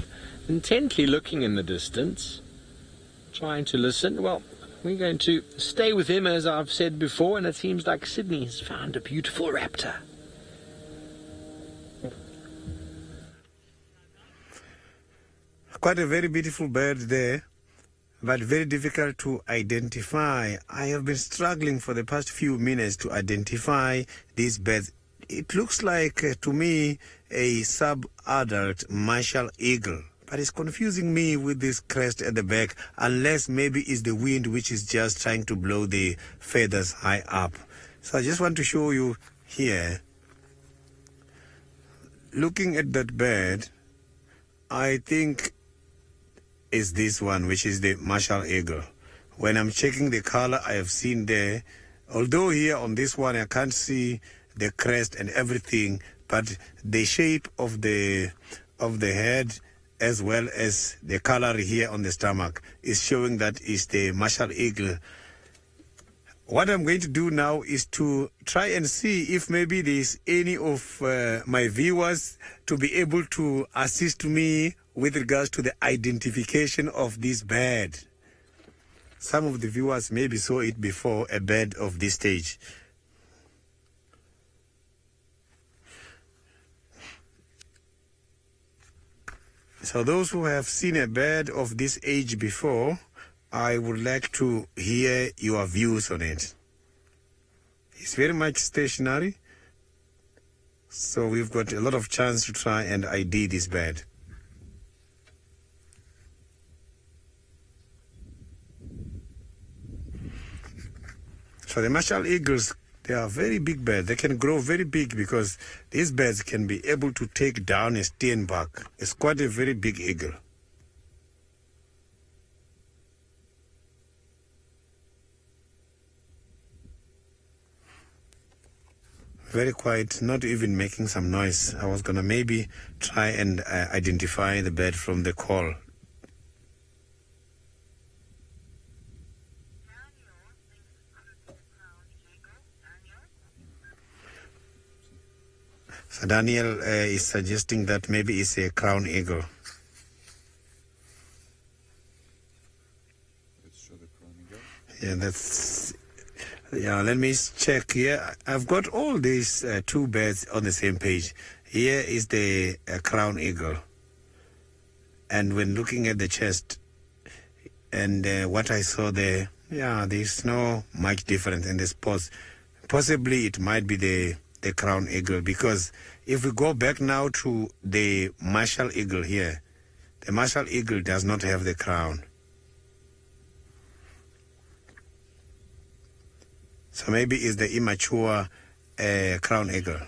B: intently looking in the distance, trying to listen. Well, we're going to stay with him, as I've said before, and it seems like Sydney has found a beautiful raptor.
C: Quite a very beautiful bird there, but very difficult to identify. I have been struggling for the past few minutes to identify these birds. It looks like, to me, a sub-adult martial eagle, but it's confusing me with this crest at the back, unless maybe it's the wind which is just trying to blow the feathers high up. So I just want to show you here. Looking at that bird, I think is this one, which is the martial eagle. When I'm checking the color I have seen there, although here on this one I can't see the crest and everything, but the shape of the head as well as the color here on the stomach is showing that is the martial eagle. What I'm going to do now is to try and see if maybe there's any of my viewers to be able to assist me with regards to the identification of this bird. Some of the viewers maybe saw it before, a bird of this stage. So those who have seen a bird of this age before, I would like to hear your views on it. It's very much stationary, so we've got a lot of chance to try and ID this bird. So the martial eagles, they are very big birds. They can grow very big because these birds can be able to take down a steenbok. It's quite a very big eagle. very quiet, not even making some noise. I was going to maybe try and identify the bird from the call. So Daniel is suggesting that maybe it's a crown eagle.
E: Let's show the crown eagle.
C: Yeah, that's... Yeah, let me check here. I've got all these two birds on the same page. Here is the crown eagle. And when looking at the chest and what I saw there, yeah, there's no much difference in the spots. Possibly it might be the crown eagle, because if we go back now to the martial eagle here, the martial eagle does not have the crown. So maybe it's the immature crown eagle.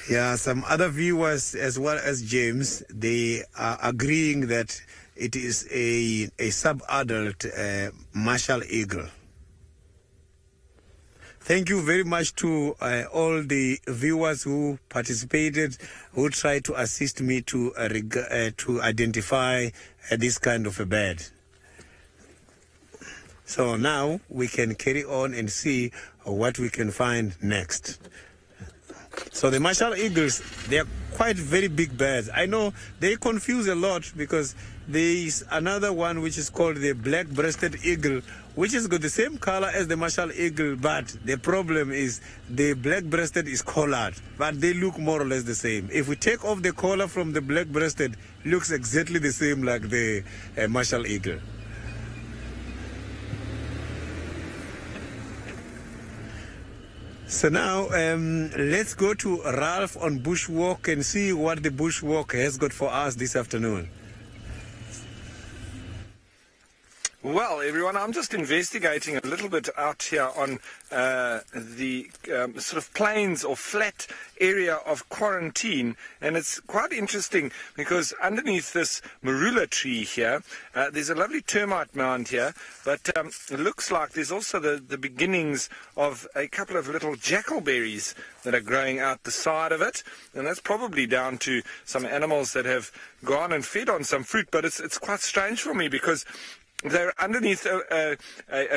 C: Yeah, some other viewers as well as James, they are agreeing that it is a sub-adult martial eagle. Thank you very much to all the viewers who participated, who tried to assist me to identify this kind of a bird. So now we can carry on and see what we can find next. So the martial eagles, they are quite very big birds. I know they confuse a lot because there is another one which is called the black-breasted eagle, which has got the same color as the martial eagle, but the problem is the black-breasted is collared, but they look more or less the same. If we take off the collar from the black-breasted, it looks exactly the same like the martial eagle. So now let's go to Ralph on Bushwalk and see what the Bushwalk has got for us this afternoon.
D: Well, everyone, I'm just investigating a little bit out here on the sort of plains or flat area of Quarantine, and it's quite interesting because underneath this marula tree here, there's a lovely termite mound here, but it looks like there's also the beginnings of a couple of little jackalberries that are growing out the side of it, and that's probably down to some animals that have gone and fed on some fruit, but it's quite strange for me because they're underneath a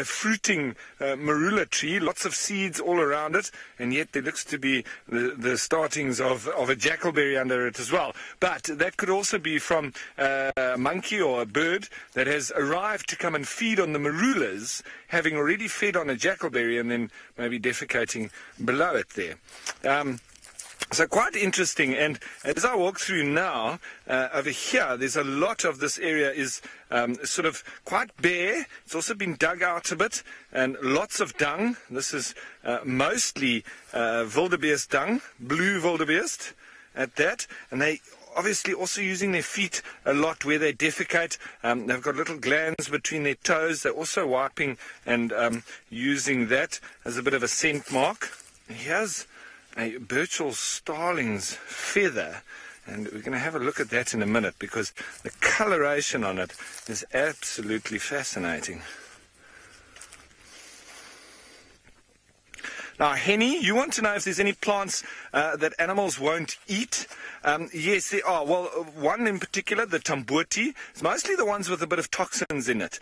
D: fruiting marula tree, lots of seeds all around it, and yet there looks to be the startings of a jackalberry under it as well. But that could also be from a monkey or a bird that has arrived to come and feed on the marulas, having already fed on a jackalberry and then maybe defecating below it there. So quite interesting, and as I walk through now, over here, there's a lot of this area is sort of quite bare. It's also been dug out a bit, and lots of dung. This is mostly wildebeest dung, blue wildebeest at that, and they obviously also using their feet a lot where they defecate. They've got little glands between their toes. They're also wiping and using that as a bit of a scent mark. Here's a Burchell starling's feather, and we're going to have a look at that in a minute because the coloration on it is absolutely fascinating. Now, Henny, you want to know if there's any plants that animals won't eat? Yes, there are. Well, one in particular, the tambuti, it's mostly the ones with a bit of toxins in it.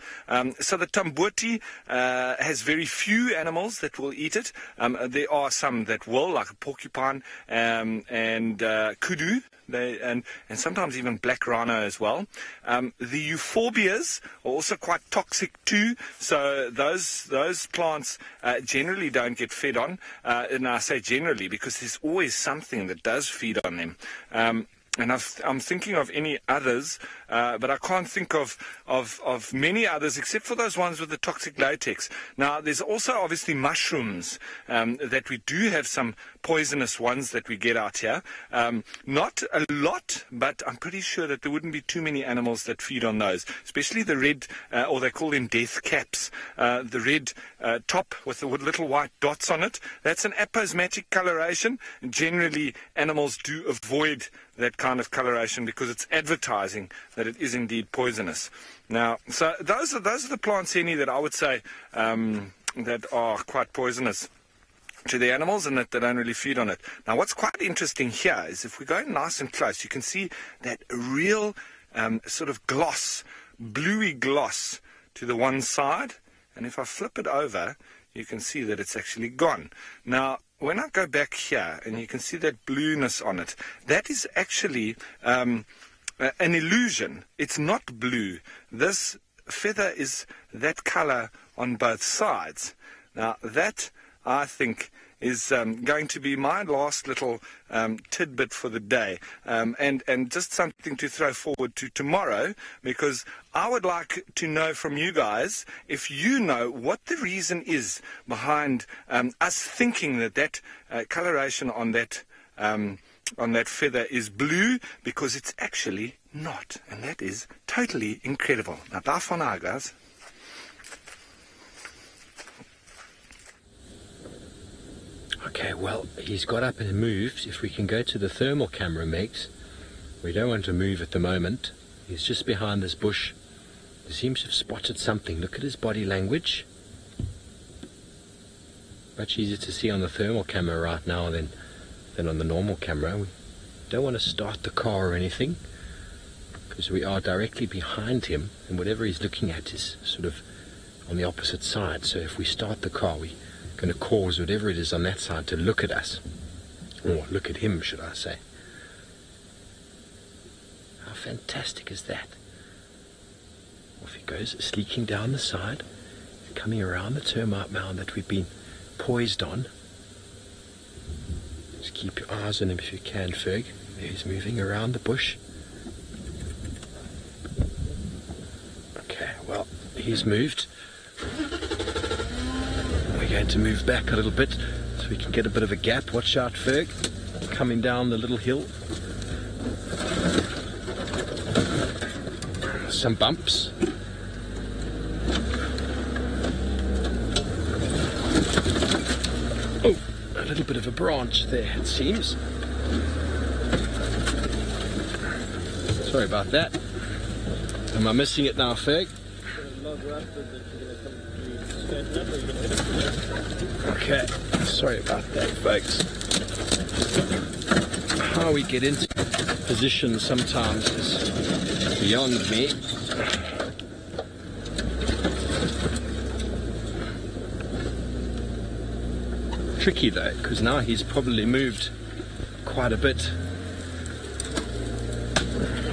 D: So the tambuti has very few animals that will eat it. There are some that will, like a porcupine and kudu, and sometimes even black rhino as well. The euphorbias are also quite toxic too, so those plants generally don't get fed on. And I say generally because there's always something that does feed on them. And I'm thinking of any others, but I can't think of many others except for those ones with the toxic latex. Now, there's also obviously mushrooms that we do have some poisonous ones that we get out here. Not a lot, but I'm pretty sure that there wouldn't be too many animals that feed on those, especially the red, or they call them death caps, the red top with the little white dots on it. That's an aposematic coloration. Generally, animals do avoid that kind of coloration because it's advertising that it is indeed poisonous. Now, so those are the plants, Henny, that I would say that are quite poisonous to the animals and that they don't really feed on it. Now, what's quite interesting here is if we go nice and close, you can see that real sort of gloss, bluey gloss to the one side. And if I flip it over, you can see that it's actually gone. Now, when I go back here, and you can see that blueness on it, that is actually an illusion. It's not blue. This feather is that color on both sides. Now, that, I think, is going to be my last little tidbit for the day, and just something to throw forward to tomorrow, because I would like to know from you guys if you know what the reason is behind us thinking that coloration on that feather is blue, because it's actually not, and that is totally incredible. Now, daarvan nou, guys.
B: Okay, well, he's got up and moved. If we can go to the thermal camera, Megs. We don't want to move at the moment. He's just behind this bush. He seems to have spotted something. Look at his body language. Much easier to see on the thermal camera right now than on the normal camera. We don't want to start the car or anything, because we are directly behind him, and whatever he's looking at is sort of on the opposite side. So if we start the car, we're going to cause whatever it is on that side to look at us, or look at him, should I say. How fantastic is that? Off he goes, sleeking down the side, coming around the termite mound that we've been poised on. Just keep your eyes on him if you can, Ferg. There he's moving around the bush. Okay, well, he's moved. We're going to move back a little bit so we can get a bit of a gap. Watch out, Ferg. Coming down the little hill. Some bumps. Oh, a little bit of a branch there, it seems. Sorry about that. Am I missing it now, Ferg? Okay, sorry about that, folks. How we get into position sometimes is beyond me. Tricky though, because now he's probably moved quite a bit.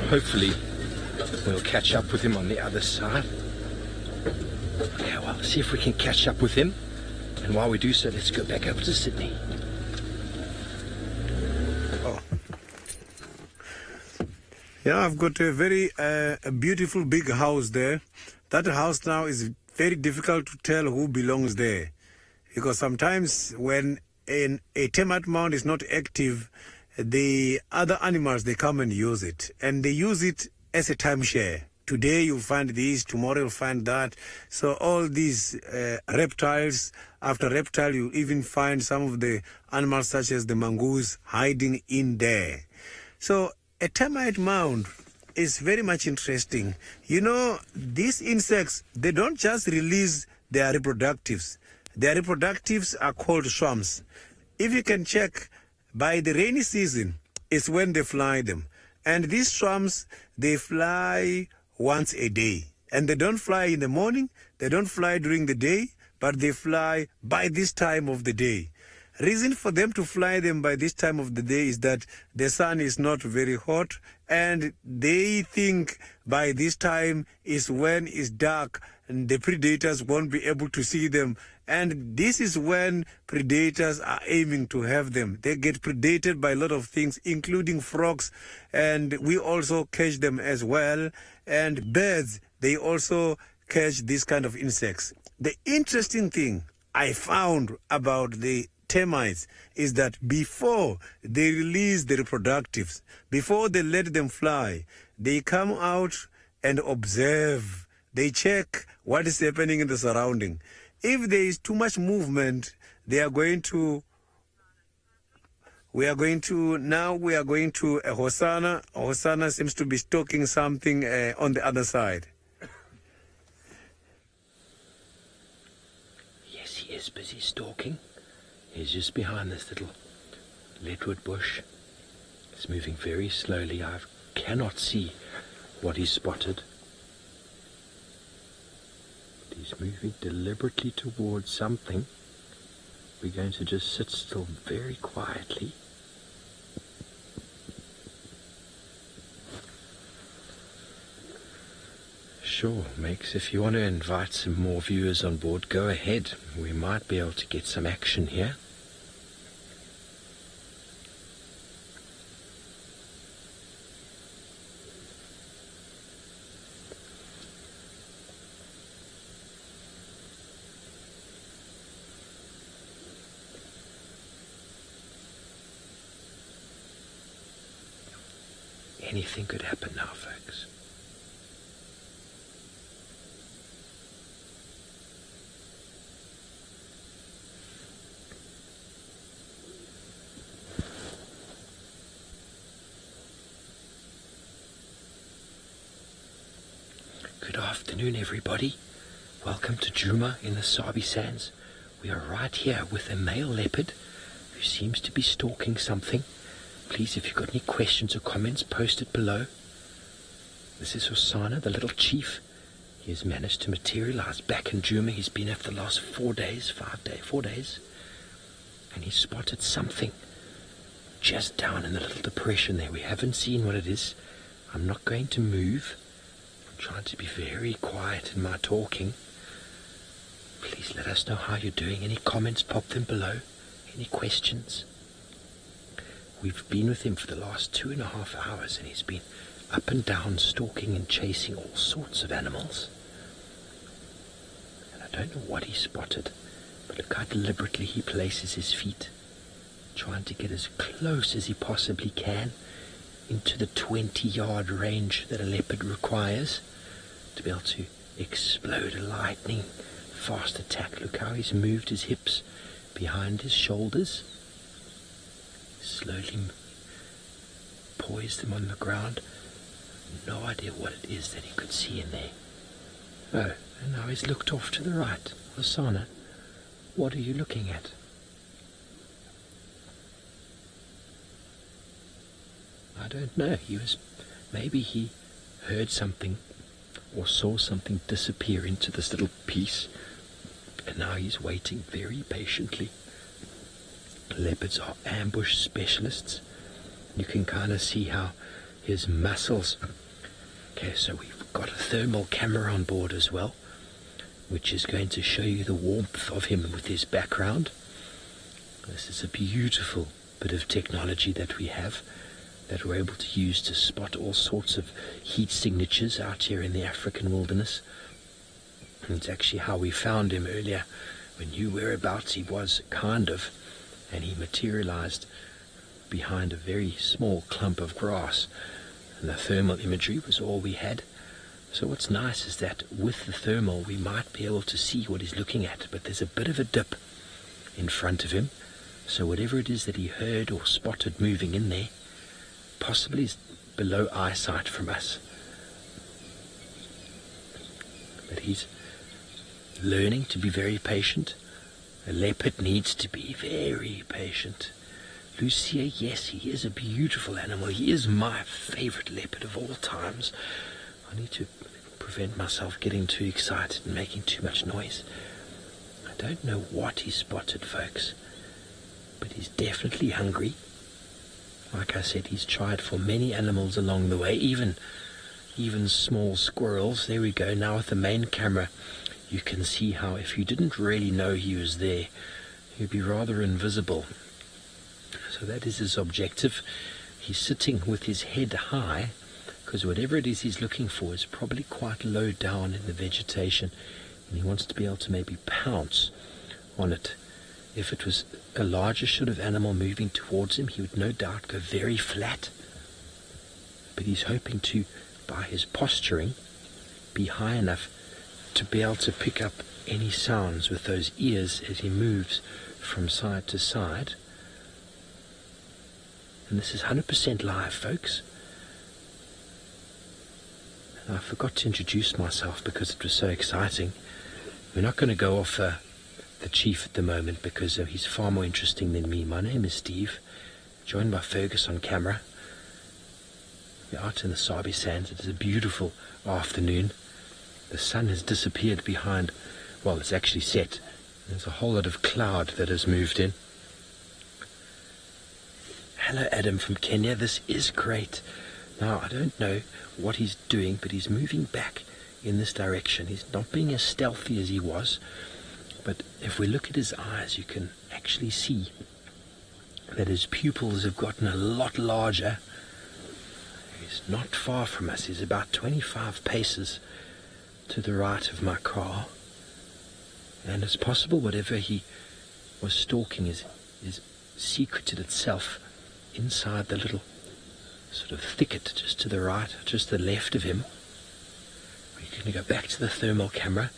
B: Hopefully we'll catch up with him on the other side. Yeah, well, see if we can catch up with him. And while we do so, let's go back over to Sydney.
C: Oh. Yeah, I've got a very a beautiful big house there. That house now is very difficult to tell who belongs there, because sometimes when a termite mound is not active, the other animals, they come and use it, and they use it as a timeshare. Today you'll find this, tomorrow you'll find that. So all these reptiles, after reptile you even find some of the animals such as the mongoose hiding in there. So a termite mound is very much interesting. You know, these insects, they don't just release their reproductives. Their reproductives are called swarms. If you can check, by the rainy season is when they fly them. And these swarms, they fly once a day. And they don't fly in the morning, they don't fly during the day, but they fly by this time of the day. Reason for them to fly them by this time of the day is that the sun is not very hot, and they think by this time is when it's dark and the predators won't be able to see them. And this is when predators are aiming to have them. They get predated by a lot of things, including frogs, and we also catch them as well. And birds, they also catch these kind of insects. The interesting thing I found about the termites is that before they release the reproductives, before they let them fly, they come out and observe. They check what is happening in the surrounding. If there is too much movement, they are going to We are going to Hosana. Hosana seems to be stalking something on the other side.
B: Yes, he is busy stalking. He's just behind this little leadwood bush. He's moving very slowly. I cannot see what he spotted. But he's moving deliberately towards something. We're going to just sit still very quietly. Sure, Max, if you want to invite some more viewers on board, go ahead. We might be able to get some action here. Anything could happen now, folks. Good afternoon, everybody. Welcome to Djuma in the Sabi Sands. We are right here with a male leopard who seems to be stalking something. Please, if you've got any questions or comments, post it below. This is Hosana, the little chief. He has managed to materialize back in Djuma. He's been there for the last 4 days, 4 days. And he spotted something just down in the little depression there. We haven't seen what it is. I'm not going to move. I'm trying to be very quiet in my talking. Please let us know how you're doing. Any comments, pop them below. Any questions? We've been with him for the last 2.5 hours, and he's been up and down stalking and chasing all sorts of animals. And I don't know what he spotted, but look how deliberately he places his feet, trying to get as close as he possibly can into the 20-yard range that a leopard requires to be able to explode a lightning fast attack. Look how he's moved his hips behind his shoulders, slowly poised them on the ground. No idea what it is that he could see in there. Oh, and now he's looked off to the right. Hosana, what are you looking at? I don't know. Maybe he heard something or saw something disappear into this little piece, and now he's waiting very patiently. Leopards are ambush specialists. You can kind of see how his muscles... Okay, so we've got a thermal camera on board as well, which is going to show you the warmth of him with his background. This is a beautiful bit of technology that we have, that we're able to use to spot all sorts of heat signatures out here in the African wilderness. And it's actually how we found him earlier. We knew whereabouts he was, kind of, and he materialized behind a very small clump of grass, and the thermal imagery was all we had. So what's nice is that with the thermal we might be able to see what he's looking at, but there's a bit of a dip in front of him, so whatever it is that he heard or spotted moving in there possibly is below eyesight from us. But he's learning to be very patient. A leopard needs to be very patient. Lucia, yes, he is a beautiful animal. He is my favorite leopard of all times. I need to prevent myself getting too excited and making too much noise. I don't know what he spotted, folks, but he's definitely hungry. Like I said, he's tried for many animals along the way, even small squirrels. There we go. Now with the main camera, you can see how if you didn't really know he was there, he'd be rather invisible. So that is his objective. He's sitting with his head high, because whatever it is he's looking for is probably quite low down in the vegetation, and he wants to be able to maybe pounce on it. If it was a larger sort of animal moving towards him, he would no doubt go very flat. But he's hoping to, by his posturing, be high enough to be able to pick up any sounds with those ears as he moves from side to side. And this is 100% live, folks. And I forgot to introduce myself because it was so exciting. We're not going to go off the chief at the moment because he's far more interesting than me. My name is Steve, joined by Fergus on camera. We're out in the Sabi Sands. It is a beautiful afternoon. The sun has disappeared behind, well, it's actually set. There's a whole lot of cloud that has moved in. Hello, Adam from Kenya. This is great. Now, I don't know what he's doing, but he's moving back in this direction. He's not being as stealthy as he was, but if we look at his eyes, you can actually see that his pupils have gotten a lot larger. He's not far from us. He's about 25 paces to the right of my car. And it's possible whatever he was stalking is secreted itself inside the little sort of thicket just to the right, just to the left of him. We're going to go back to the thermal camera,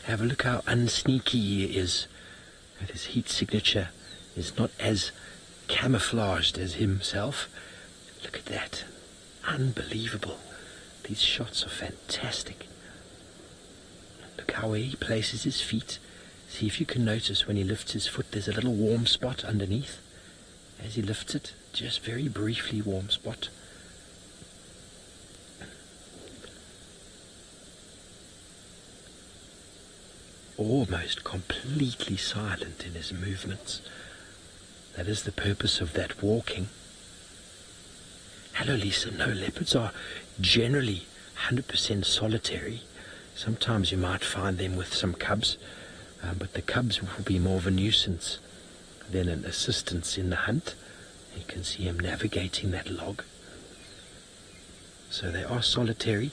B: have a look how unsneaky he is. And his heat signature is not as camouflaged as himself. Look at that. Unbelievable. These shots are fantastic. Look how he places his feet. See if you can notice when he lifts his foot, there's a little warm spot underneath. As he lifts it, just very briefly warm spot. Almost completely silent in his movements. That is the purpose of that walking. Hello, Lisa. No, leopards are generally 100% solitary. Sometimes you might find them with some cubs, but the cubs will be more of a nuisance than an assistance in the hunt. You can see him navigating that log. So they are solitary.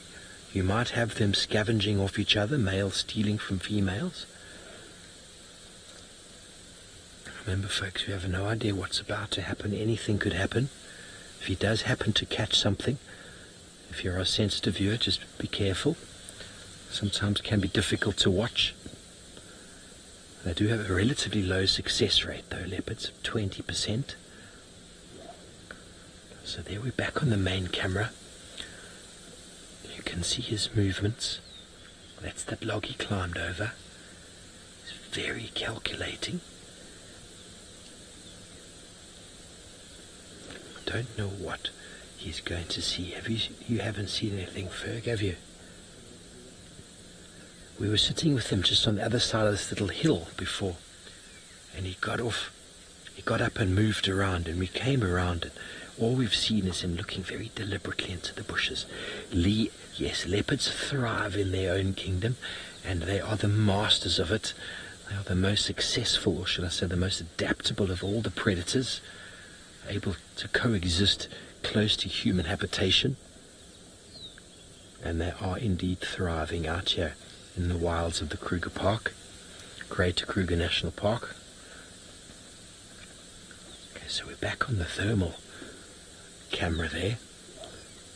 B: You might have them scavenging off each other, males stealing from females. Remember, folks, we have no idea what's about to happen. Anything could happen. If he does happen to catch something, if you're a sensitive viewer, just be careful. Sometimes can be difficult to watch. They do have a relatively low success rate, though, leopards, 20%. So there we're back on the main camera. You can see his movements. That's that log he climbed over. He's very calculating. I don't know what he's going to see. You haven't seen anything, Ferg, have you? We were sitting with him just on the other side of this little hill before, and he got up and moved around, and we came around, and all we've seen is him looking very deliberately into the bushes. Yes, leopards thrive in their own kingdom, and they are the masters of it. They are the most successful, or should I say the most adaptable of all the predators, able to coexist close to human habitation. And they are indeed thriving out here in the wilds of the Kruger Park, Greater Kruger National Park. Okay, so we're back on the thermal camera there,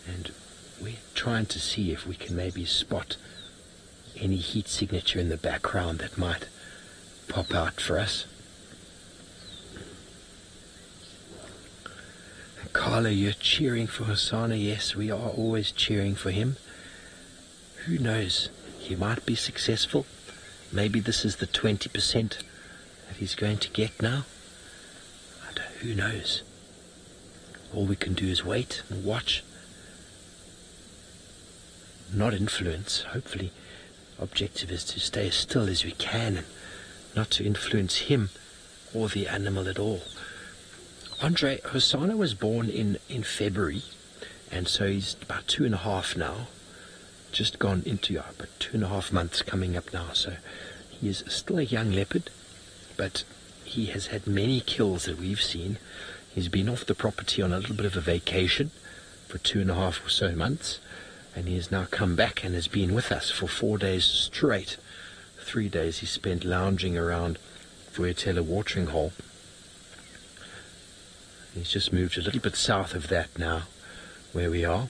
B: and we're trying to see if we can maybe spot any heat signature in the background that might pop out for us. Carla, you're cheering for Hosana. Yes, we are always cheering for him. Who knows? He might be successful. Maybe this is the 20% that he's going to get now. Who knows? All we can do is wait and watch. Not influence. Hopefully, objective is to stay as still as we can and not to influence him or the animal at all. Andre, Hosana was born in February, and so he's about 2.5 now. Just gone into about 2.5 months coming up now, so he is still a young leopard, but he has had many kills that we've seen. He's been off the property on a little bit of a vacation for 2.5 or so months, and he has now come back and has been with us for 4 days straight. 3 days he spent lounging around Vuetela watering hole. He's just moved a little bit south of that now, where we are.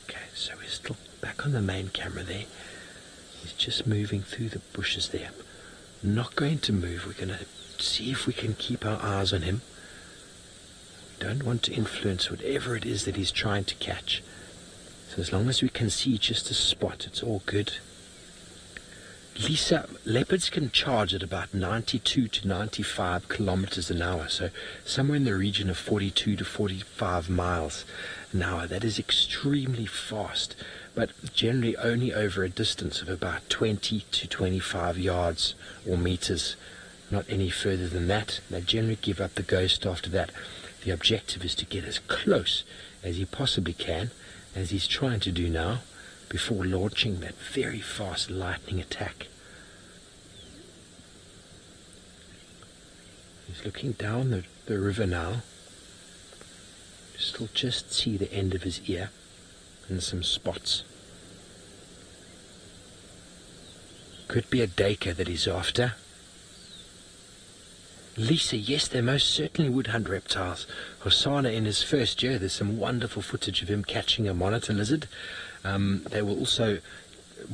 B: Okay, so we're still back on the main camera there. He's just moving through the bushes there. Not going to move. We're going to see if we can keep our eyes on him. don't want to influence whatever it is that he's trying to catch. So as long as we can see just a spot, it's all good. Lisa, leopards can charge at about 92 to 95 kilometers an hour, so somewhere in the region of 42 to 45 miles an hour. That is extremely fast, but generally only over a distance of about 20 to 25 yards or meters, not any further than that. They generally give up the ghost after that. The objective is to get as close as he possibly can, as he's trying to do now, before launching that very fast lightning attack. He's looking down the river now. You still just see the end of his ear and some spots. Could be a duiker that he's after. Lisa, yes, they most certainly would hunt reptiles. Hosanna, in his first year, there's some wonderful footage of him catching a monitor lizard. They will also,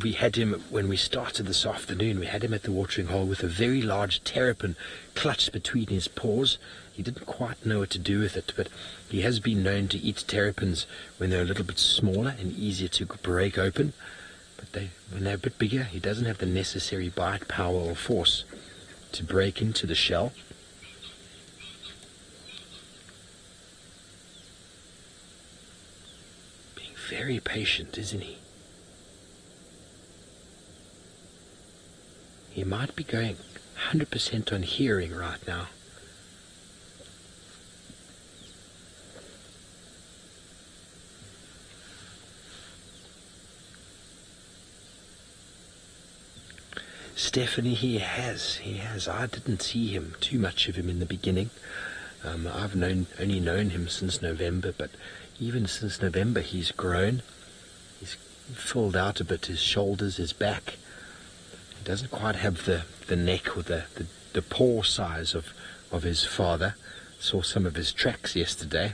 B: we had him, when we started this afternoon, we had him at the watering hole with a very large terrapin clutched between his paws. He didn't quite know what to do with it, but he has been known to eat terrapins when they're a little bit smaller and easier to break open. But when they're a bit bigger, he doesn't have the necessary bite power or force to break into the shell. Very patient, isn't he? He might be going 100% on hearing right now. Stephanie, he has. I didn't see him, too much of him in the beginning. I've only known him since November, but even since November he's grown. He's filled out a bit, his shoulders, his back. He doesn't quite have the neck or the paw size of his father. Saw some of his tracks yesterday.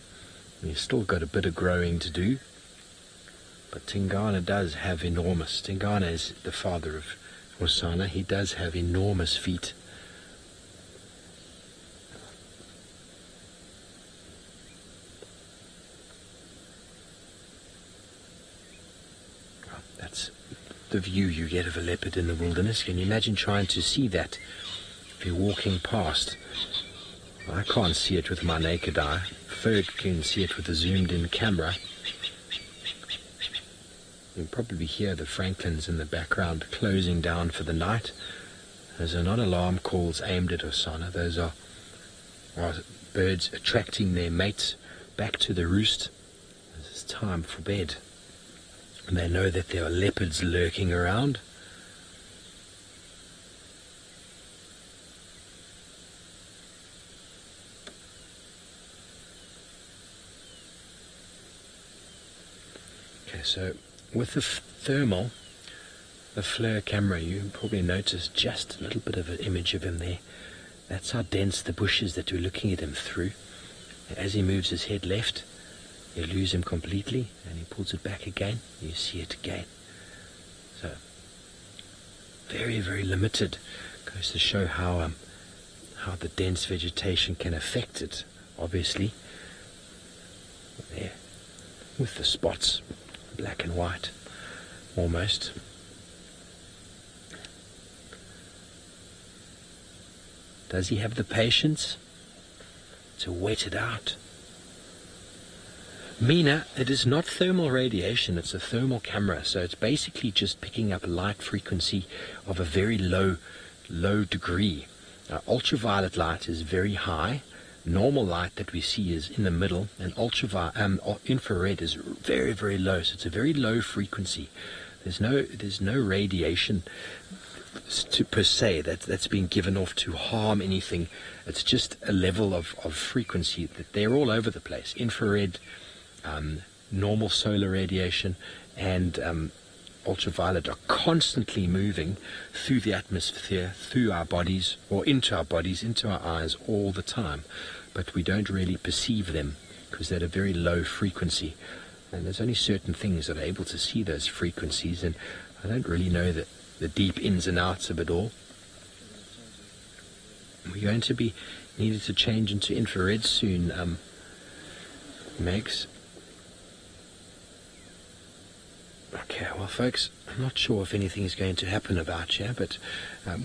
B: He's still got a bit of growing to do. But Tingana does have enormous. Tingana is the father of Hosanna. He does have enormous feet. That's the view you get of a leopard in the wilderness. Can you imagine trying to see that if you're walking past? I can't see it with my naked eye. Ferg can see it with a zoomed in camera. You can probably hear the Franklins in the background closing down for the night. Those are not alarm calls aimed at Hosanna. Those are birds attracting their mates back to the roost. It's time for bed. And they know that there are leopards lurking around. Okay, so with the thermal, the FLIR camera, you probably notice just a little bit of an image of him there. That's how dense the bush is that we're looking at him through. As he moves his head left, you lose him completely, and he pulls it back again, you see it again. So, very, very limited. Goes to show how the dense vegetation can affect it, obviously. There, with the spots, black and white, almost. Does he have the patience to wait it out? Mina, it is not thermal radiation, it's a thermal camera, so it's basically just picking up a light frequency of a very low degree. Ultraviolet light is very high, normal light that we see is in the middle, and infrared is very, very low, so it's a very low frequency. There's no radiation per se that's being given off to harm anything. It's just a level of frequency that they're all over the place. Infrared, normal solar radiation, and ultraviolet are constantly moving through the atmosphere, through our bodies, or into our bodies, into our eyes all the time, but we don't really perceive them because they're at a very low frequency, and there's only certain things that are able to see those frequencies, and I don't really know the deep ins and outs of it all. We're going to be needed to change into infrared soon. Megs. Okay, well folks, I'm not sure if anything is going to happen about here, but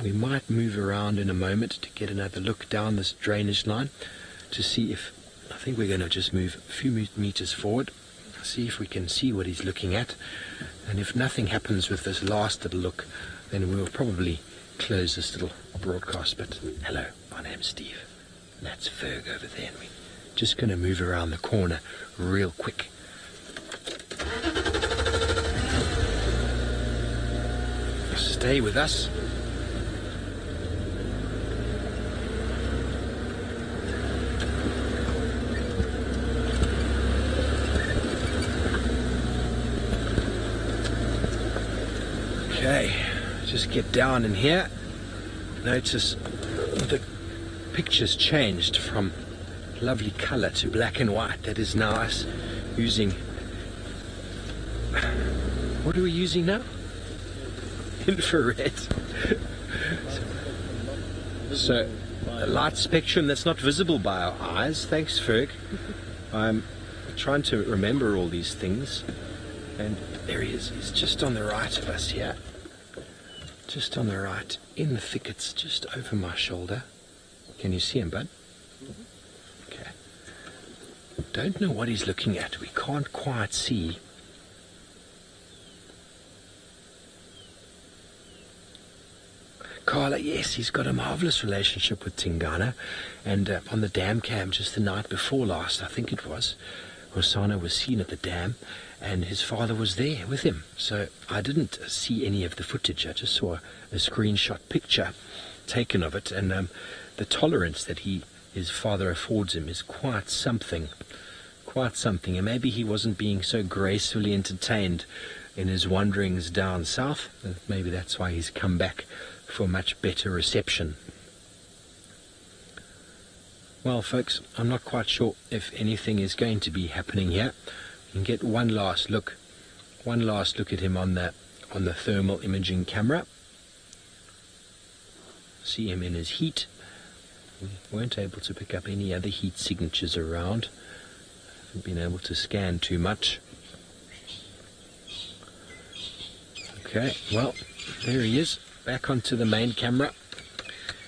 B: we might move around in a moment to get another look down this drainage line to see if, I think we're going to just move a few meters forward, see if we can see what he's looking at, and if nothing happens with this last little look, then we'll probably close this little broadcast. But hello, my name's Steve, and that's Ferg over there, and we're just going to move around the corner real quick. Stay with us. Okay, just get down in here. Notice the picture's changed from lovely color to black and white. That is now us using... What are we using now? Infrared. So a light spectrum that's not visible by our eyes. Thanks, Ferg. I'm trying to remember all these things. And there he is. He's just on the right of us here. Just on the right, in the thickets, just over my shoulder. Can you see him, bud? Okay. Don't know what he's looking at. We can't quite see. Carla, yes, he's got a marvellous relationship with Tingana, and on the dam cam just the night before last, I think it was, Hosana was seen at the dam, and his father was there with him. So I didn't see any of the footage. I just saw a screenshot picture taken of it, and the tolerance that his father affords him is quite something, and maybe he wasn't being so gracefully entertained in his wanderings down south. Maybe that's why he's come back for much better reception. Well, folks, I'm not quite sure if anything is going to be happening here. You can get one last look at him on the thermal imaging camera. See him in his heat. We weren't able to pick up any other heat signatures around. Haven't been able to scan too much. Okay, well, there he is, back onto the main camera.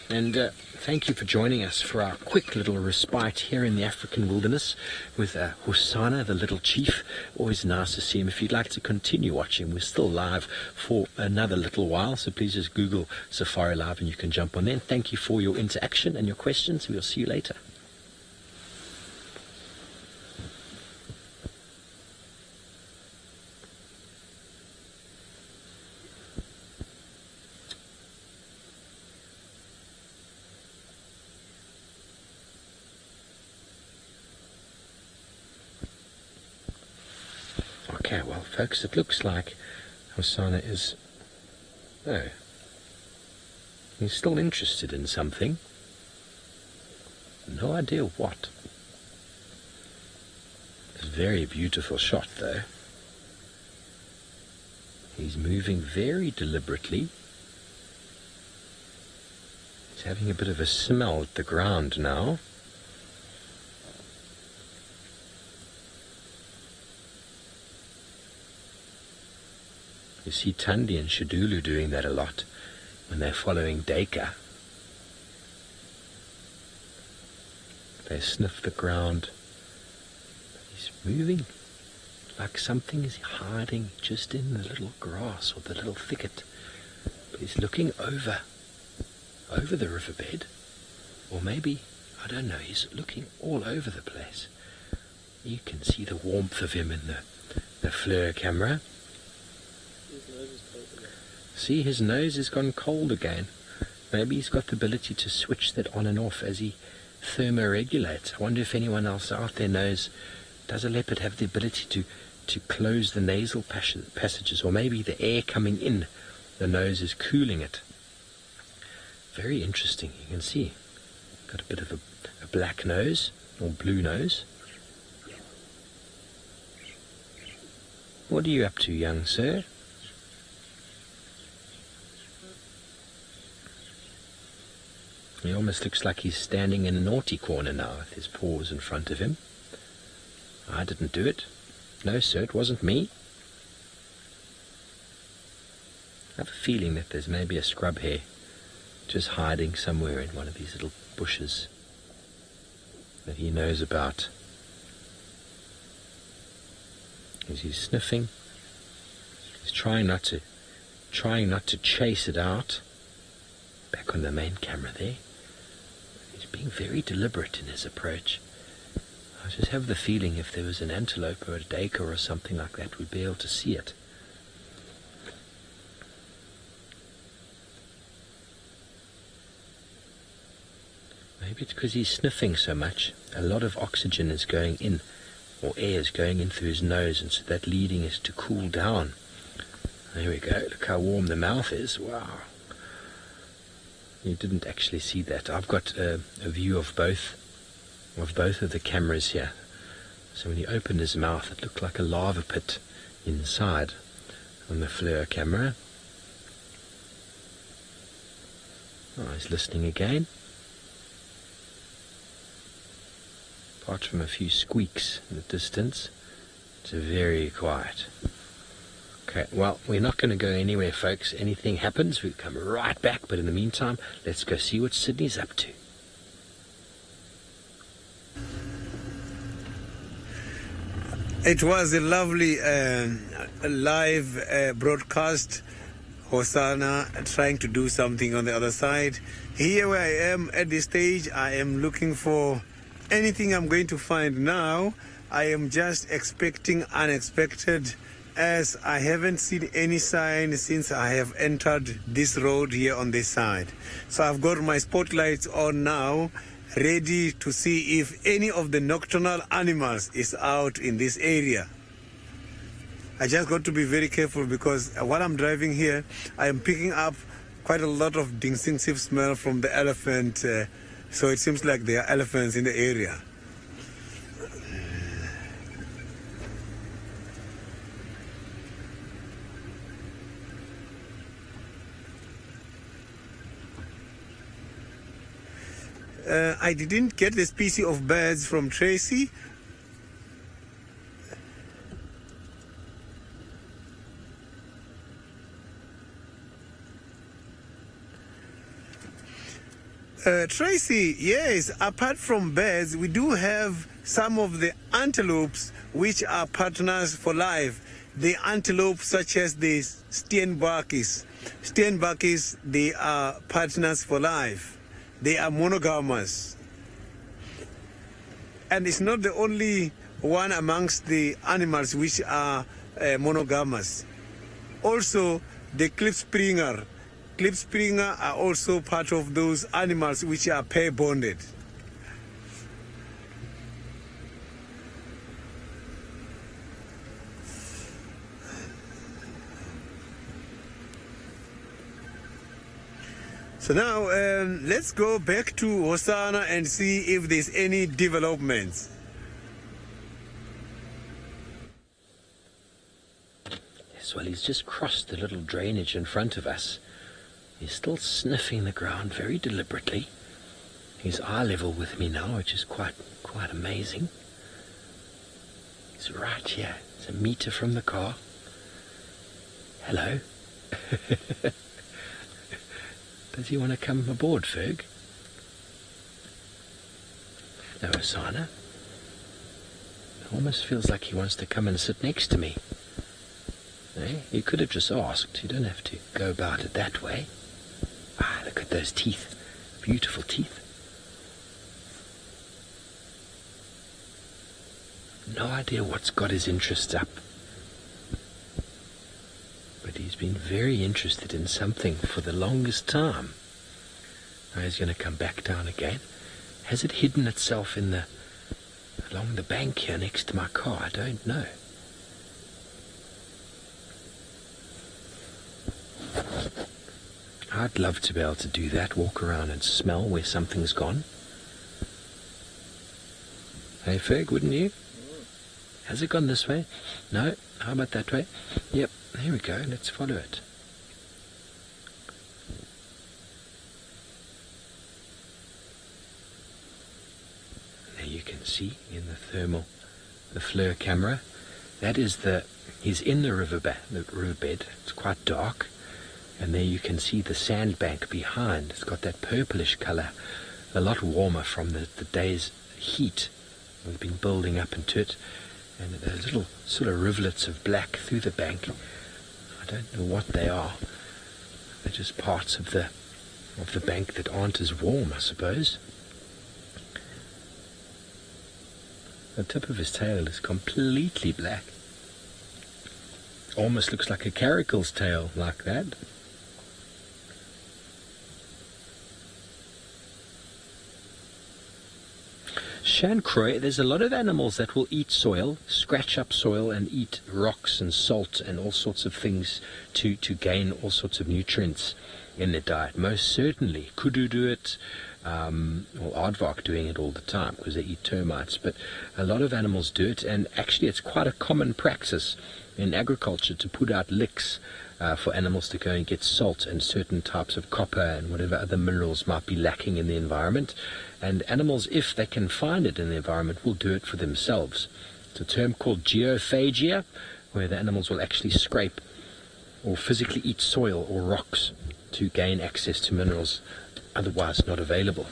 B: And thank you for joining us for our quick little respite here in the African wilderness with Hosana, the little chief. Always nice to see him. If you'd like to continue watching, we're still live for another little while, so please just Google SafariLive and you can jump on there. And thank you for your interaction and your questions. We'll see you later. Okay, well, folks, it looks like Hosana is... Oh. He's still interested in something. No idea what. It's a very beautiful shot, though. He's moving very deliberately. He's having a bit of a smell at the ground now. You see Tandi and Shadulu doing that a lot when they're following Deka. They sniff the ground. He's moving like something is hiding just in the little grass or the little thicket. But he's looking over the riverbed. Or maybe, I don't know, he's looking all over the place. You can see the warmth of him in the FLIR camera. See, his nose has gone cold again. Maybe he's got the ability to switch that on and off as he thermoregulates. I wonder if anyone else out there knows, does a leopard have the ability to close the nasal passages, or maybe the air coming in, the nose is cooling it. Very interesting. You can see, got a bit of a black nose, or blue nose. What are you up to, young sir? He almost looks like he's standing in a naughty corner now with his paws in front of him. I didn't do it. No, sir, it wasn't me. I have a feeling that there's maybe a scrub hare just hiding somewhere in one of these little bushes that he knows about. As he's sniffing, he's trying not to chase it out. Back on the main camera there. He's being very deliberate in his approach. I just have the feeling if there was an antelope or a duiker or something like that, we'd be able to see it. Maybe it's because he's sniffing so much. A lot of oxygen is going in, or air is going in through his nose, and so that leading is to cool down. There we go. Look how warm the mouth is. Wow. You didn't actually see that. I've got a view of both of the cameras here. So when he opened his mouth, it looked like a lava pit inside on the FLIR camera. Oh, he's listening again. Apart from a few squeaks in the distance, it's very quiet. Okay, well, we're not going to go anywhere, folks. Anything happens, we'll come right back. But in the meantime, let's go see what Sydney's up to.
C: It was a lovely live broadcast. Hosanna trying to do something on the other side. Here where I am at this stage, I am looking for anything I'm going to find now. I am just expecting unexpected, as I haven't seen any sign since I have entered this road here on this side. So I've got my spotlights on now, ready to see if any of the nocturnal animals is out in this area. I just got to be very careful because while I'm driving here, I am picking up quite a lot of distinctive smell from the elephant. So it seems like there are elephants in the area. I didn't get the species of birds from Tracy. Tracy, yes, apart from birds, we do have some of the antelopes which are partners for life. The antelopes such as the steenbokkies. Steenbokkies, they are partners for life. They are monogamous. And it's not the only one amongst the animals which are monogamous. Also, the klipspringer. Klipspringer are also part of those animals which are pair bonded. So now let's go back to Hosanna and see if there's any developments.
B: Yes, well, he's just crossed the little drainage in front of us. He's still sniffing the ground very deliberately. He's eye level with me now, which is quite amazing. He's right here. It's a meter from the car. Hello. Does he want to come aboard, Ferg? No, Hosanna. It almost feels like he wants to come and sit next to me. Eh? You could have just asked. You don't have to go about it that way. Ah, look at those teeth. Beautiful teeth. No idea what's got his interests up. But he's been very interested in something for the longest time. Now he's going to come back down again. Has it hidden itself along the bank here next to my car? I don't know. I'd love to be able to do that, walk around and smell where something's gone. Hey, Ferg, wouldn't you? Has it gone this way? No? How about that way? Yep, there we go. Let's follow it. There you can see in the thermal the FLIR camera. That is he's in the riverbed. It's quite dark, and there you can see the sandbank behind. It's got that purplish color, a lot warmer from the day's heat that's been building up into it, and those little sort of rivulets of black through the bank. I don't know what they are. They're just parts of the bank that aren't as warm, I suppose. The tip of his tail is completely black. Almost looks like a caracal's tail, like that. Shancroy, there's a lot of animals that will eat soil, scratch up soil and eat rocks and salt and all sorts of things to gain all sorts of nutrients in their diet. Most certainly, kudu do it, or aardvark doing it all the time because they eat termites, but a lot of animals do it, and actually it's quite a common practice in agriculture to put out licks for animals to go and get salt and certain types of copper and whatever other minerals might be lacking in the environment. And animals, if they can find it in the environment, will do it for themselves. It's a term called geophagia, where the animals will actually scrape or physically eat soil or rocks to gain access to minerals otherwise not available.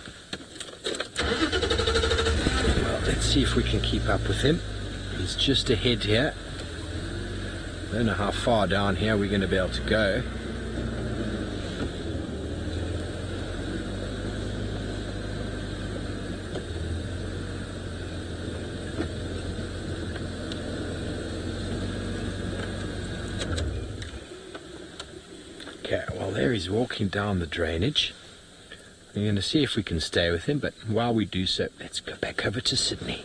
B: Well, let's see if we can keep up with him. He's just ahead here. I don't know how far down here we're going to be able to go. Okay, well there he's walking down the drainage. We're going to see if we can stay with him, but while we do so, let's go back over to Sydney.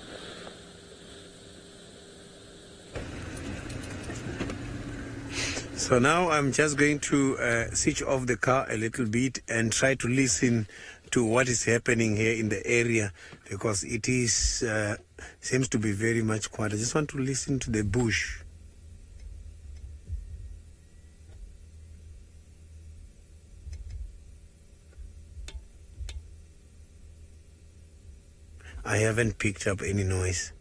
C: So now I'm just going to switch off the car a little bit and try to listen to what is happening here in the area, because it is seems to be very much quiet. I just want to listen to the bush. I haven't picked up any noise.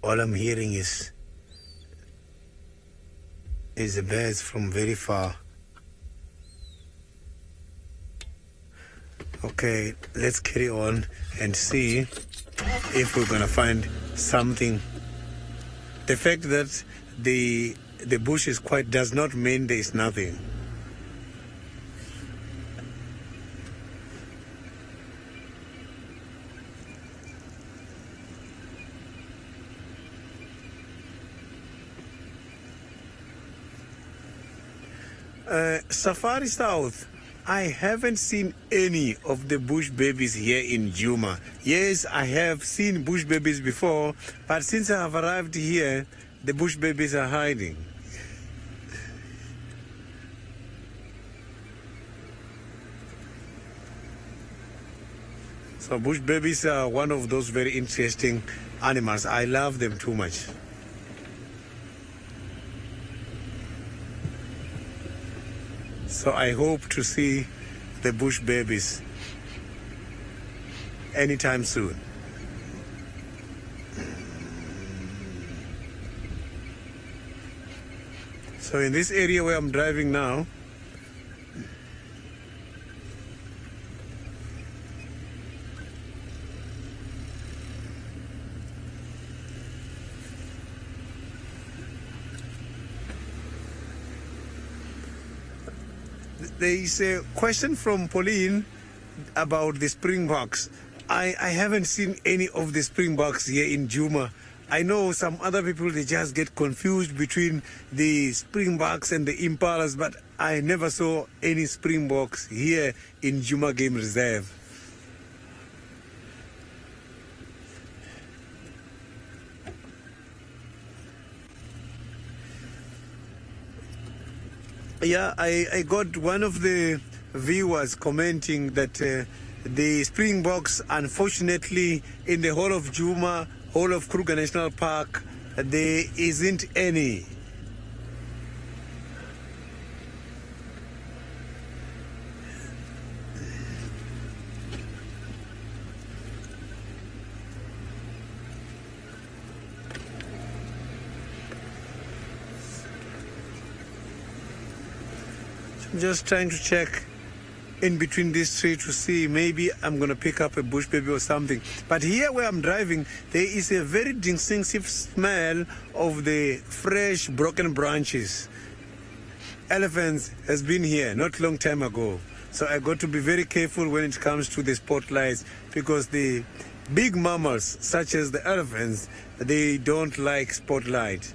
C: All I'm hearing is the birds from very far. Okay, let's carry on and see if we're gonna find something. The fact that the bush is quiet does not mean there is nothing. Safari South, I haven't seen any of the bush babies here in Djuma. Yes, I have seen bush babies before, but since I have arrived here, the bush babies are hiding. So bush babies are one of those very interesting animals. I love them too much. So I hope to see the bush babies anytime soon. So in this area where I'm driving now, there is a question from Pauline about the springboks. I haven't seen any of the springboks here in Djuma. I know some other people, they just get confused between the springboks and the impalas, but I never saw any springboks here in Djuma Game Reserve. Yeah, I got one of the viewers commenting that the springboks, unfortunately, in the whole of Djuma, whole of Kruger National Park, there isn't any. I'm just trying to check in between these trees to see maybe I'm going to pick up a bush baby or something. But here where I'm driving, there is a very distinctive smell of the fresh broken branches. Elephants has been here not long time ago. So I got to be very careful when it comes to the spotlights, because the big mammals, such as the elephants, they don't like spotlight.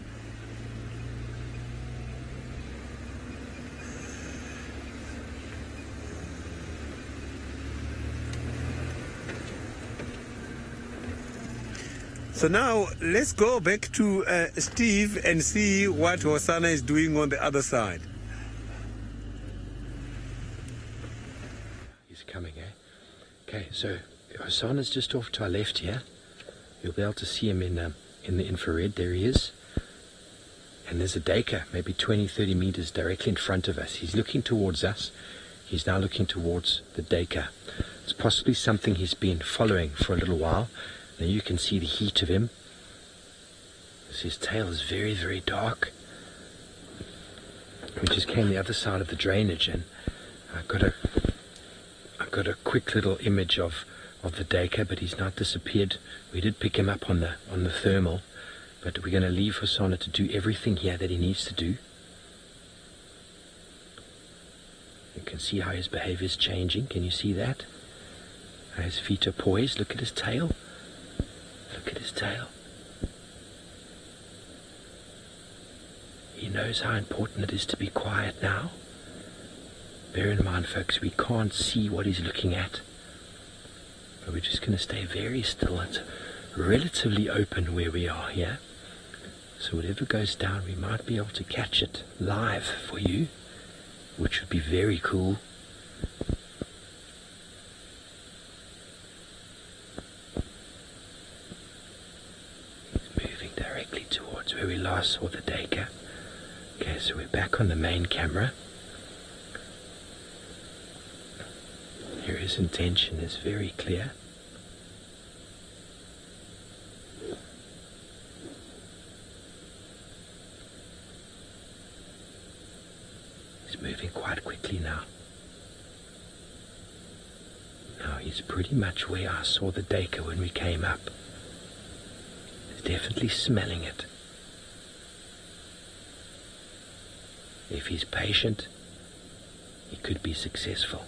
C: So now let's go back to Steve and see what Hosanna is doing on the other side.
B: He's coming, eh? Okay, so Hosanna's just off to our left here. You'll be able to see him in the infrared. There he is. And there's a duiker, maybe 20-30 meters directly in front of us. He's looking towards us. He's now looking towards the duiker. It's possibly something he's been following for a little while. Now you can see the heat of him. His tail is very, very dark. We just came the other side of the drainage, and I got a quick little image of the duiker, but he's not disappeared. We did pick him up on the thermal, but we're going to leave Hosanna to do everything here that he needs to do. You can see how his behavior is changing. Can you see that? How his feet are poised. Look at his tail. Look at his tail. He knows how important it is to be quiet now. Bear in mind, folks, we can't see what he's looking at. But we're just going to stay very still. It's relatively open where we are here. So whatever goes down, we might be able to catch it live for you, which would be very cool. Where we last saw the duiker. Okay, so we're back on the main camera. Here his intention is very clear. He's moving quite quickly now. Now he's pretty much where I saw the duiker when we came up. He's definitely smelling it. If he's patient, he could be successful.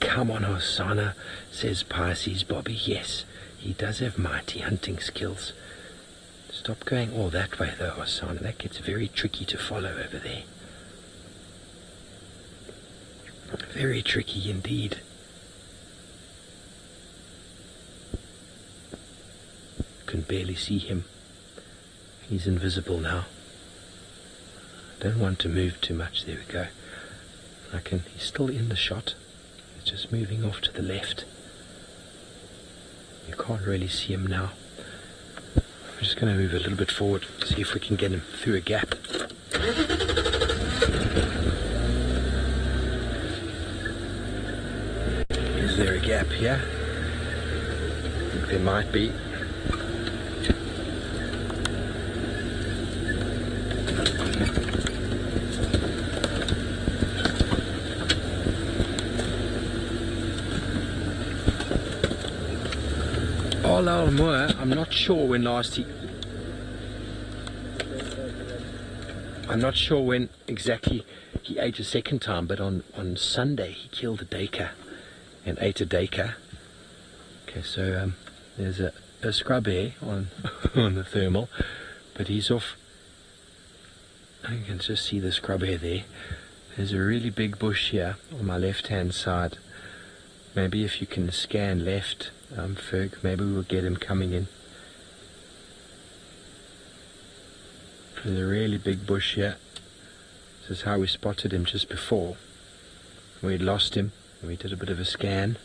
B: Come on, Hosanna, says Pisces Bobby. Yes, he does have mighty hunting skills. Stop going all that way though, Hosanna. That gets very tricky to follow over there. Very tricky indeed. Can barely see him. He's invisible now. Don't want to move too much. There we go. He's still in the shot. He's just moving off to the left. You can't really see him now. I'm just going to move a little bit forward, see if we can get him through a gap. Is there a gap here? I think there might be. I'm not sure when last I'm not sure when exactly he ate a second time, but on Sunday he killed a duiker and ate a duiker. Okay, so there's a scrub hare on on the thermal, but he's off. You can just see the scrub hare there. There's a really big bush here on my left hand side. Maybe if you can scan left, Ferg, maybe we'll get him coming in. There's a really big bush here. This is how we spotted him just before. We'd lost him, and we did a bit of a scan.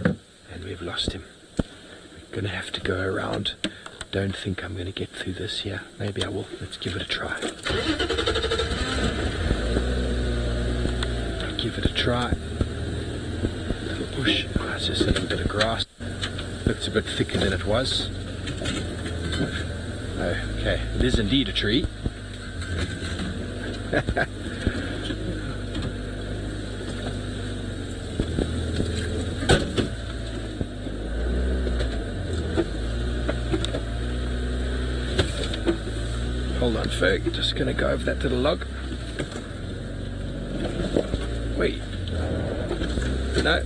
B: And we've lost him. We're going to have to go around. Don't think I'm going to get through this here. Maybe I will. Let's give it a try. Give it a try. Little bush. it's just a little bit of grass. Looks a bit thicker than it was. Okay, it is indeed a tree. Hold on, Ferg, just gonna go over that little log. Wait. No,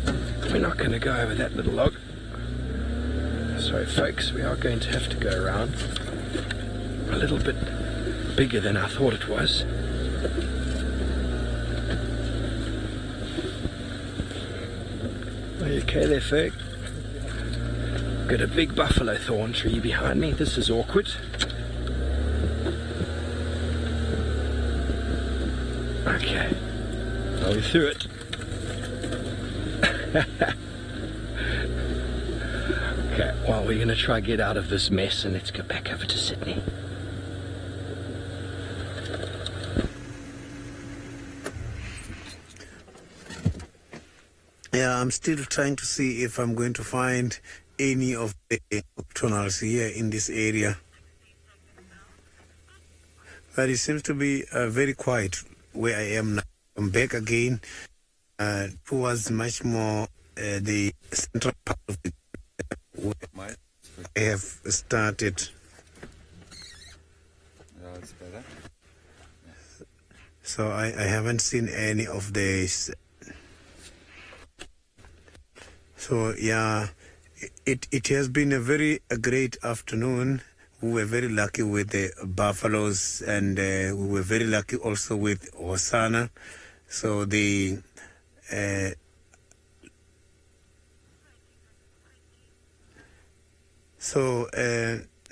B: we're not gonna go over that little log. Sorry folks, we are going to have to go around. A little bit bigger than I thought it was. Are you okay there, Ferg? Got a big buffalo thorn tree behind me. This is awkward. Okay. Are we through it? Okay, well, we're going to try get out of this mess and let's go back over to Sydney.
C: Yeah, I'm still trying to see if I'm going to find any of the tunnels here in this area. But it seems to be very quiet where I am now. I'm back again towards much more the central part of the where I have started.
E: Yeah, it's better.
C: So I haven't seen any of these. So yeah, it has been a great afternoon. We were very lucky with the buffaloes, and we were very lucky also with Hosanna. So the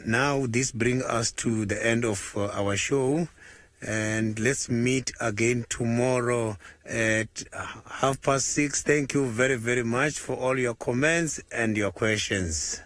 C: now this brings us to the end of our show, and let's meet again tomorrow at 6:30. Thank you very, very much for all your comments and your questions.